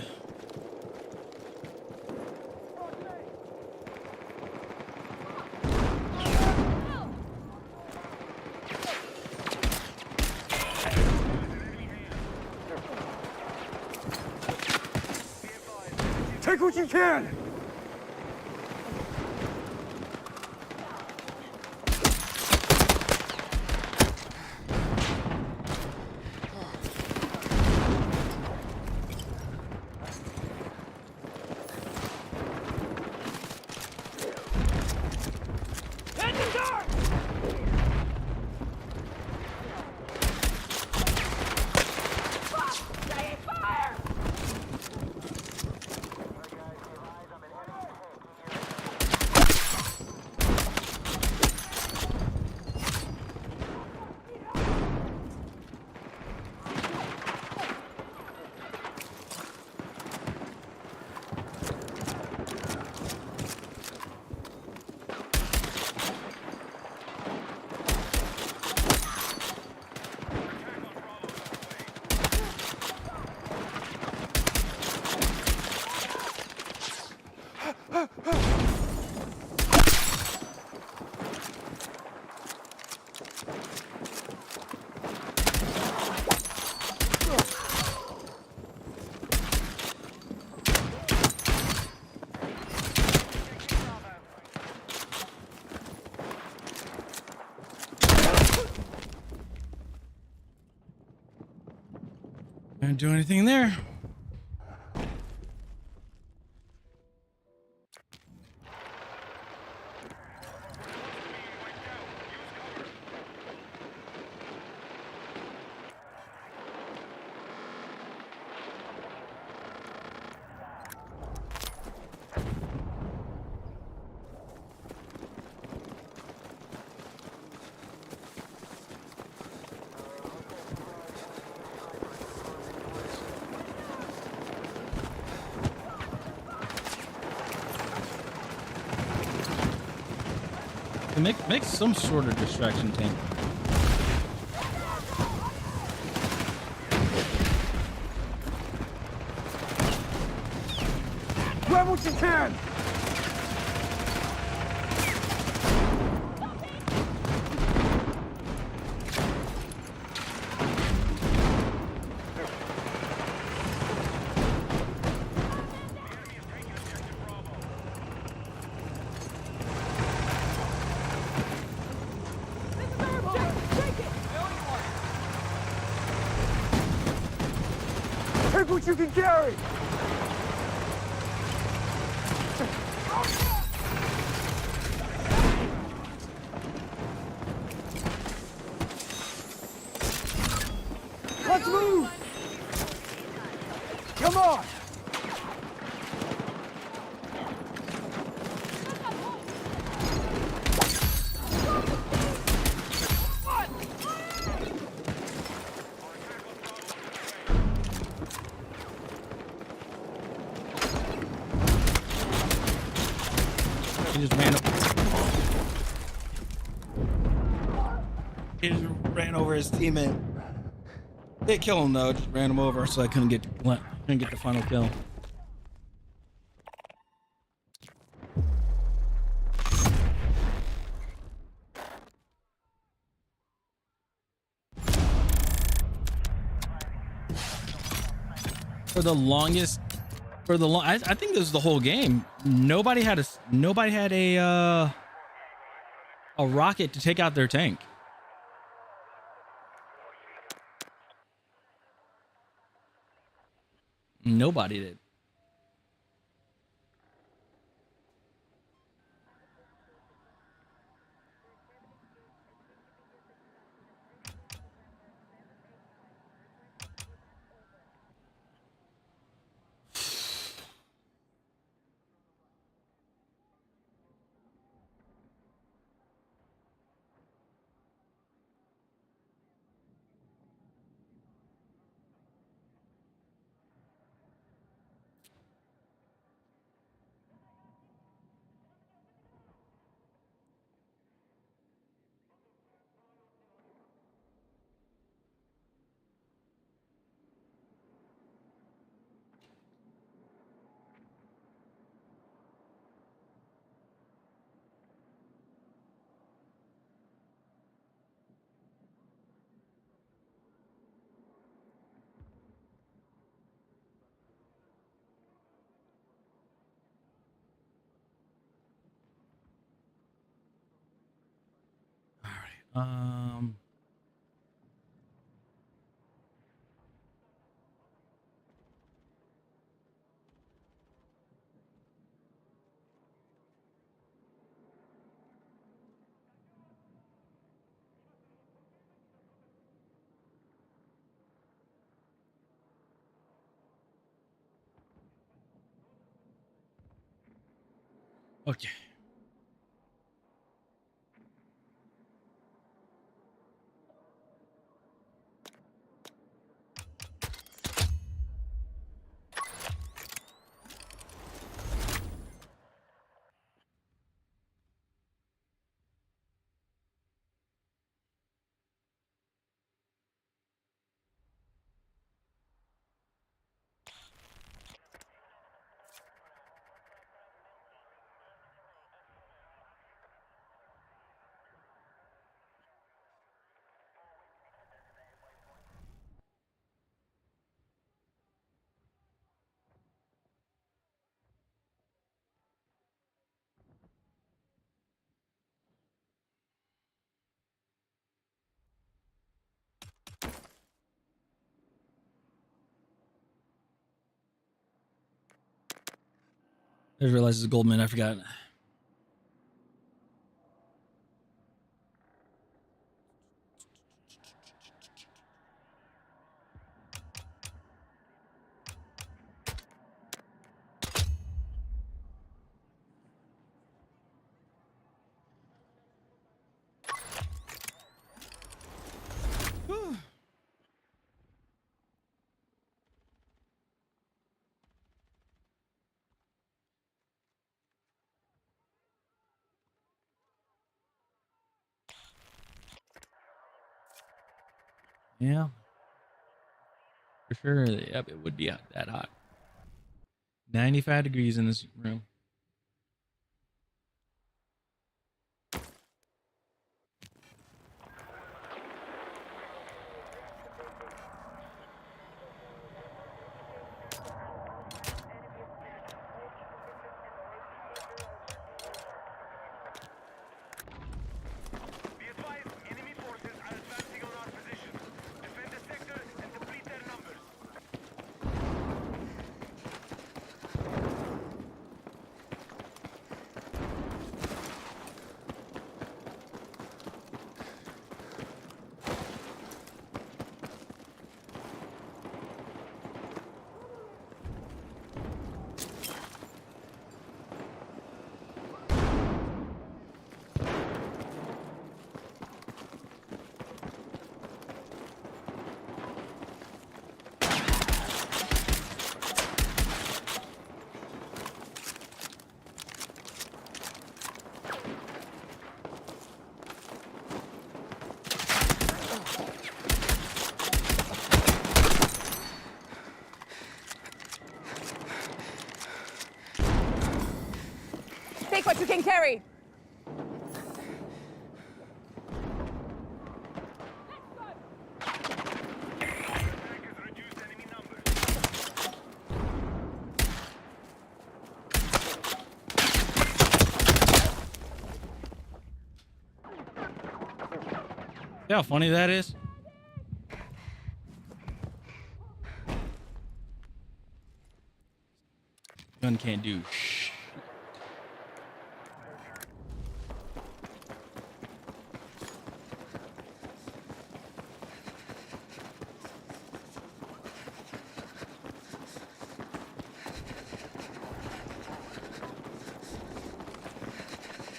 G: Take what you can!
A: Can't do anything there. Make some sort of distraction tank.
G: Grab what you can! Take what you can carry! Let's move! Come on!
A: He just ran up. He just ran over his teammate. They kill him though. Just ran him over, so I couldn't get the final kill. For the longest, I think this was the whole game. Nobody had a rocket to take out their tank. Nobody did. All right. Okay. I just realized it's a Goldman. I forgot. Yeah. For sure. Yep, it would be that hot. 95 degrees in this room.
F: Be advised, enemy forces are advancing on our position. Defend the sector and deplete their numbers.
D: Take what you can carry.
F: Attackers reduced enemy numbers.
A: See how funny that is? Gun can't do shh.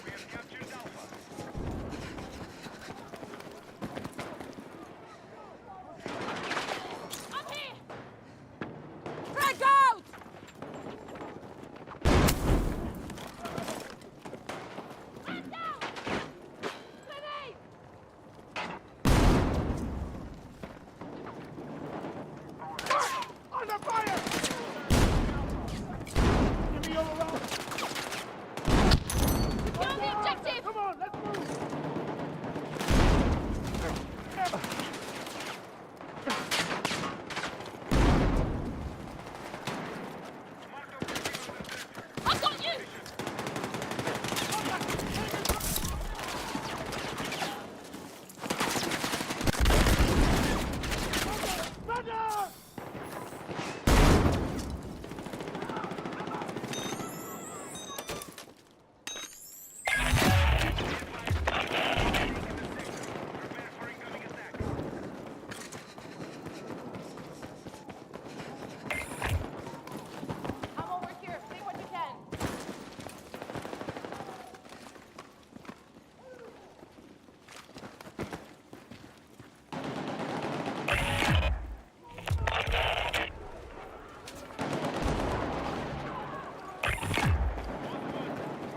F: We have captured Alpha.
D: I'm here. Frag out. Man down. Grenade.
G: Under fire! Give me your round.
D: You're on the objective.
G: Come on, let's move!
D: I've got you.
G: Runner!
F: Prepare for incoming attack.
D: I'm over here. Take what you can.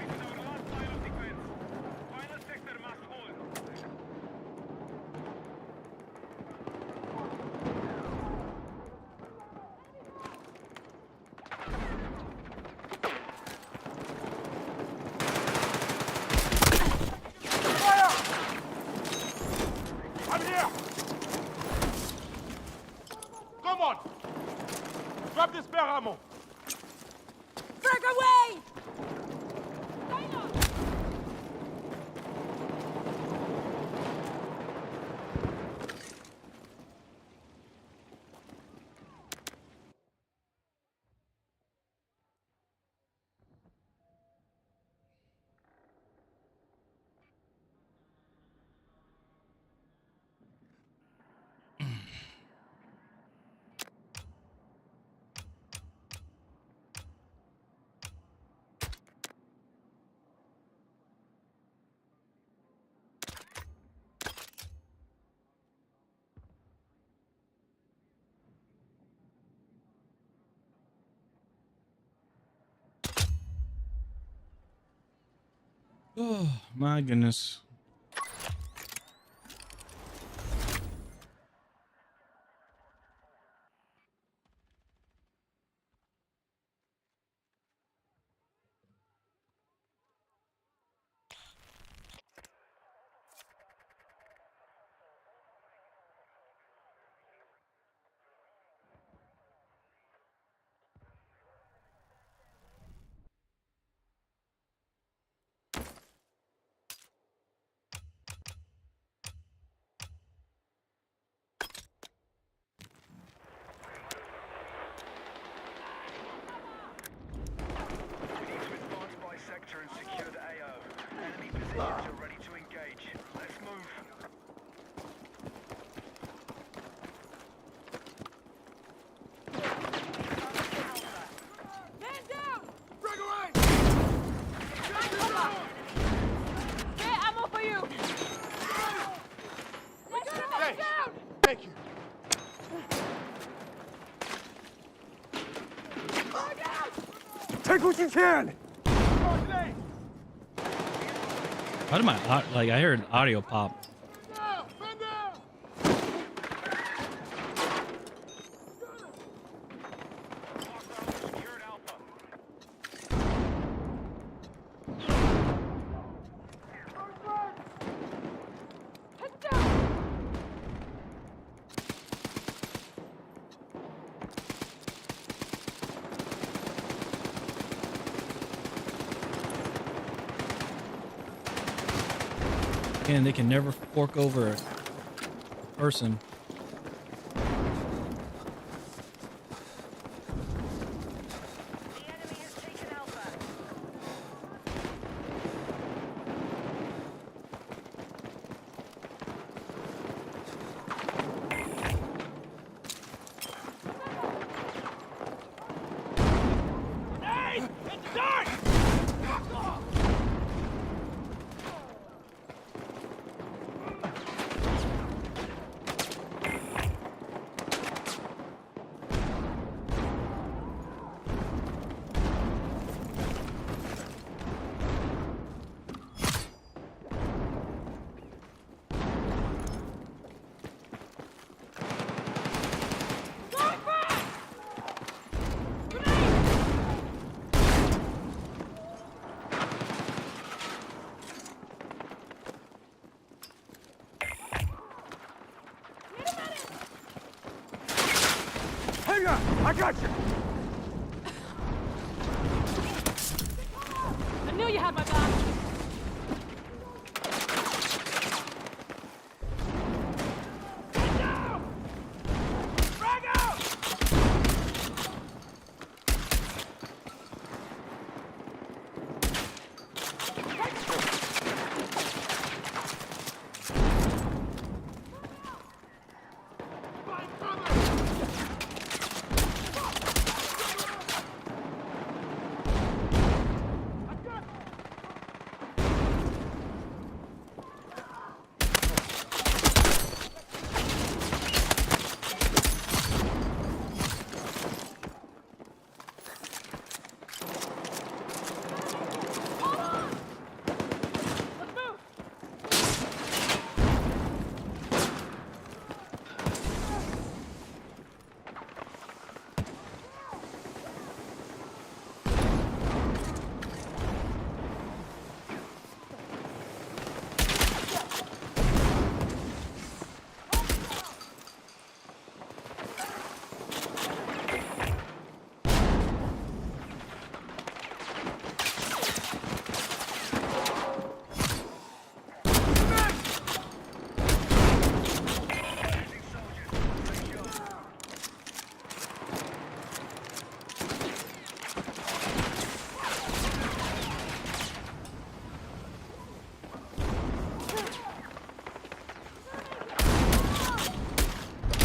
F: This is our last line of defense. Final sector must hold.
G: Fire! I'm here! Come on! Drop this spare ammo!
D: Frag away.
A: Oh my goodness.
F: We need to advance by sector and secure the AO. Enemy positions are ready to engage. Let's move.
D: Man down.
G: Break away!
D: Get ammo for you. Let's go.
G: Thanks.
D: Down.
G: Thank you. Take what you can!
A: How did my like? I heard audio pop.
G: Down! Man down!
F: Hostile secured Alpha.
C: And they can never fork over a person.
E: The enemy has taken Alpha.
F: Hey! It's dark! Hang on! I got you!
D: I knew you had my back.
F: Get down! Frag out! Find cover! I got
D: Let's move.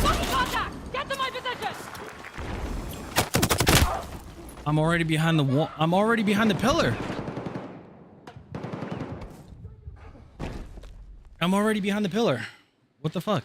D: Fucking contact! Get to my position!
C: I'm already behind the wall. I'm already behind the pillar. I'm already behind the pillar. What the fuck?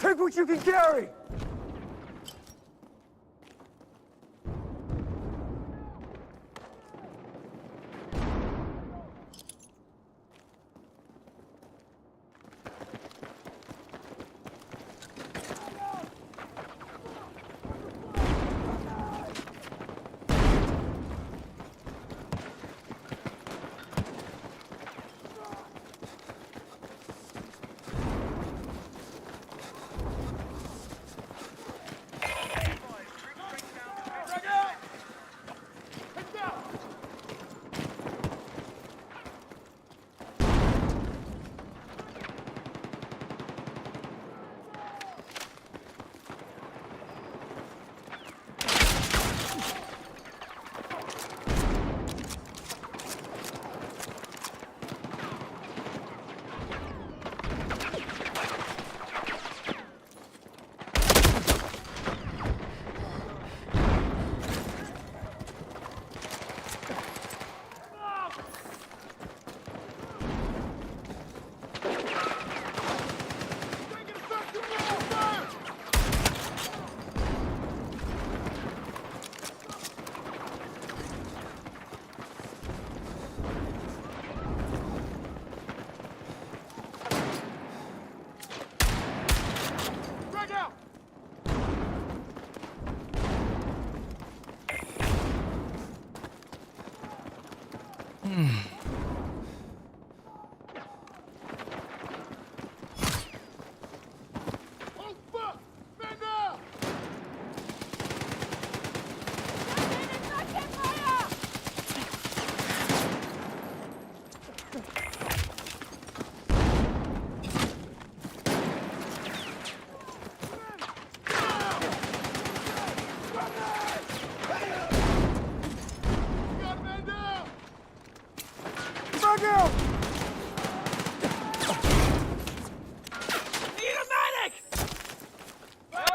G: Take what you can carry!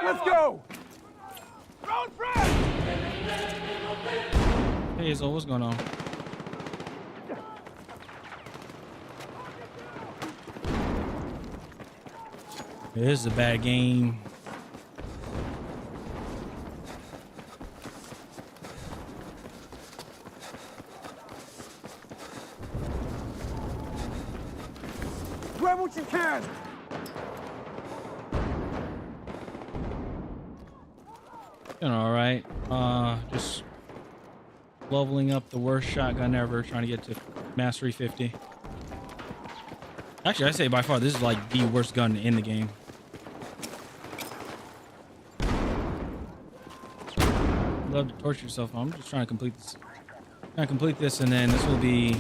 G: Let's go!
A: Hey, Hazel, what's going on? This is a bad game.
G: Grab what you can!
A: Doing all right. Just leveling up the worst shotgun ever, trying to get to Mastery 50. Actually, I say by far this is like the worst gun in the game. Love to torture yourself. I'm just trying to complete this. And then this will be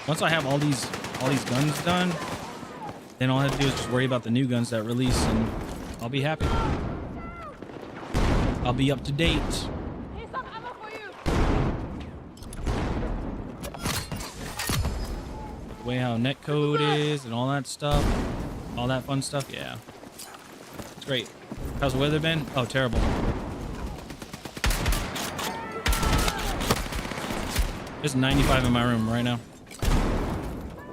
A: once I have all these guns done, then all I have to do is just worry about the new guns that release, and I'll be happy. I'll be up to date.
D: Here's some ammo for you.
A: The way how netcode is and all that stuff, all that fun stuff. Yeah, it's great. How's the weather been? Oh, terrible. It's 95 in my room right now,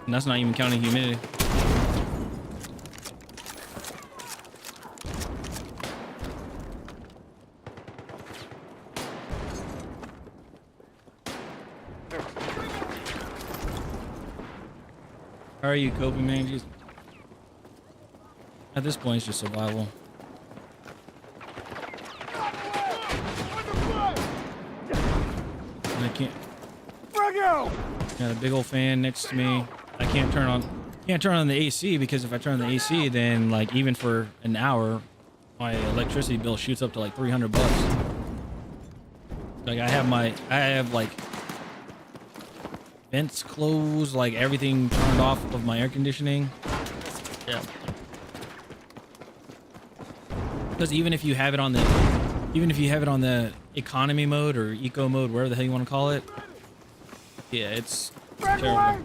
A: and that's not even counting humidity. How are you coping, man? Just, at this point, it's just survival. And I can't. Got a big old fan next to me. I can't turn on the AC, because if I turn on the AC, then like even for an hour, my electricity bill shoots up to like $300. Like I have like vents closed, like everything turned off of my air conditioning. Yeah. Because even if you have it on the economy mode or eco mode, wherever the hell you want to call it, yeah, it's terrible.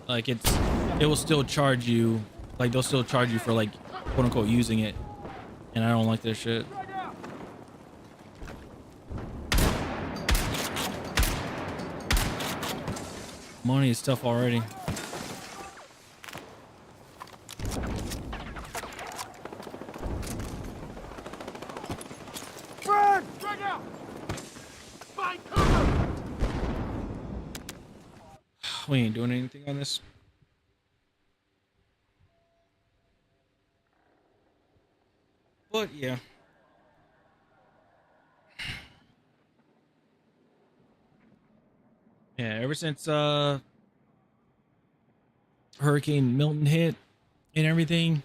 A: Like it will still charge you, like they'll still charge you for like quote unquote using it, and I don't like this shit. Money is tough already.
G: Frag out! Find cover!
A: We ain't doing anything on this. But yeah. Yeah, ever since Hurricane Milton hit and everything.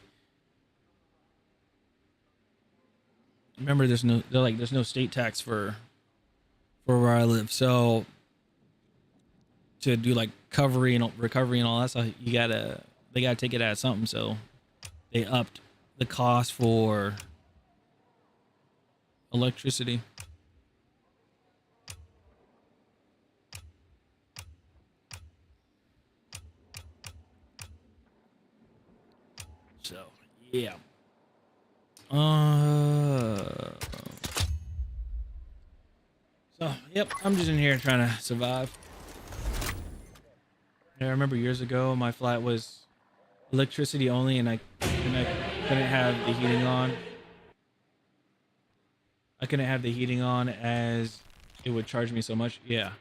A: Remember, there's no state tax for where I live, so to do like recovery and all that stuff, they gotta take it out of something. So they upped the cost for electricity. So yeah. So yep, I'm just in here trying to survive. Yeah, I remember years ago my flat was electricity only, and I couldn't have the heating on. I couldn't have the heating on as it would charge me so much. Yeah.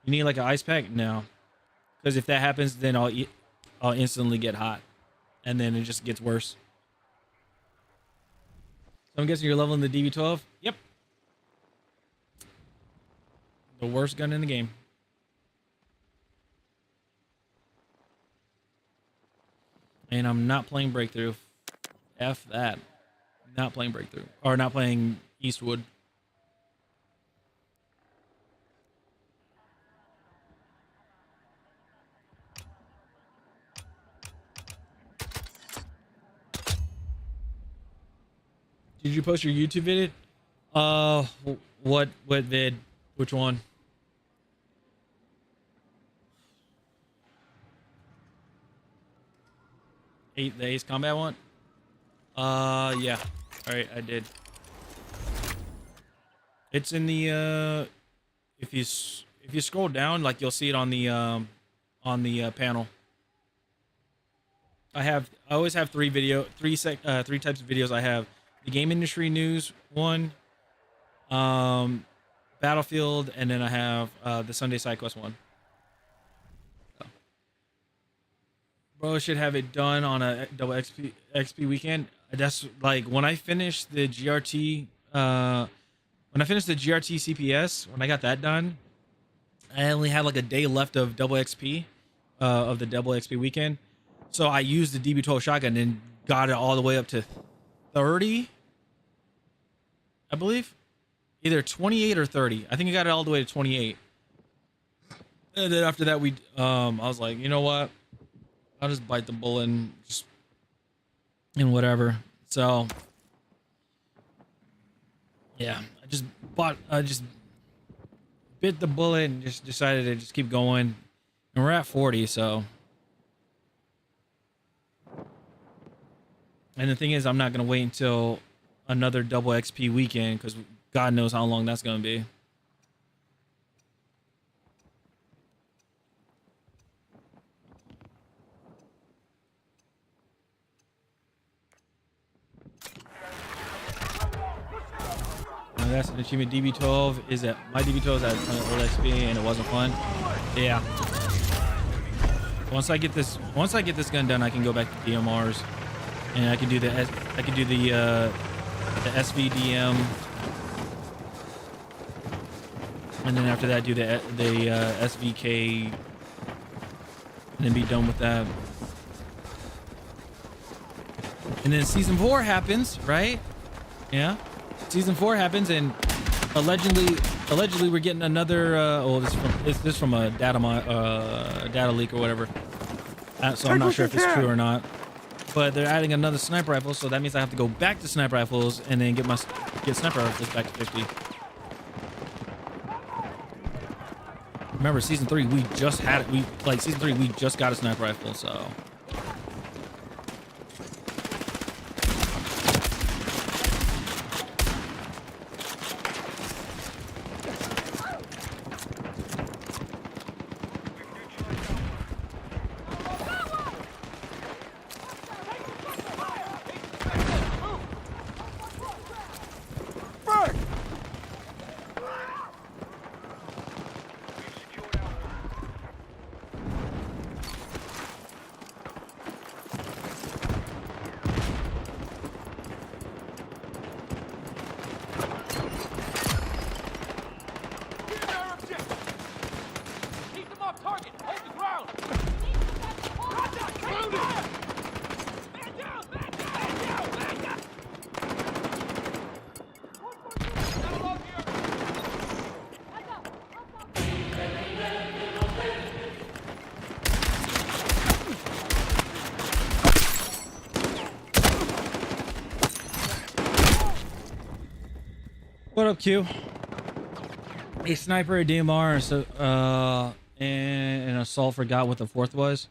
A: You need like an ice pack? No. Because if that happens, then I'll instantly get hot, and then it just gets worse. So I'm guessing you're leveling the DB12? Yep. The worst gun in the game. And I'm not playing Breakthrough. F that. Not playing Breakthrough. Or not playing Eastwood. Did you post your YouTube vid? What vid? Which one? The Ace Combat one? Yeah. All right, I did. It's in the if you scroll down, like you'll see it on the panel. I always have three types of videos. I have the game industry news one, Battlefield, and then I have the Sunday Side Quest one. Bro should have it done on a double XP weekend. That's like when I finished the GRT CPS, when I got that done, I only had like a day left of double XP of the double XP weekend. So I used the DB12 shotgun and got it all the way up to 30, I believe. Either 28 or 30. I think I got it all the way to 28. And then after that, I was like, you know what? I'll just bite the bullet and whatever. So yeah, I just bit the bullet and just decided to just keep going. And we're at 40, so. And the thing is, I'm not going to wait until another double XP weekend, because God knows how long that's going to be. That's an achievement. DB12 is at my DB12 is at old XP, and it wasn't fun. Yeah. Once I get this gun done, I can go back to DMRs, and I can do the SVDM, and then after that do the SVK, and then be done with that. And then season 4 happens, right? Yeah. Season 4 happens, and allegedly we're getting another. This is from a data leak or whatever. So I'm not sure if it's true or not. But they're adding another sniper rifle, so that means I have to go back to sniper rifles and then get sniper rifles back to 50. Remember, season 3 we just had it. Season 3 we just got a sniper rifle, so. What up, Q? A sniper, a DMR, so and an assault. Forgot what the fourth was.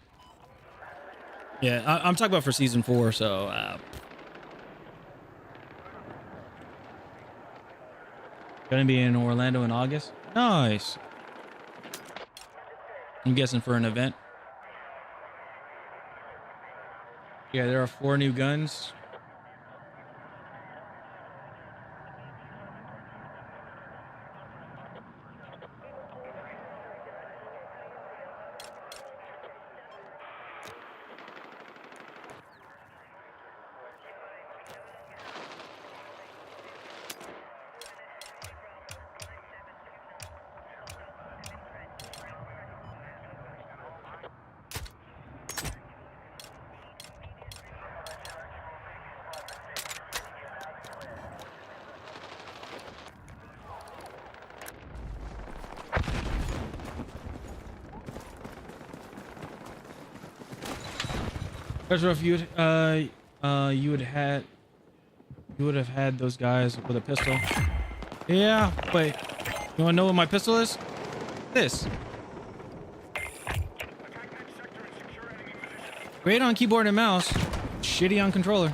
A: Yeah, I'm talking about for season 4. So gonna be in Orlando in August. Nice. I'm guessing for an event. Yeah, there are 4 new guns. Treasure, if you would have had those guys with a pistol. Yeah, but you wanna know what my pistol is? This. Great on keyboard and mouse, shitty on controller.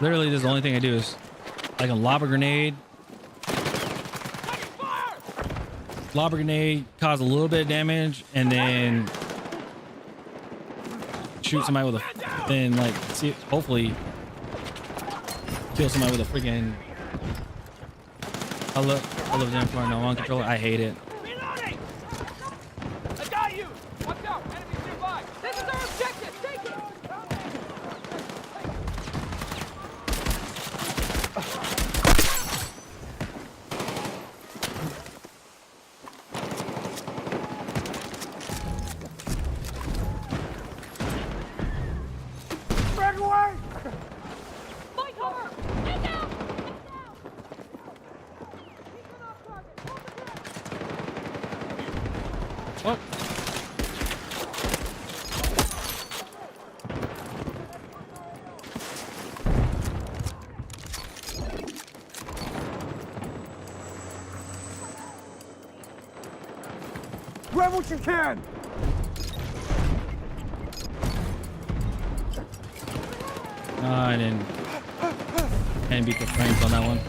A: Literally, this is the only thing I do is I can lob a grenade. Lob a grenade, cause a little bit of damage, and then shoot somebody with a, then like see, hopefully kill somebody with a freaking. I love the M4 no one controller. I hate it.
F: Reloading! I got you! Watch out! Enemies nearby! This is our objective! Take it! Spread away!
D: My cover! Get down! Get down! Keep it off target! Hold the ground!
A: What?
G: Grab what you can!
A: I didn't beat the frames on that one.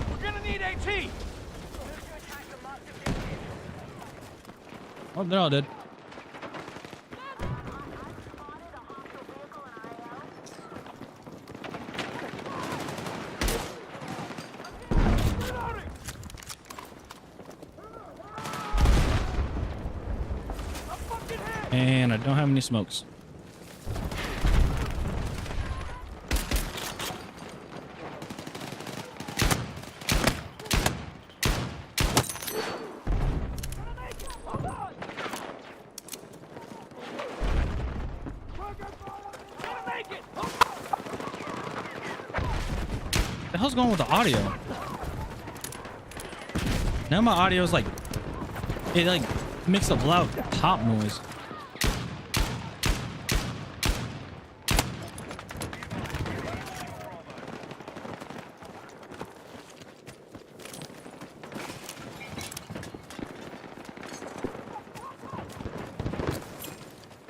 F: We're gonna need AT!
A: Oh, they're all dead. And I don't have any smokes. What the hell's going with the audio? Now my audio is like, it like makes a loud pop noise.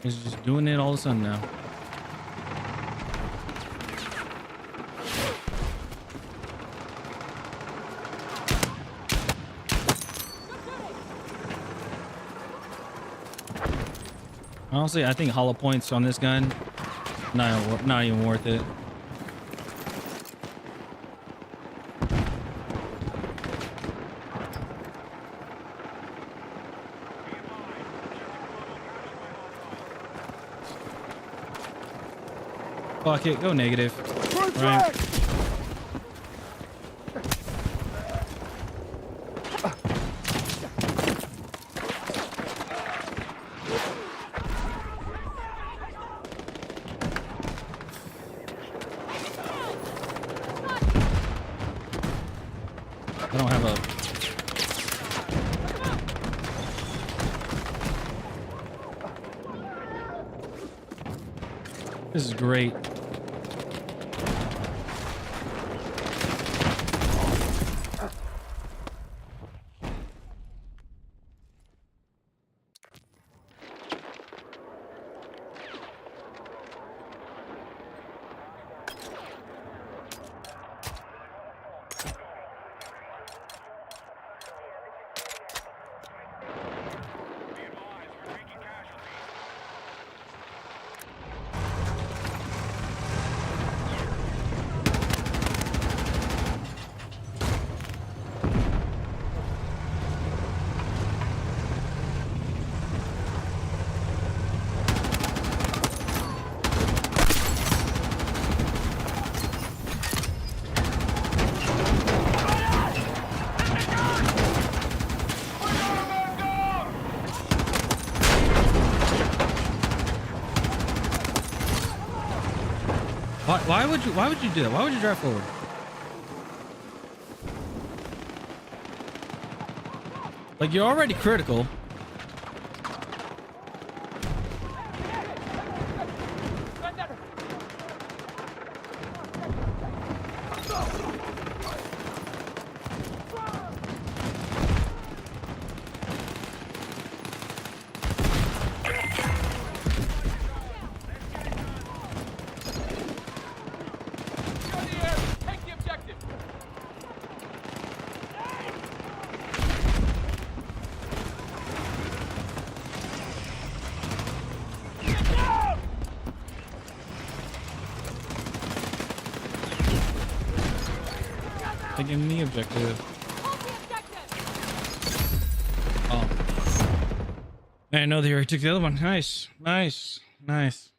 A: It's just doing it all of a sudden now. Honestly, I think hollow points on this gun, not even worth it. Fuck it, go negative. Right. I don't have a... This is great. Why would you do that? Why would you drive forward? Like, you're already critical.
F: Take the objective.
A: Taking the objective.
D: Hold the objective.
A: Oh. I know they already took the other one. Nice. Nice. Nice.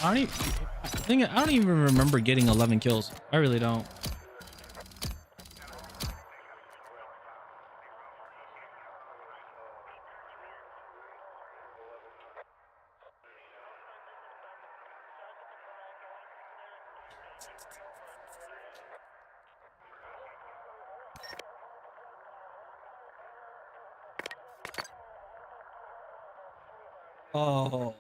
A: I don't even remember getting 11 kills. I really don't. Oh.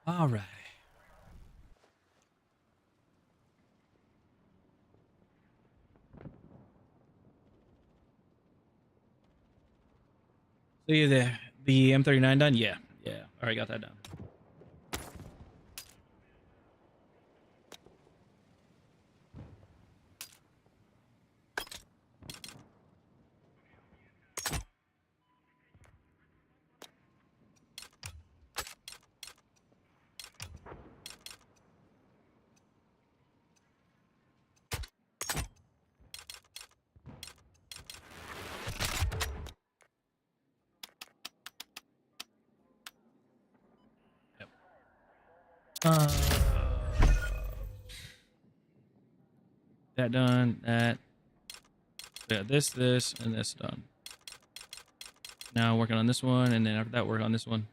A: All right. So yeah, the M39 done? Yeah. Yeah. All right, got that done. That done. That. Yeah, this, and this done. Now working on this one, and then after that, work on this one.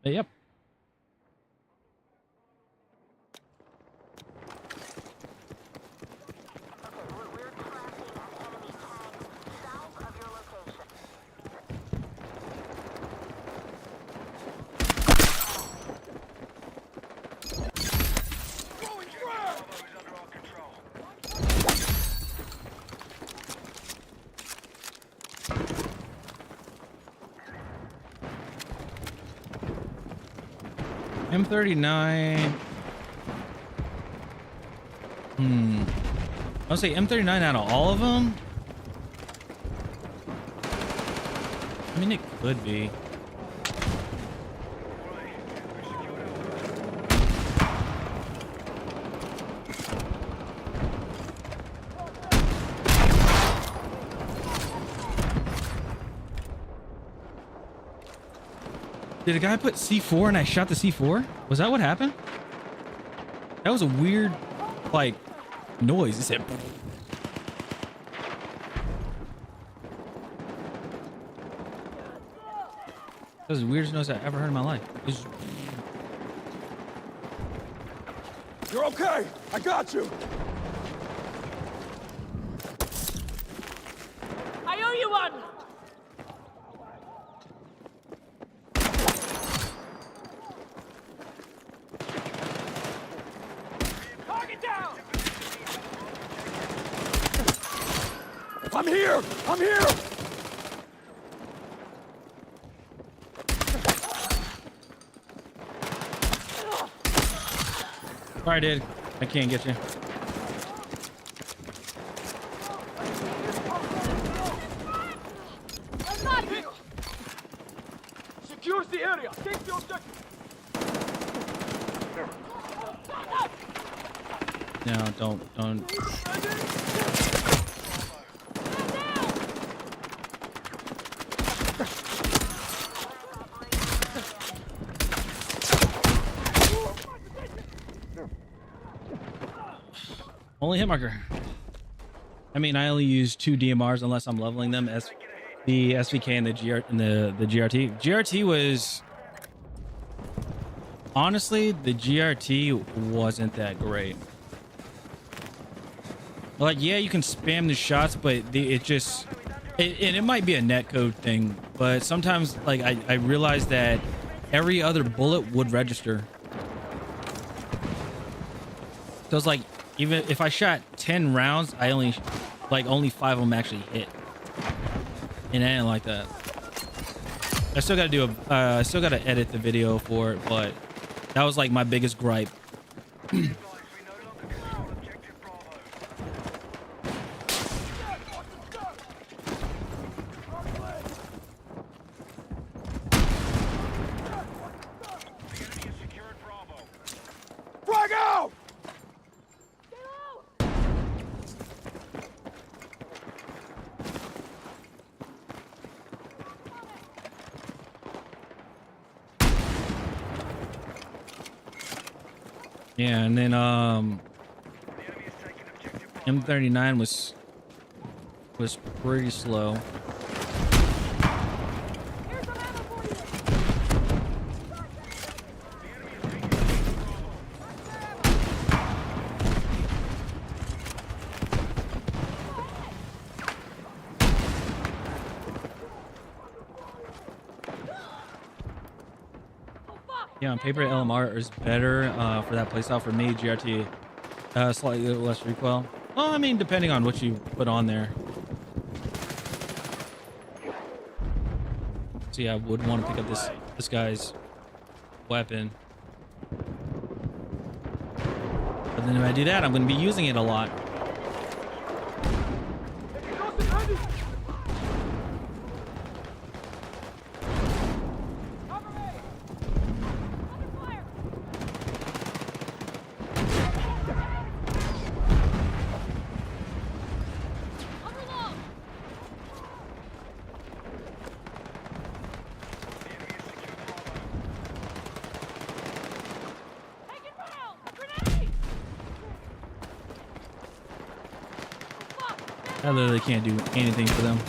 A: But yep. M39. I'll say M39 out of all of them. I mean, it could be. Did a guy put C4 and I shot the C4? Was that what happened? That was a weird, like, noise. It said. That was the weirdest noise I ever heard in my life. It was...
G: You're okay. I got you.
D: I owe you one!
G: Target down. I'm here. I'm here.
A: Sorry, dude. I can't get you.
G: Secures the area. Take the objective.
A: No, don't. Only hit marker. I mean, I only use 2 DMRs unless I'm leveling them. The SVK and the GRT. GRT was honestly, the GRT wasn't that great. Like, yeah, you can spam the shots, but it might be a netcode thing, but sometimes, like, I realized that every other bullet would register. So it's like, even if I shot 10 rounds, only 5 of them actually hit. And I didn't like that. I still gotta edit the video for it, but that was like my biggest gripe.
G: Frag out.
A: Yeah, and then M39 was pretty slow.
D: Here's some ammo for you!
A: Yeah, on paper, LMR is better for that playstyle. For me, GRT, slightly less recoil. Well, I mean, depending on what you put on there. So yeah, I would want to pick up this guy's weapon. But then if I do that, I'm going to be using it a lot. I literally can't do anything for them.
F: Keep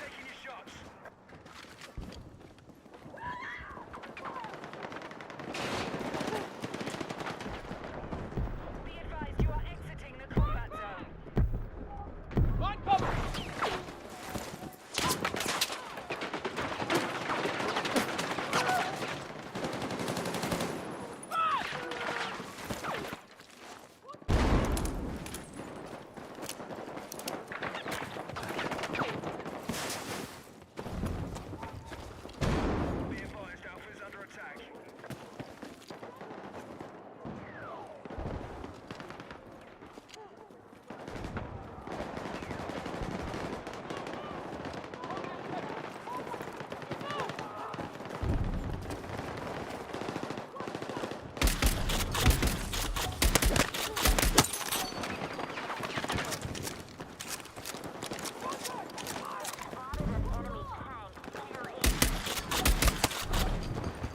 F: taking your shots.
E: Be advised you are exiting the combat zone.
G: Find cover!
F: Be advised, Alpha's under attack.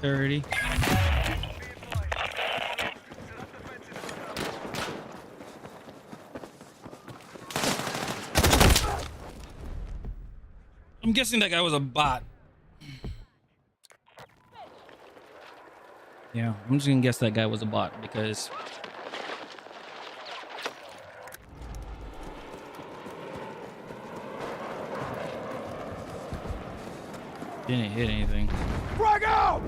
A: Thirty.
F: Be advised. Self-defense is under.
A: I'm guessing that guy was a bot. Yeah, I'm just gonna guess that guy was a bot because didn't hit anything.
G: Frag out!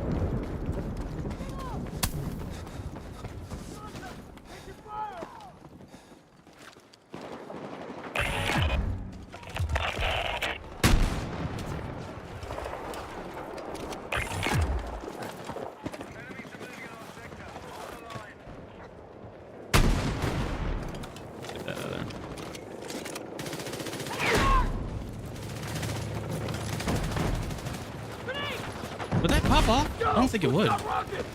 A: Get that other. Would that pop off? I don't think it would.
G: Rocket!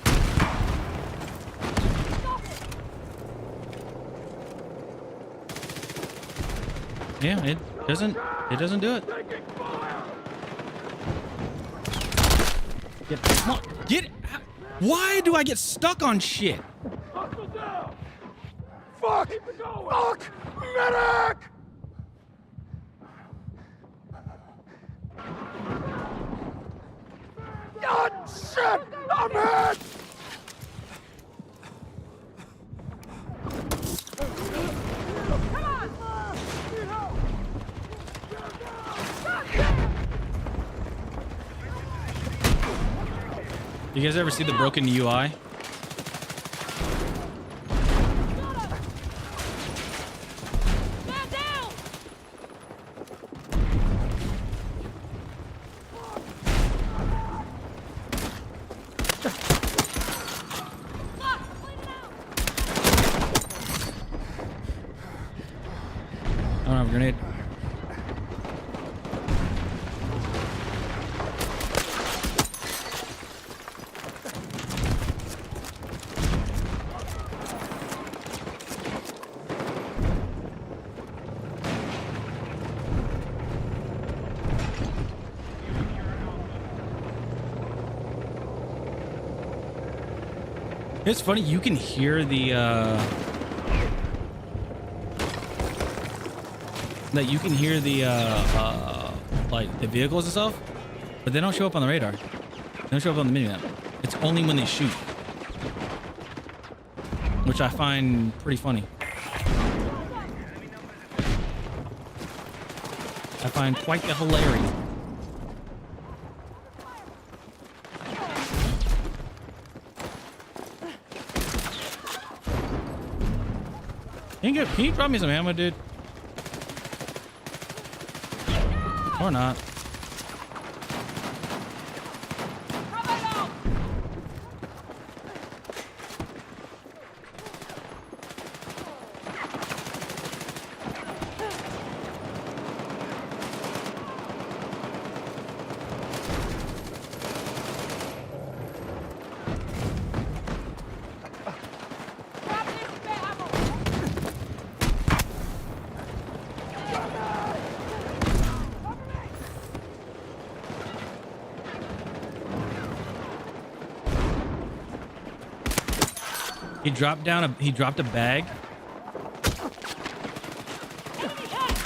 A: Yeah, it doesn't. It doesn't do it.
G: Taking fire!
A: Come on, get. Out. Why do I get stuck on shit?
G: Hostile down! Fuck! Keep it going! Fuck! Medic! God, shit! I'm hit!
A: You guys ever see the broken UI?
D: Man down! Fuck! Clean it out!
A: I don't have a grenade. It's funny, you can hear the like the vehicles and stuff, but they don't show up on the radar. They don't show up on the minimap. It's only when they shoot, which I find pretty funny. I find quite the hilarity. Can you drop me some ammo, dude? Or not. He dropped a bag.
D: Enemy hit!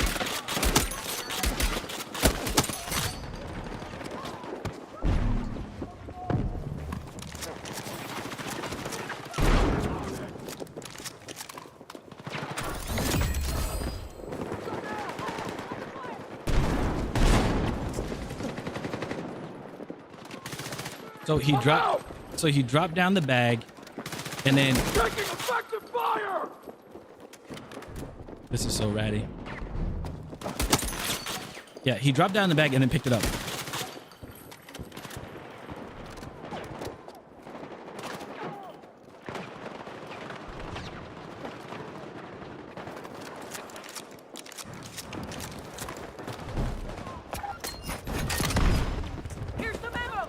A: So he dropped down the bag, and then
G: Taking effective fire!
A: this is so ratty. Yeah, he dropped down the bag and then picked it up.
D: Here's some ammo!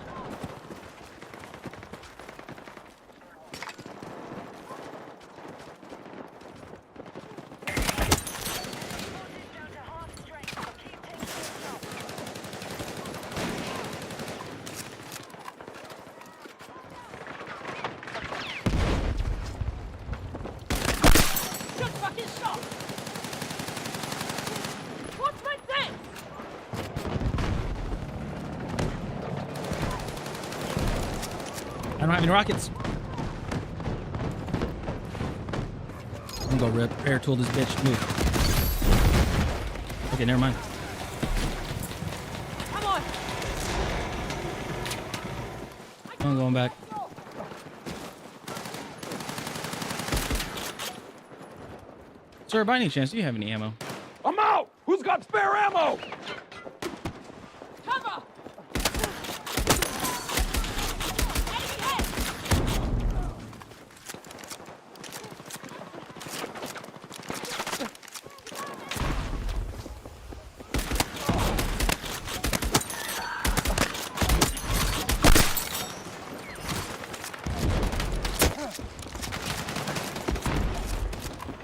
E: Down to half strength, so keep taking things up.
D: Good fucking shot! What's my thing?
A: I don't have any rockets. I'm gonna go repair tool this bitch. Move. Okay, never mind.
D: Come on!
A: I'm going back. Sir, by any chance, do you have any ammo?
G: I'm out! Who's got spare ammo?
D: Cover! Enemy hit!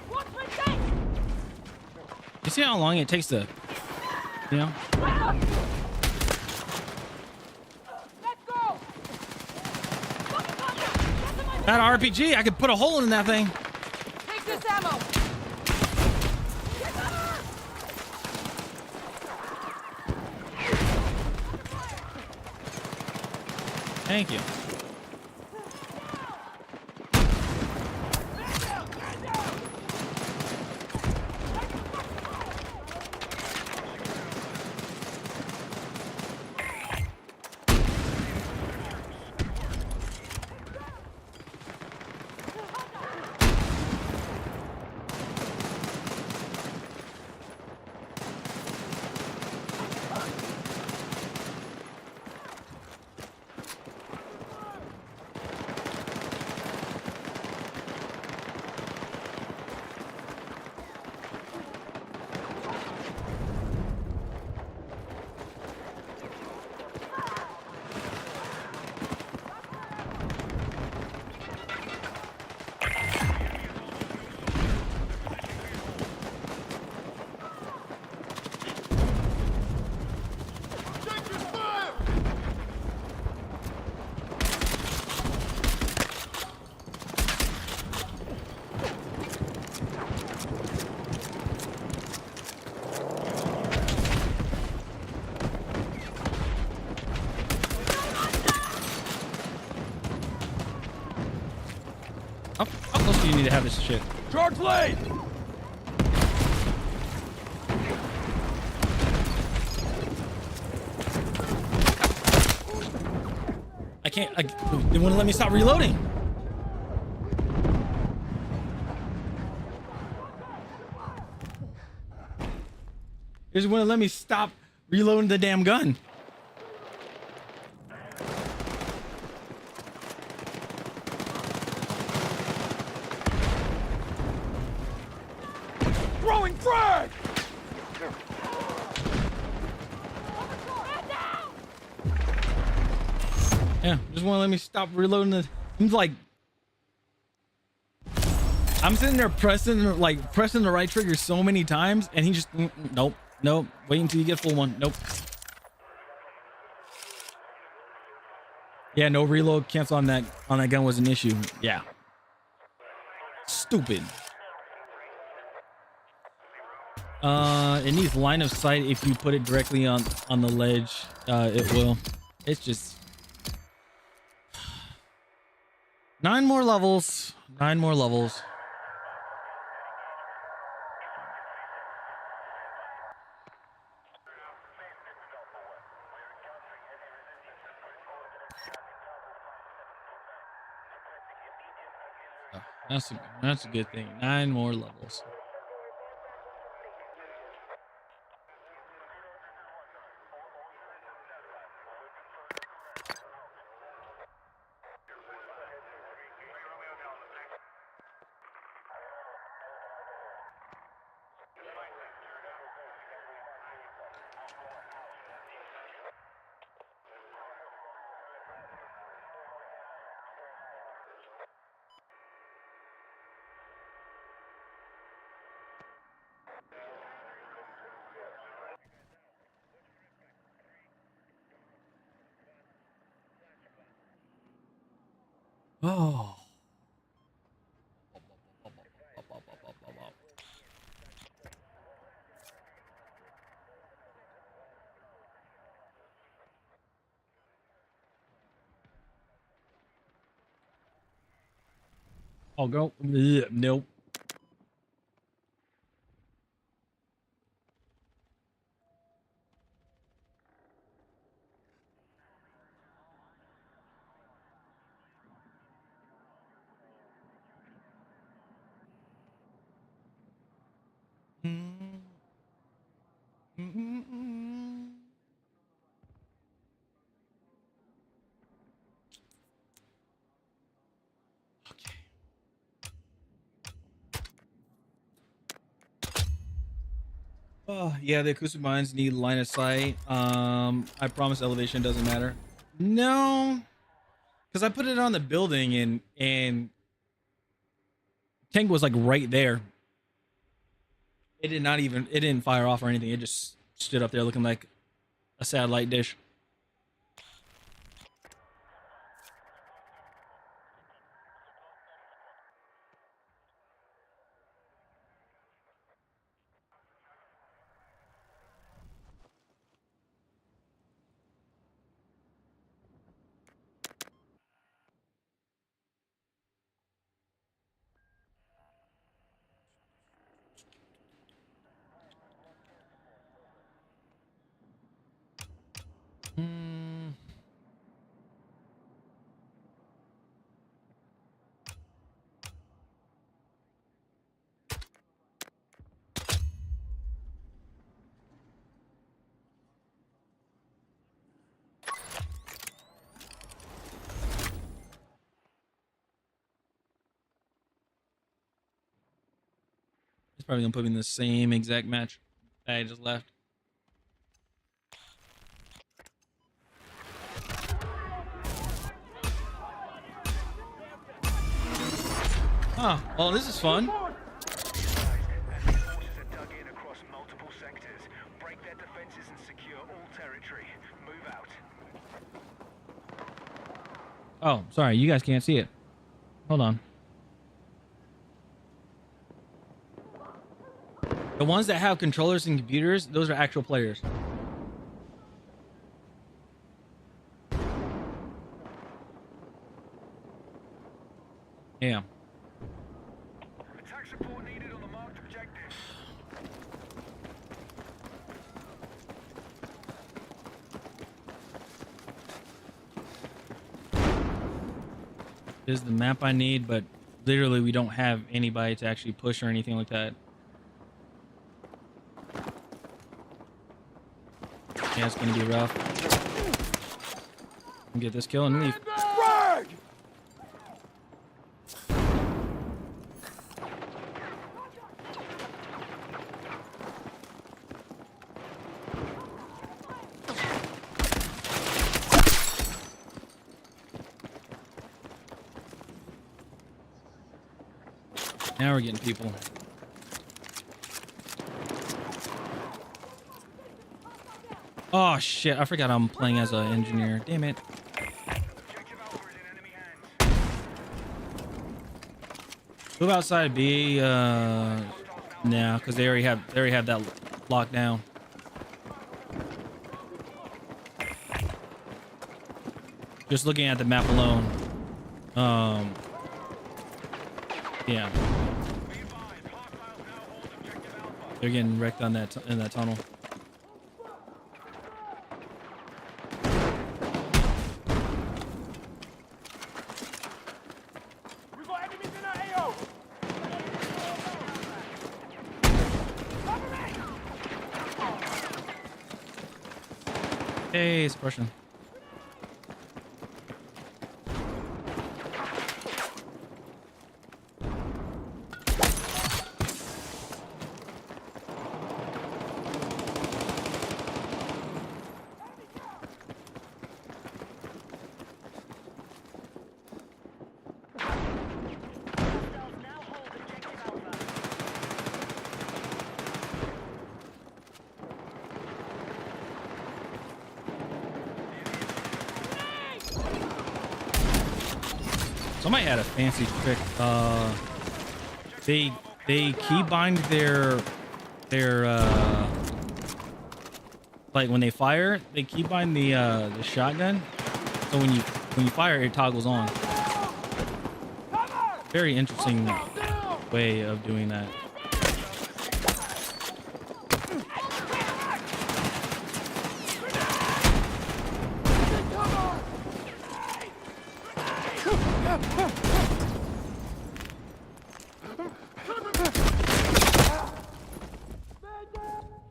D: What's my thing?
A: You see how long it takes to, you know?
D: Let's go! Fucking contact! Get to my
A: That RPG, I could put a hole in that thing.
D: Take this ammo! Get cover!
A: Thank you. How close do you need to have this shit?
G: Charge lane!
A: I can't. They wouldn't let me stop reloading. They just wouldn't let me stop reloading the damn gun.
G: Throwing frag!
A: Yeah, just won't let me stop reloading the. I'm like, I'm sitting there pressing the right trigger so many times, and he just nope. Wait until you get full one. Nope. Yeah, no reload cancel on that gun was an issue. Yeah. stupid. It needs line of sight. If you put it directly on the ledge, it will. It's just 9 more levels. 9 more levels. Oh, that's a good thing. 9 more levels. Oh. I'll go. Nope. Oh, yeah, the acoustic mines need line of sight. I promise elevation doesn't matter. No, because I put it on the building and tank was like right there. It didn't fire off or anything. It just stood up there looking like a satellite dish. Hmm. He's probably gonna put me in the same exact match that I just left. Oh, well, this is fun.
F: Enemy forces are dug in across multiple sectors. Break their defenses and secure all territory. Move out.
A: Oh, sorry, you guys can't see it. Hold on. The ones that have controllers and computers, those are actual players. Yeah.
F: Attack support needed on the marked objective.
A: This is the map I need, but literally we don't have anybody to actually push or anything like that. Yeah, it's gonna be rough. Get this kill and leave.
G: Frag!
A: Now we're getting people. Oh shit, I forgot I'm playing as an engineer. Damn it.
F: Objective Alpha is in enemy hands.
A: Move outside B. Nah, because they already have that locked down. Just looking at the map alone. Yeah. They're getting wrecked on that in that tunnel.
G: We got enemies in our AO.
A: Hey, suppression.
E: Hostiles now hold objective Alpha.
A: Somebody had a fancy trick. They keybind their like when they fire, they keybind the shotgun. So when you fire, it toggles on. Very interesting way of doing that.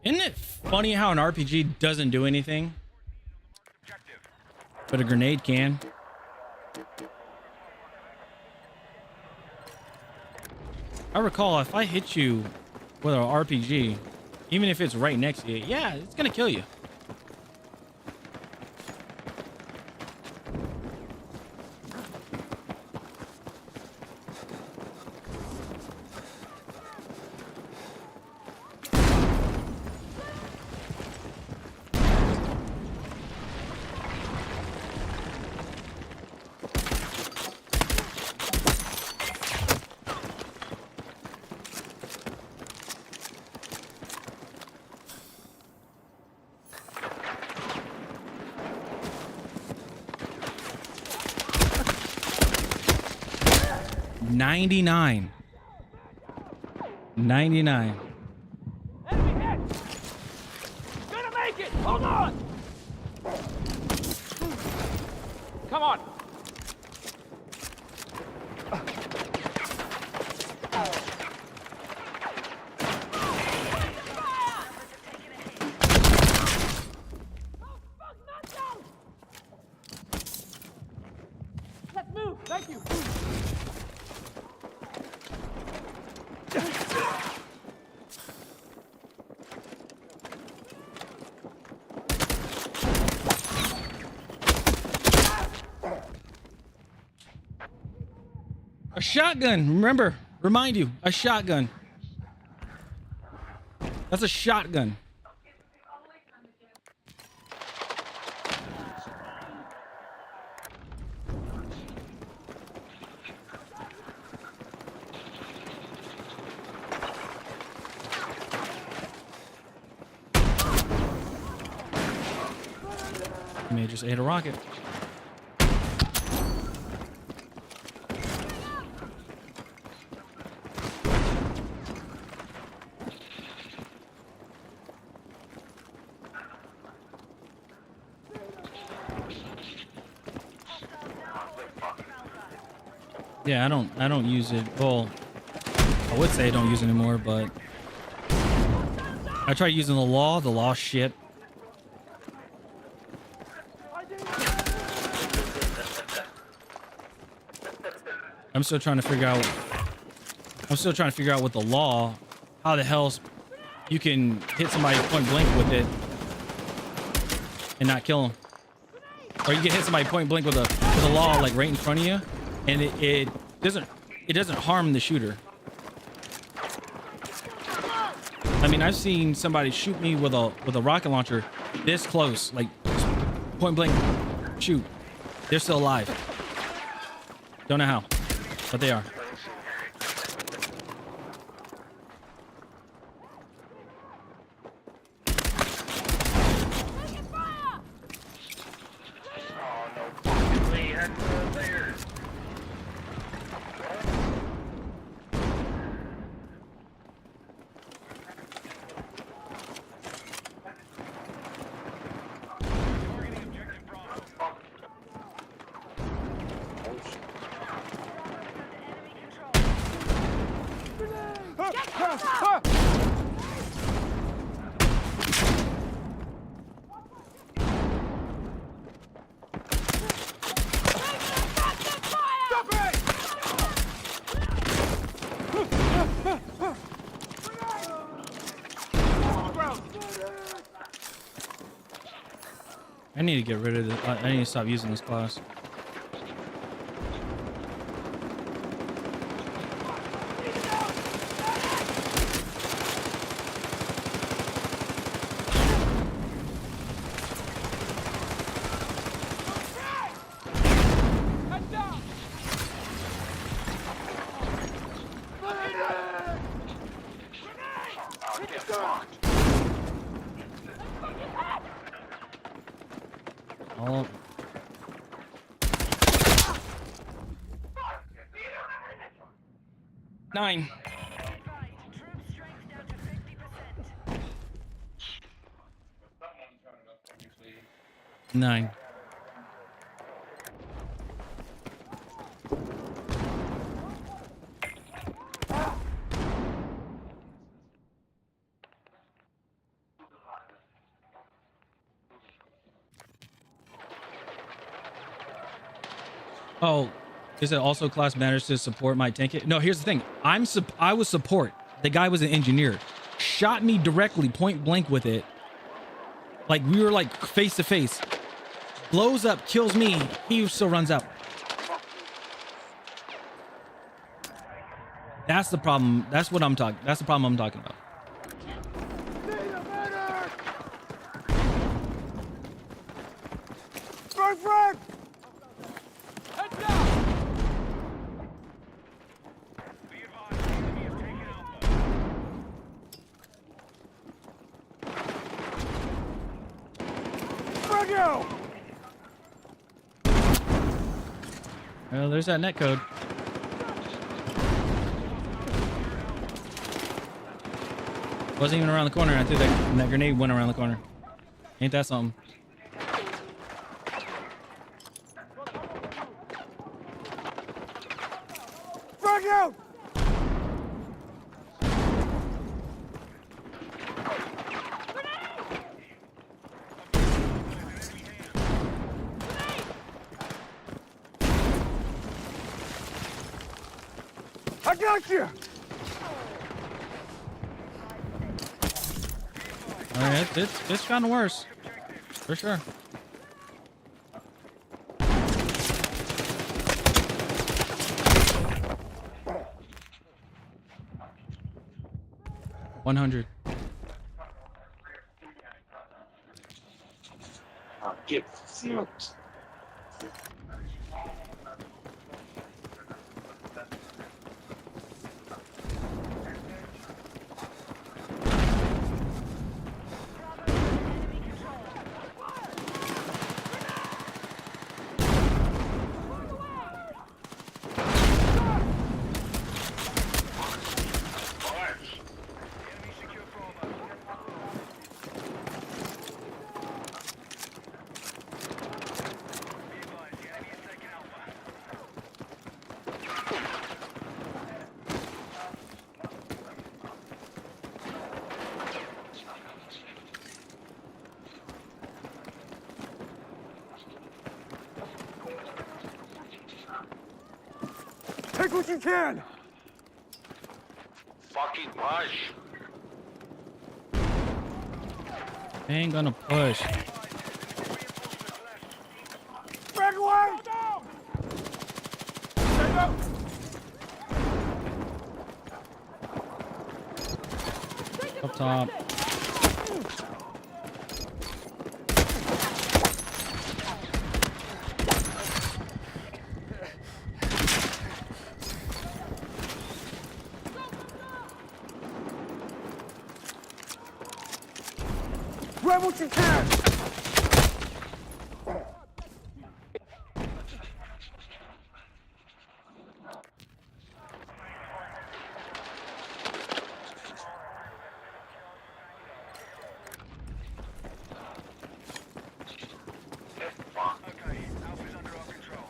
A: Isn't it funny how an RPG doesn't do anything, but a grenade can? I recall if I hit you with an RPG, even if it's right next to you, yeah, it's gonna kill you. $99. $99.
G: Enemy hit. Gonna make it. Hold on. Come on.
D: Let's move.
G: Thank you.
A: A shotgun. Remember, remind you, a shotgun. That's a shotgun. You may just ate a rocket. Yeah, I don't use it. Well, I would say I don't use it anymore, but I tried using the law shit. I'm still trying to figure out with the law how the hell you can hit somebody point blank with it and not kill them. Or you can hit somebody point blank with a law like right in front of you, and it doesn't harm the shooter. I mean, I've seen somebody shoot me with a rocket launcher this close, like point blank, shoot. They're still alive. Don't know how, but they are.
G: Stop it!
A: I need to get rid of this. I need to stop using this class.
G: Head down! Get down!
A: All 9.
E: Troop strength down to 50%.
A: 9. Oh, is it also class matters to support my tank? No, here's the thing. I was support. The guy was an engineer. Shot me directly, point blank with it. Like we were like face to face. Blows up, kills me. He still runs out. That's the problem. That's what I'm talking. That's the problem I'm talking about.
G: Need a medic! Frag, frag! Head down!
F: Be advised, the enemy has taken Alpha.
G: Frag you!
A: Well, there's that netcode. Wasn't even around the corner. I threw that grenade went around the corner. Ain't that something?
G: Frag out! I got you!
A: All right, it's gotten worse, for sure. $100.
F: Enemy secure Bravo. Be advised, the enemy has taken Alpha.
G: Take what you can!
F: Fucking push.
A: Ain't gonna push.
G: Frag away! Stand up!
A: Up top.
G: Grab what you can!
F: Okay, Alpha's under our control.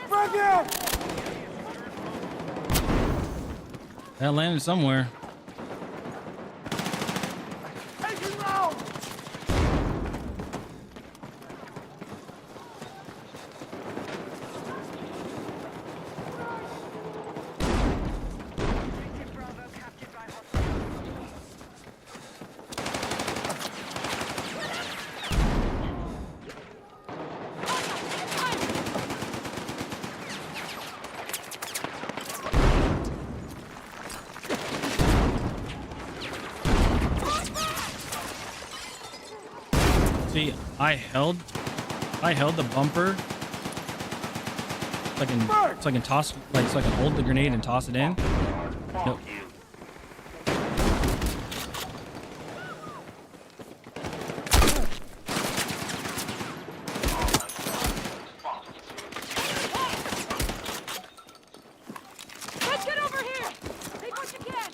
G: Frag here!
A: That landed somewhere.
G: Taking round!
E: Objective Bravo captured by hostiles.
A: See, I held the bumper so I can toss, like, so I can hold the grenade and toss it in. Nope.
D: Let's get over here! Take what you can!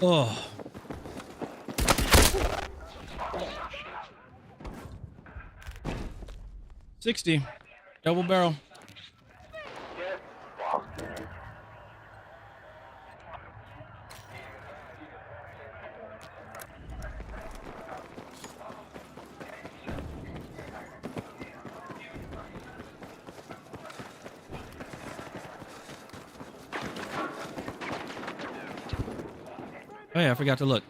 A: Oh. $60. Double barrel. Oh yeah, I forgot to look.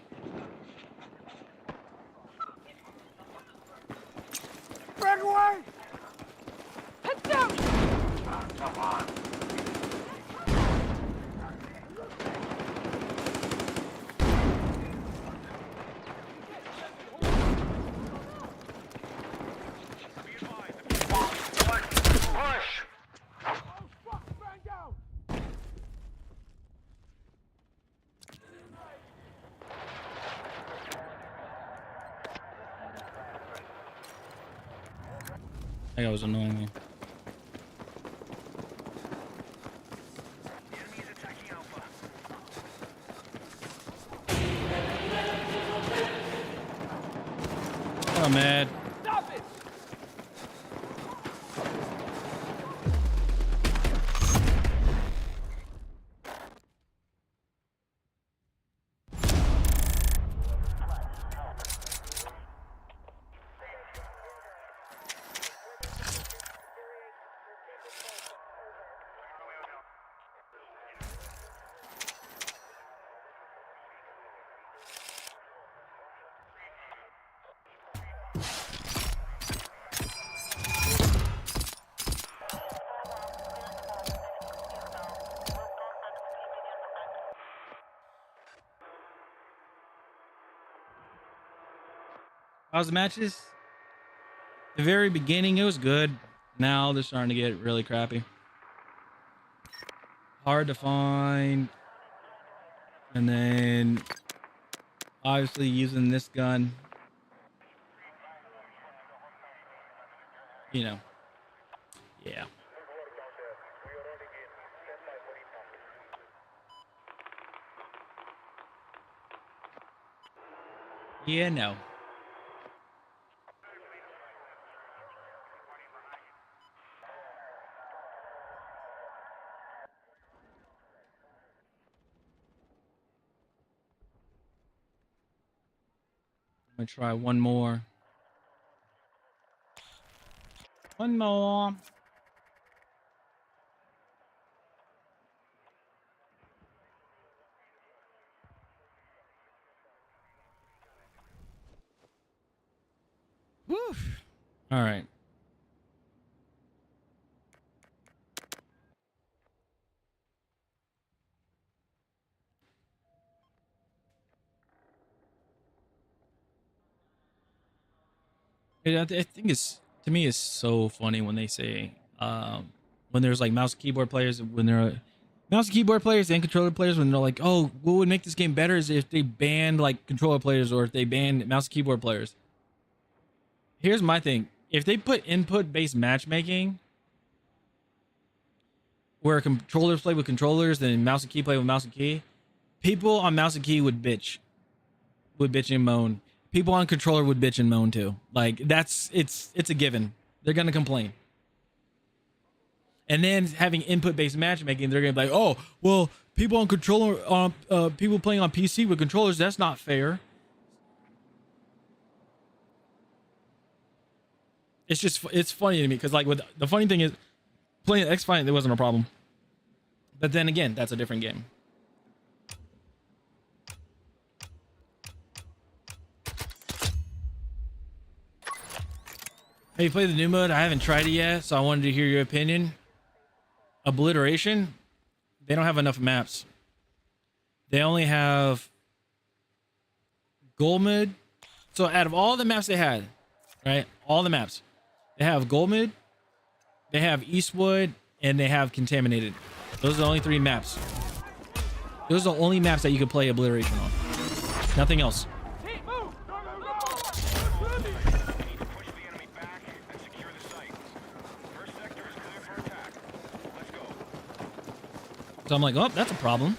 G: Back away!
D: Heads down!
F: Push!
G: Fuck, man down!
A: That guy was annoying me.
F: The enemy is attacking Alpha.
A: Oh, mad.
G: Stop it!
A: How's the matches? The very beginning, it was good. Now they're starting to get really crappy. Hard to find. And then obviously using this gun, you know, yeah.
C: Yeah, no. I'm gonna try one more. One more. Woo. All right. I think it's, to me, it's so funny when they say when there's like mouse and keyboard players, when there are mouse and keyboard players and controller players, when they're like, oh, what would make this game better is if they banned like controller players or if they banned mouse and keyboard players. Here's my thing: if they put input-based matchmaking, where controllers play with controllers and mouse and key play with mouse and key, people on mouse and key would bitch and moan. People on controller would bitch and moan too. Like it's a given. They're gonna complain. And then having input-based matchmaking, they're gonna be like, oh, well, people on controller, people playing on PC with controllers, that's not fair. It's funny to me because like the funny thing is, playing X-Fight, there wasn't a problem. But then again, that's a different game. Hey, you play the new mode? I haven't tried it yet, so I wanted to hear your opinion. Obliteration, they don't have enough maps. They only have Gold Mid. So out of all the maps they had, right? All the maps. They have Gold Mid, they have Eastwood, and they have Contaminated. Those are the only 3 maps. Those are the only maps that you could play Obliteration on. Nothing else.
G: Team, move! Go, go, go!
F: Push the enemy back and secure the site. First sector is clear for attack. Let's go.
C: So I'm like, oh, that's a problem.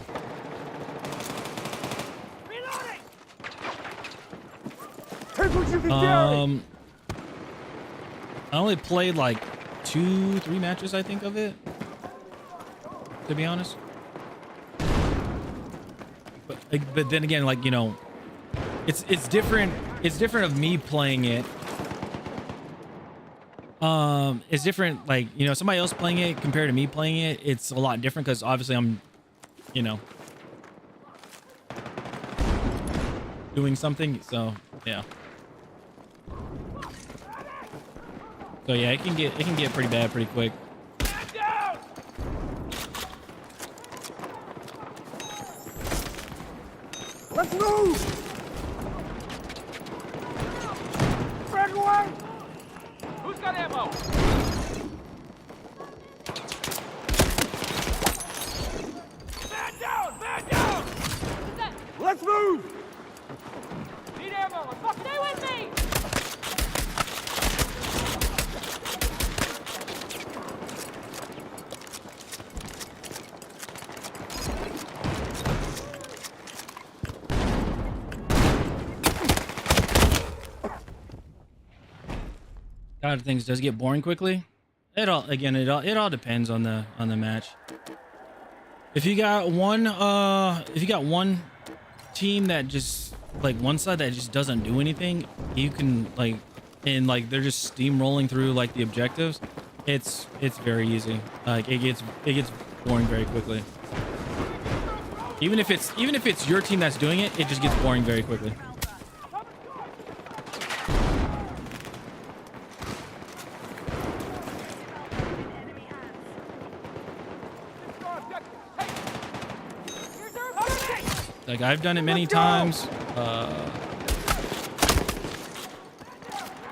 G: Reloading! Take what you can carry!
C: I only played like 2-3 matches, I think, of it, to be honest. But then again, like, you know, it's different. It's different of me playing it. It's different, like, you know, somebody else playing it compared to me playing it. It's a lot different because obviously I'm, you know, doing something. So yeah. So yeah, it can get pretty bad pretty quick.
G: Down! Let's move! Frag away! Who's got ammo? Man down! Man down! Let's move! Need ammo!
D: Stay with me!
C: God, things does get boring quickly. It all depends on the match. If you got one team that just, like, one side that just doesn't do anything, you can, like, and like they're just steamrolling through like the objectives, it's very easy. Like it gets boring very quickly. Even if it's your team that's doing it, it just gets boring very quickly. Like I've done it many times.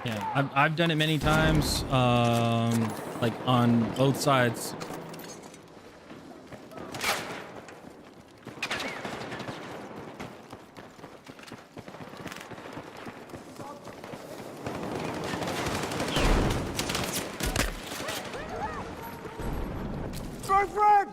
C: Yeah, I've done it many times. Like on both sides.
G: Throw frag!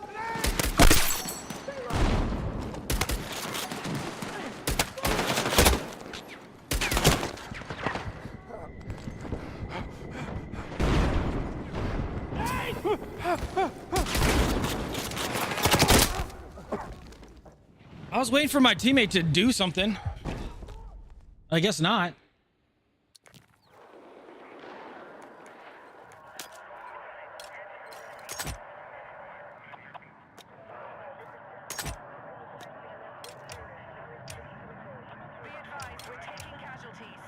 A: I was waiting for my teammate to do something. I guess not.
E: Be advised, we're taking casualties.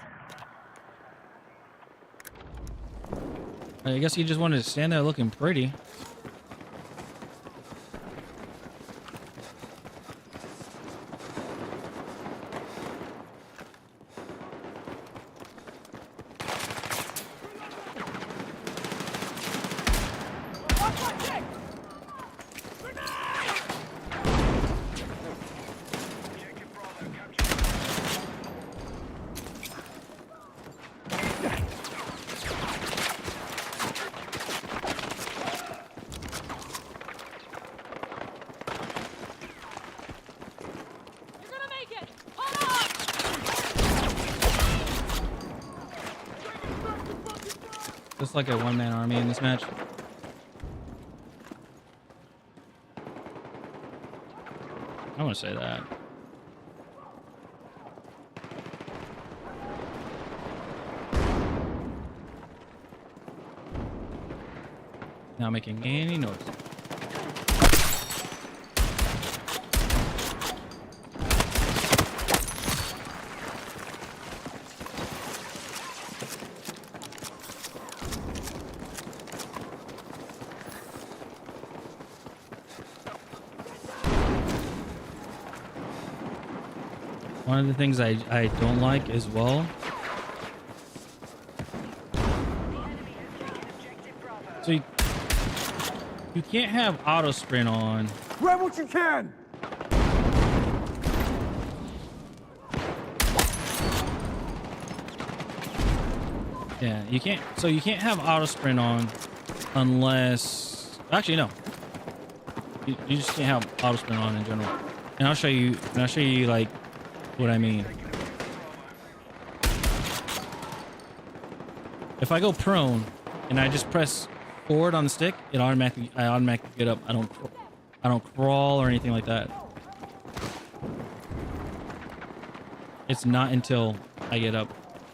A: I guess he just wanted to stand there looking pretty.
D: You're gonna make it! Hold on!
A: Just like a one-man army in this match. I want to say that. Not making any noise. One of the things I don't like as well. So you can't have auto sprint on.
G: Grab what you can!
A: Yeah, you can't. So you can't have auto sprint on unless. Actually, no. You just can't have auto sprint on in general. And I'll show you. And I'll show you like what I mean. If I go prone and I just press forward on the stick, I automatically get up. I don't crawl or anything like that. It's not until I get up,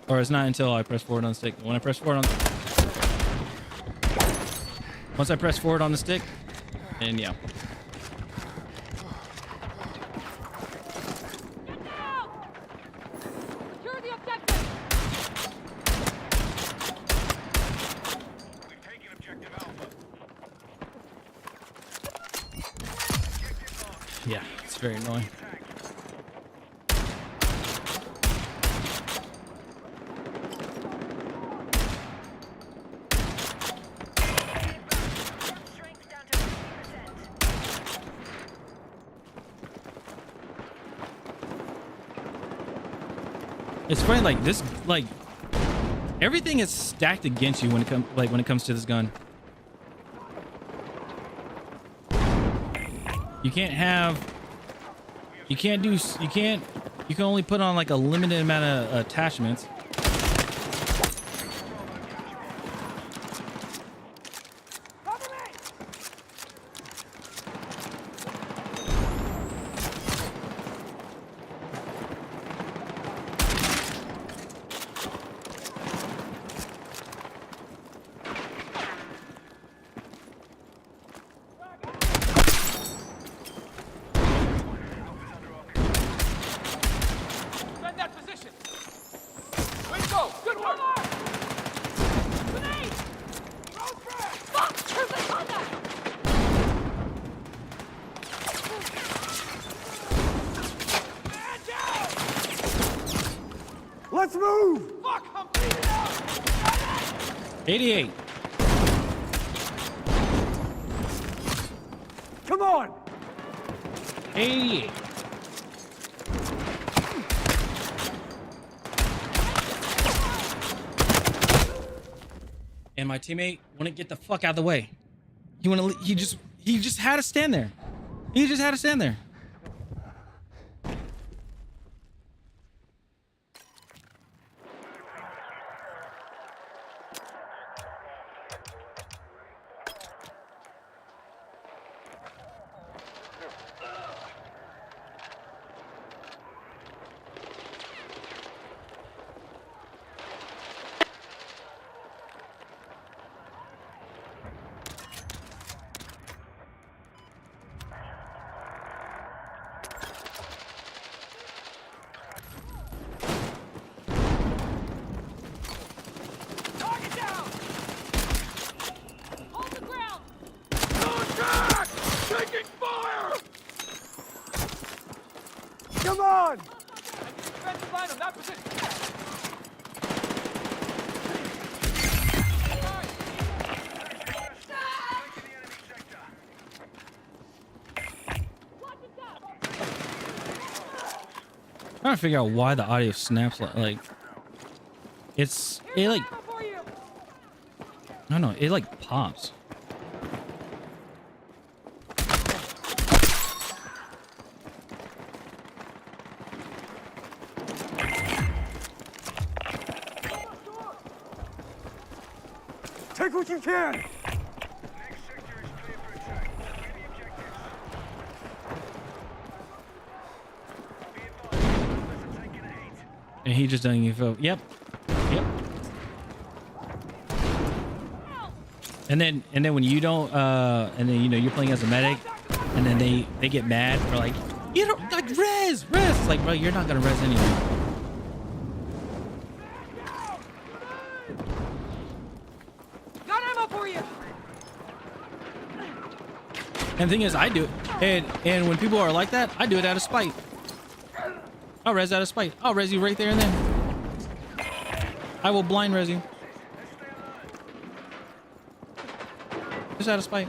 A: or it's not until I press forward on the stick. When I press forward on, once I press forward on the stick, and yeah.
D: Get down! Secure the objective!
F: We've taken objective Alpha.
A: Yeah, it's very annoying.
E: Strength down to 50%.
A: It's funny, like this, like everything is stacked against you when it comes to this gun. You can't you can only put on like a limited amount of attachments.
G: Cover me! Defend that position! Way to go! Good work!
D: Grenade!
G: Road back!
D: Fuck! There's a contact!
G: Man down! Let's move! Fuck! I'm bleeding out!
A: 88.
G: Come on!
A: 88. And my teammate wouldn't get the fuck out of the way. He just had to stand there. He just had to stand there.
G: Fire! Come on!
D: Defensive line on that position.
A: I'm trying to figure out why the audio snaps like it like
D: Ammo for you.
A: I don't know, it like pops.
G: Take what you can!
F: Next sector is clear for attack. Get the objectives. Be advised, others are taking a hit.
A: And he just doesn't give up. Yep. And then when you don't and then you're playing as a medic and then they get mad or like you don't like res. It's like, bro, you're not gonna res anyway.
D: Got ammo for you.
A: And the thing is, I do it, and when people are like that, I do it out of spite. I'll res out of spite. I'll res you right there and then. I will blind res you. Just out of spite.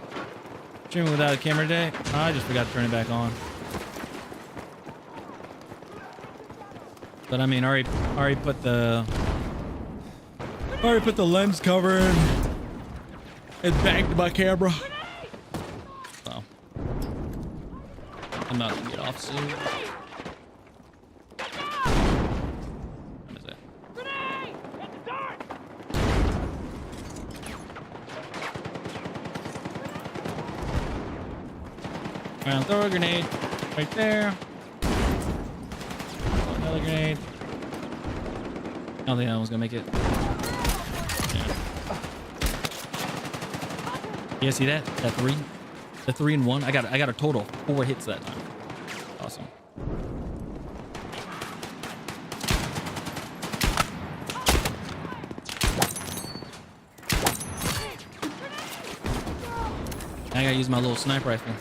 A: Streaming without a camera today. I just forgot to turn it back on. But I mean, already put the lens cover and bagged my camera. So I'm not gonna get off soon. What is it?
D: Grenade! Hit the dart!
A: I'll throw a grenade right there. Throw another grenade. I don't think that one's gonna make it. Yeah. You guys see that? That three? The 3 and 1? I got a total 4 hits that time. Awesome. I gotta use my little sniper rifle.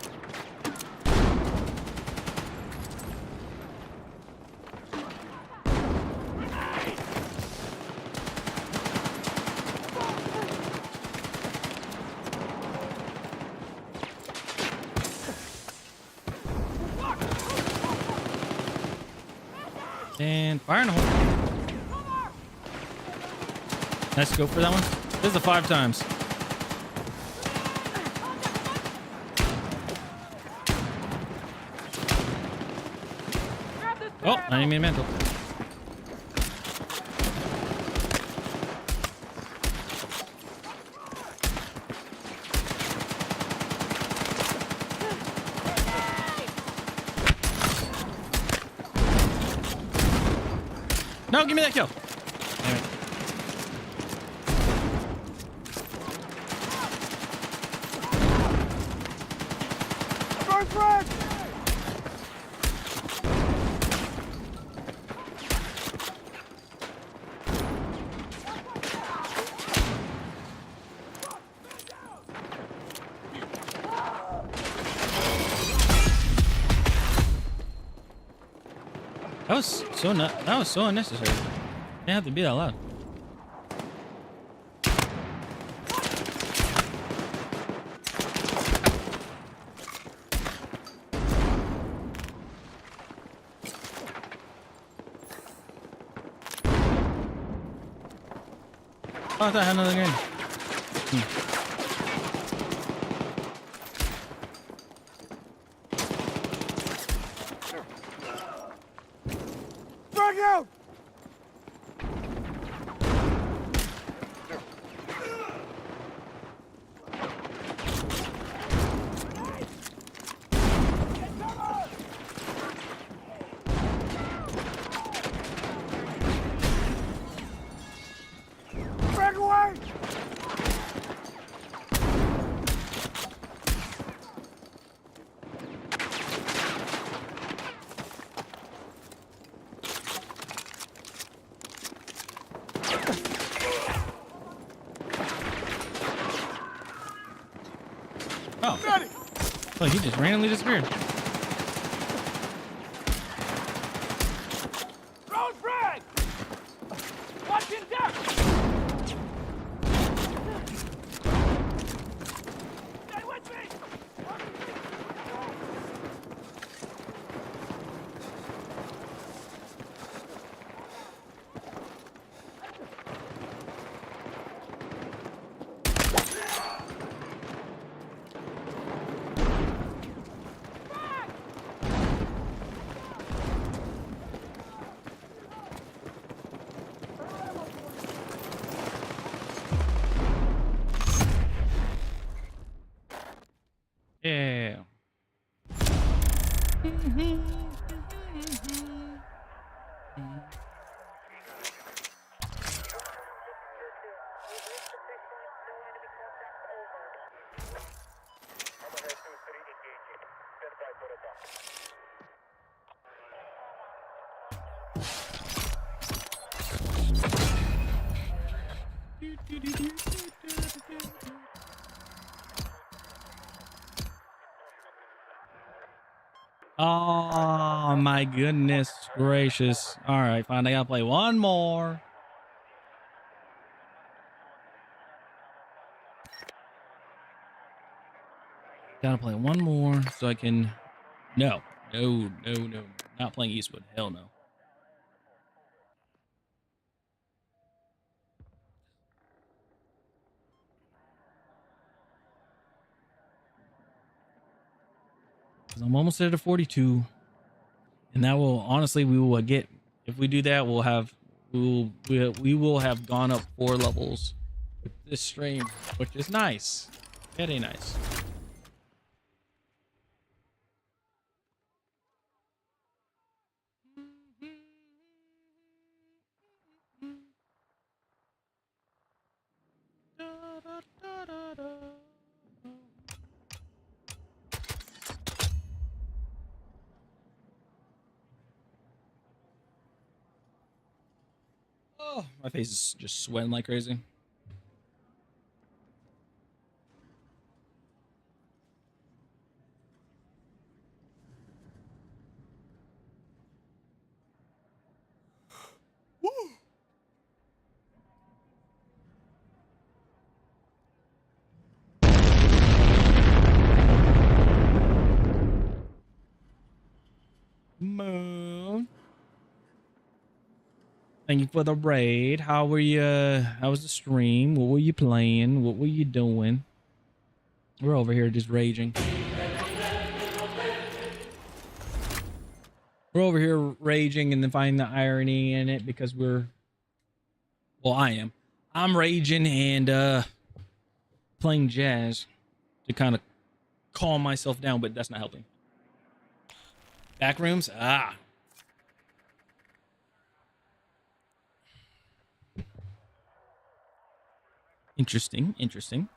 A: And fire in the hole. Let's go for that one. This is the 5 times.
D: Grab this
A: Oh, I didn't mean to mental. No, give me that kill. Damn it.
G: Burn frag!
A: That was so unnecessary. Didn't have to be that loud. Oh, I thought I had another grenade.
G: Frag out! Frag away!
A: Oh,
G: Ready!
A: Oh, he just randomly disappeared.
G: Road frag! Watching down! Stay with me!
A: Yeah. Oh my goodness gracious. All right, fine. I gotta play one more. Gotta play one more so I can. No, no, no, no. Not playing Eastwood. Hell no. I'm almost at a 42. And that will honestly, we will get, if we do that, we'll have, we will have gone up 4 levels with this stream, which is nice. Very nice. Oh, my face is just sweating like crazy. Moon. Thank you for the raid. How were you? How was the stream? What were you playing? What were you doing? We're over here just raging. We're over here raging and then finding the irony in it because we're, well, I am. I'm raging and playing jazz to kind of calm myself down, but that's not helping. Back rooms? Ah. Interesting, interesting.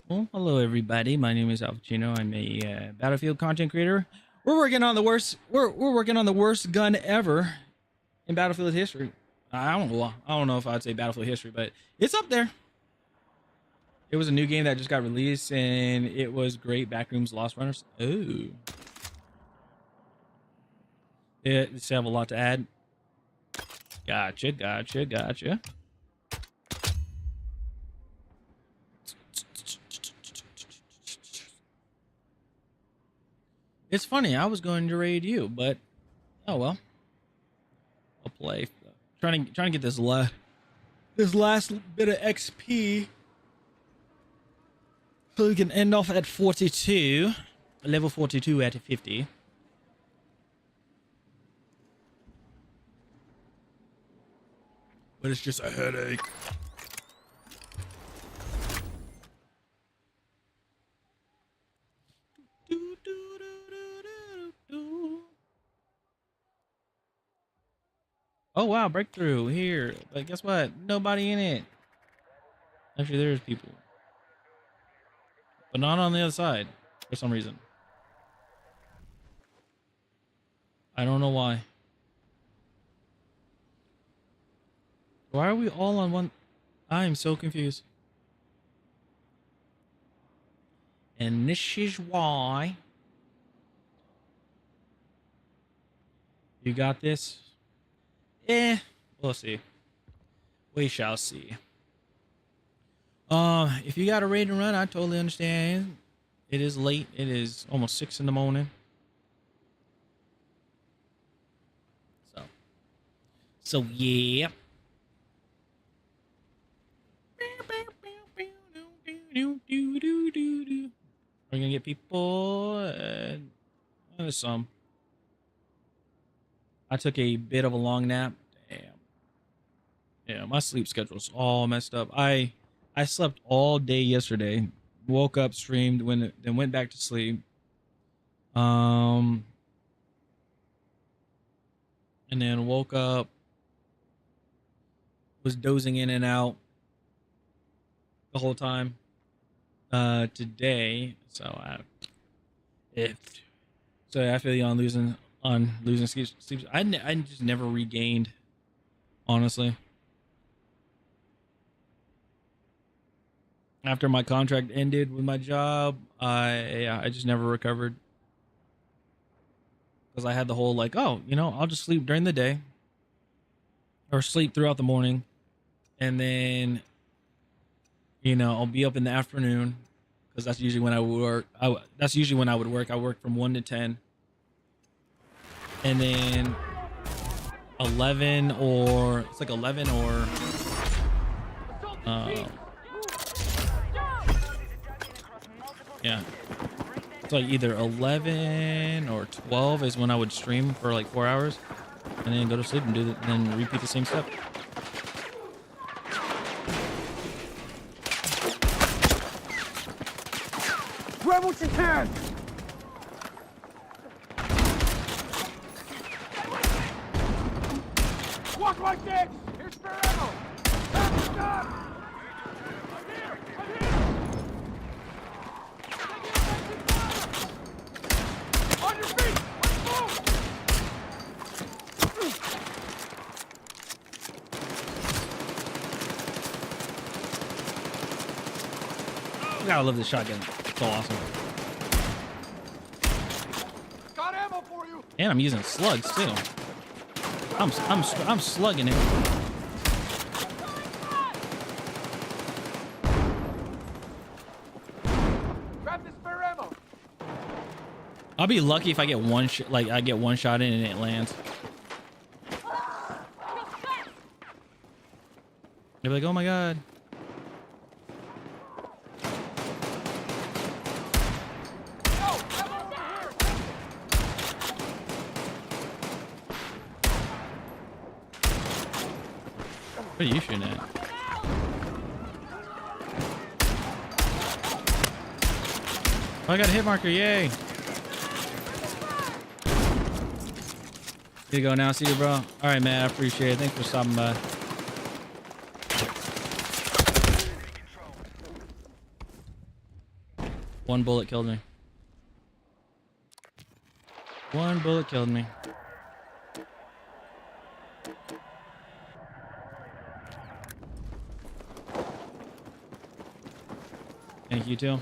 A: Well, hello everybody. My name is Alpacino. I'm a Battlefield content creator. We're working on the worst. We're working on the worst gun ever in Battlefield history. I don't know if I'd say Battlefield history, but it's up there. It was a new game that just got released, and it was great. Backrooms, Lost Runners. Oh, it still have a lot to add. Gotcha, gotcha, gotcha. It's funny. I was going to raid you, but oh well. I'll play. Trying to get this last bit of XP, so we can end off at 42, level 42 out of 50. But it's just a headache. Oh wow, breakthrough here. But guess what? Nobody in it. Actually, there's people. But not on the other side for some reason. I don't know why. Why are we all on one? I am so confused.
C: And this is why. You got this? We'll see. We shall see. If you got a raid to run, I totally understand. It is late. It is almost 6 in the morning. So yeah. We're gonna get people. There's some. I took a bit of a long nap. Damn. Yeah, my sleep schedule's all messed up. I slept all day yesterday. Woke up, streamed, then went back to sleep. And then woke up. Was dozing in and out the whole time. Today, so I feel you on losing sleep. I just never regained, honestly. After my contract ended with my job, I just never recovered, because I had the whole like, oh, I'll just sleep during the day or sleep throughout the morning, and then I'll be up in the afternoon, because that's usually when I would work. That's usually when I would work. I work from 1 to 10. And then 11 or yeah. It's like either 11 or 12 is when I would stream for like 4 hours, and then go to sleep and and then repeat the same step.
G: Grab what you can! Walk like this! Here's spare ammo! Pass the gun! I'm here! I'm here! On your feet! Let's
C: God, I love this shotgun. So awesome.
G: got ammo for you!
C: And I'm using slugs too. I'm slugging it.
G: Grab this spare ammo!
C: I'll be lucky if I get one I get one shot in and it lands. They'll be like, oh my god. What are you shooting at? Oh, I got a hit marker, yay! Here you go now, see you, bro. Alright, man, I appreciate it. Thanks for stopping by. One bullet killed me. One bullet killed me. Thank you too.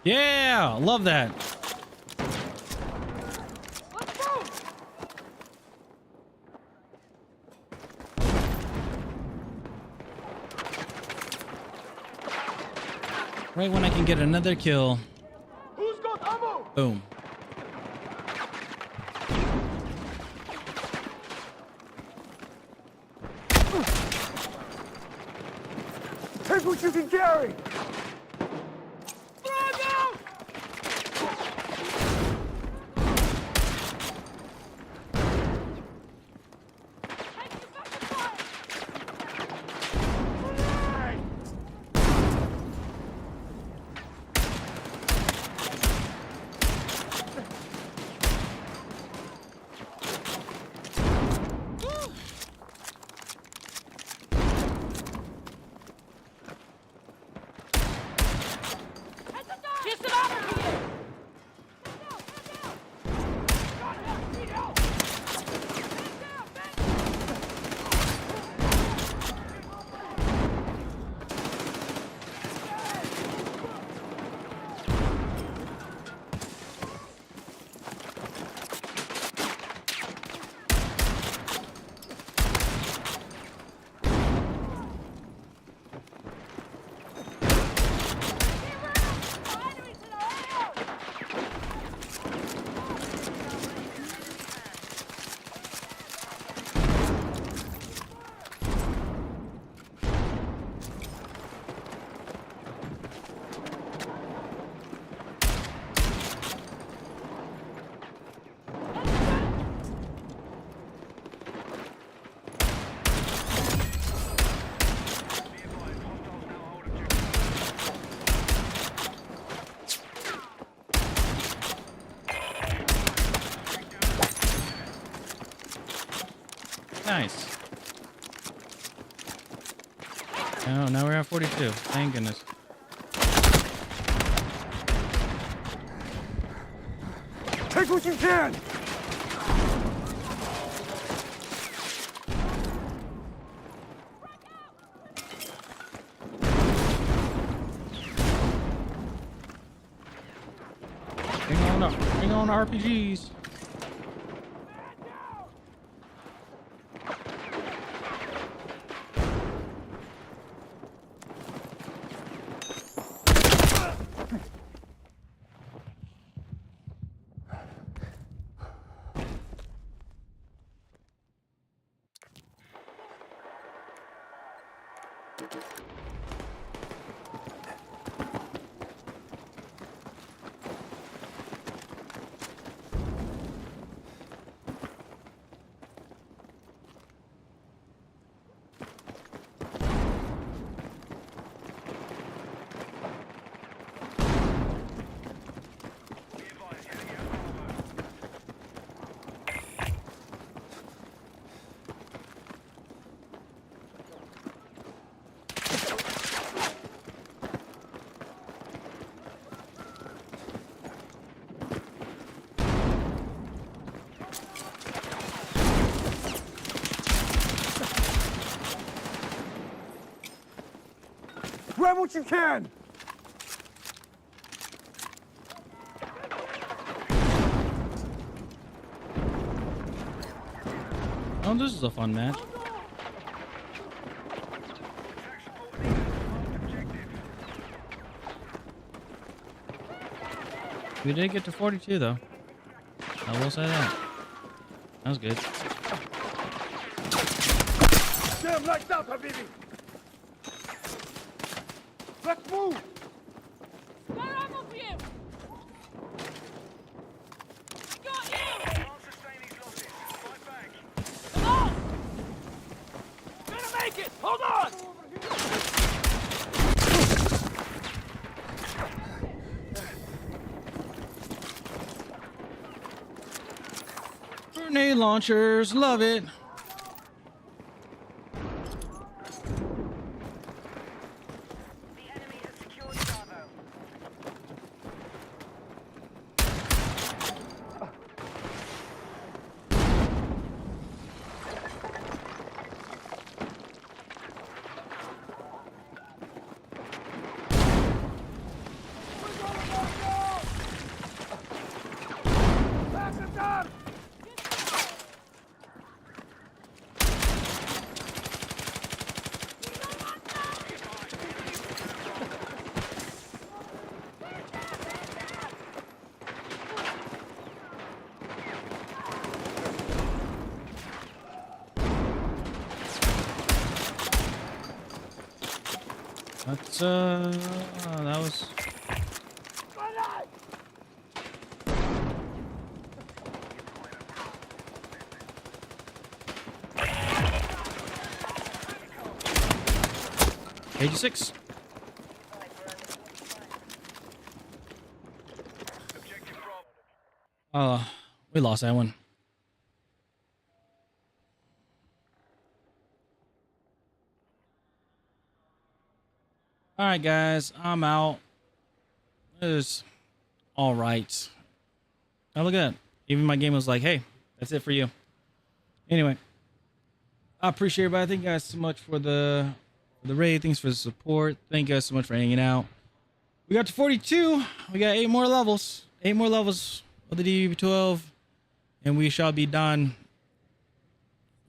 C: Yeah, love that. Right when I can get another kill.
G: Who's got ammo?
C: Boom.
G: Take what you can carry. Frag out! Grenade!
D: Get some ammo here!
G: Need help!
C: Nice. Oh, now we're at 42. Thank goodness.
G: Take what you can!
C: Bring on RPGs.
G: Grab what you can!
C: Oh, this is a fun match. We did get to 42 though. I will say that. That was good.
G: Damn, lights out, Habibi! Let's move!
D: Spare ammo for you! Got you!
F: Can't sustain these losses. Fight back.
D: Come on!
G: Gonna make it! Hold on!
C: Grenade launchers, love it.
E: The enemy has secured Bravo.
G: Pass it down!
A: that was. Page 6. We lost that one. All right, guys, I'm out. It was all right. Now look at that. Even my game was like, hey, that's it for you. Anyway, I appreciate everybody. Thank you guys so much for the raid. Thanks for the support. Thank you guys so much for hanging out. We got to 42. We got 8 more levels. 8 more levels of the DB12. And we shall be done.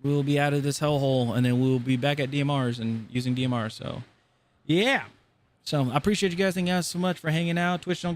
A: We will be out of this hellhole. And then we will be back at DMRs and using DMRs. So, yeah. So, I appreciate you guys. Thank you guys so much for hanging out. Twitch, don't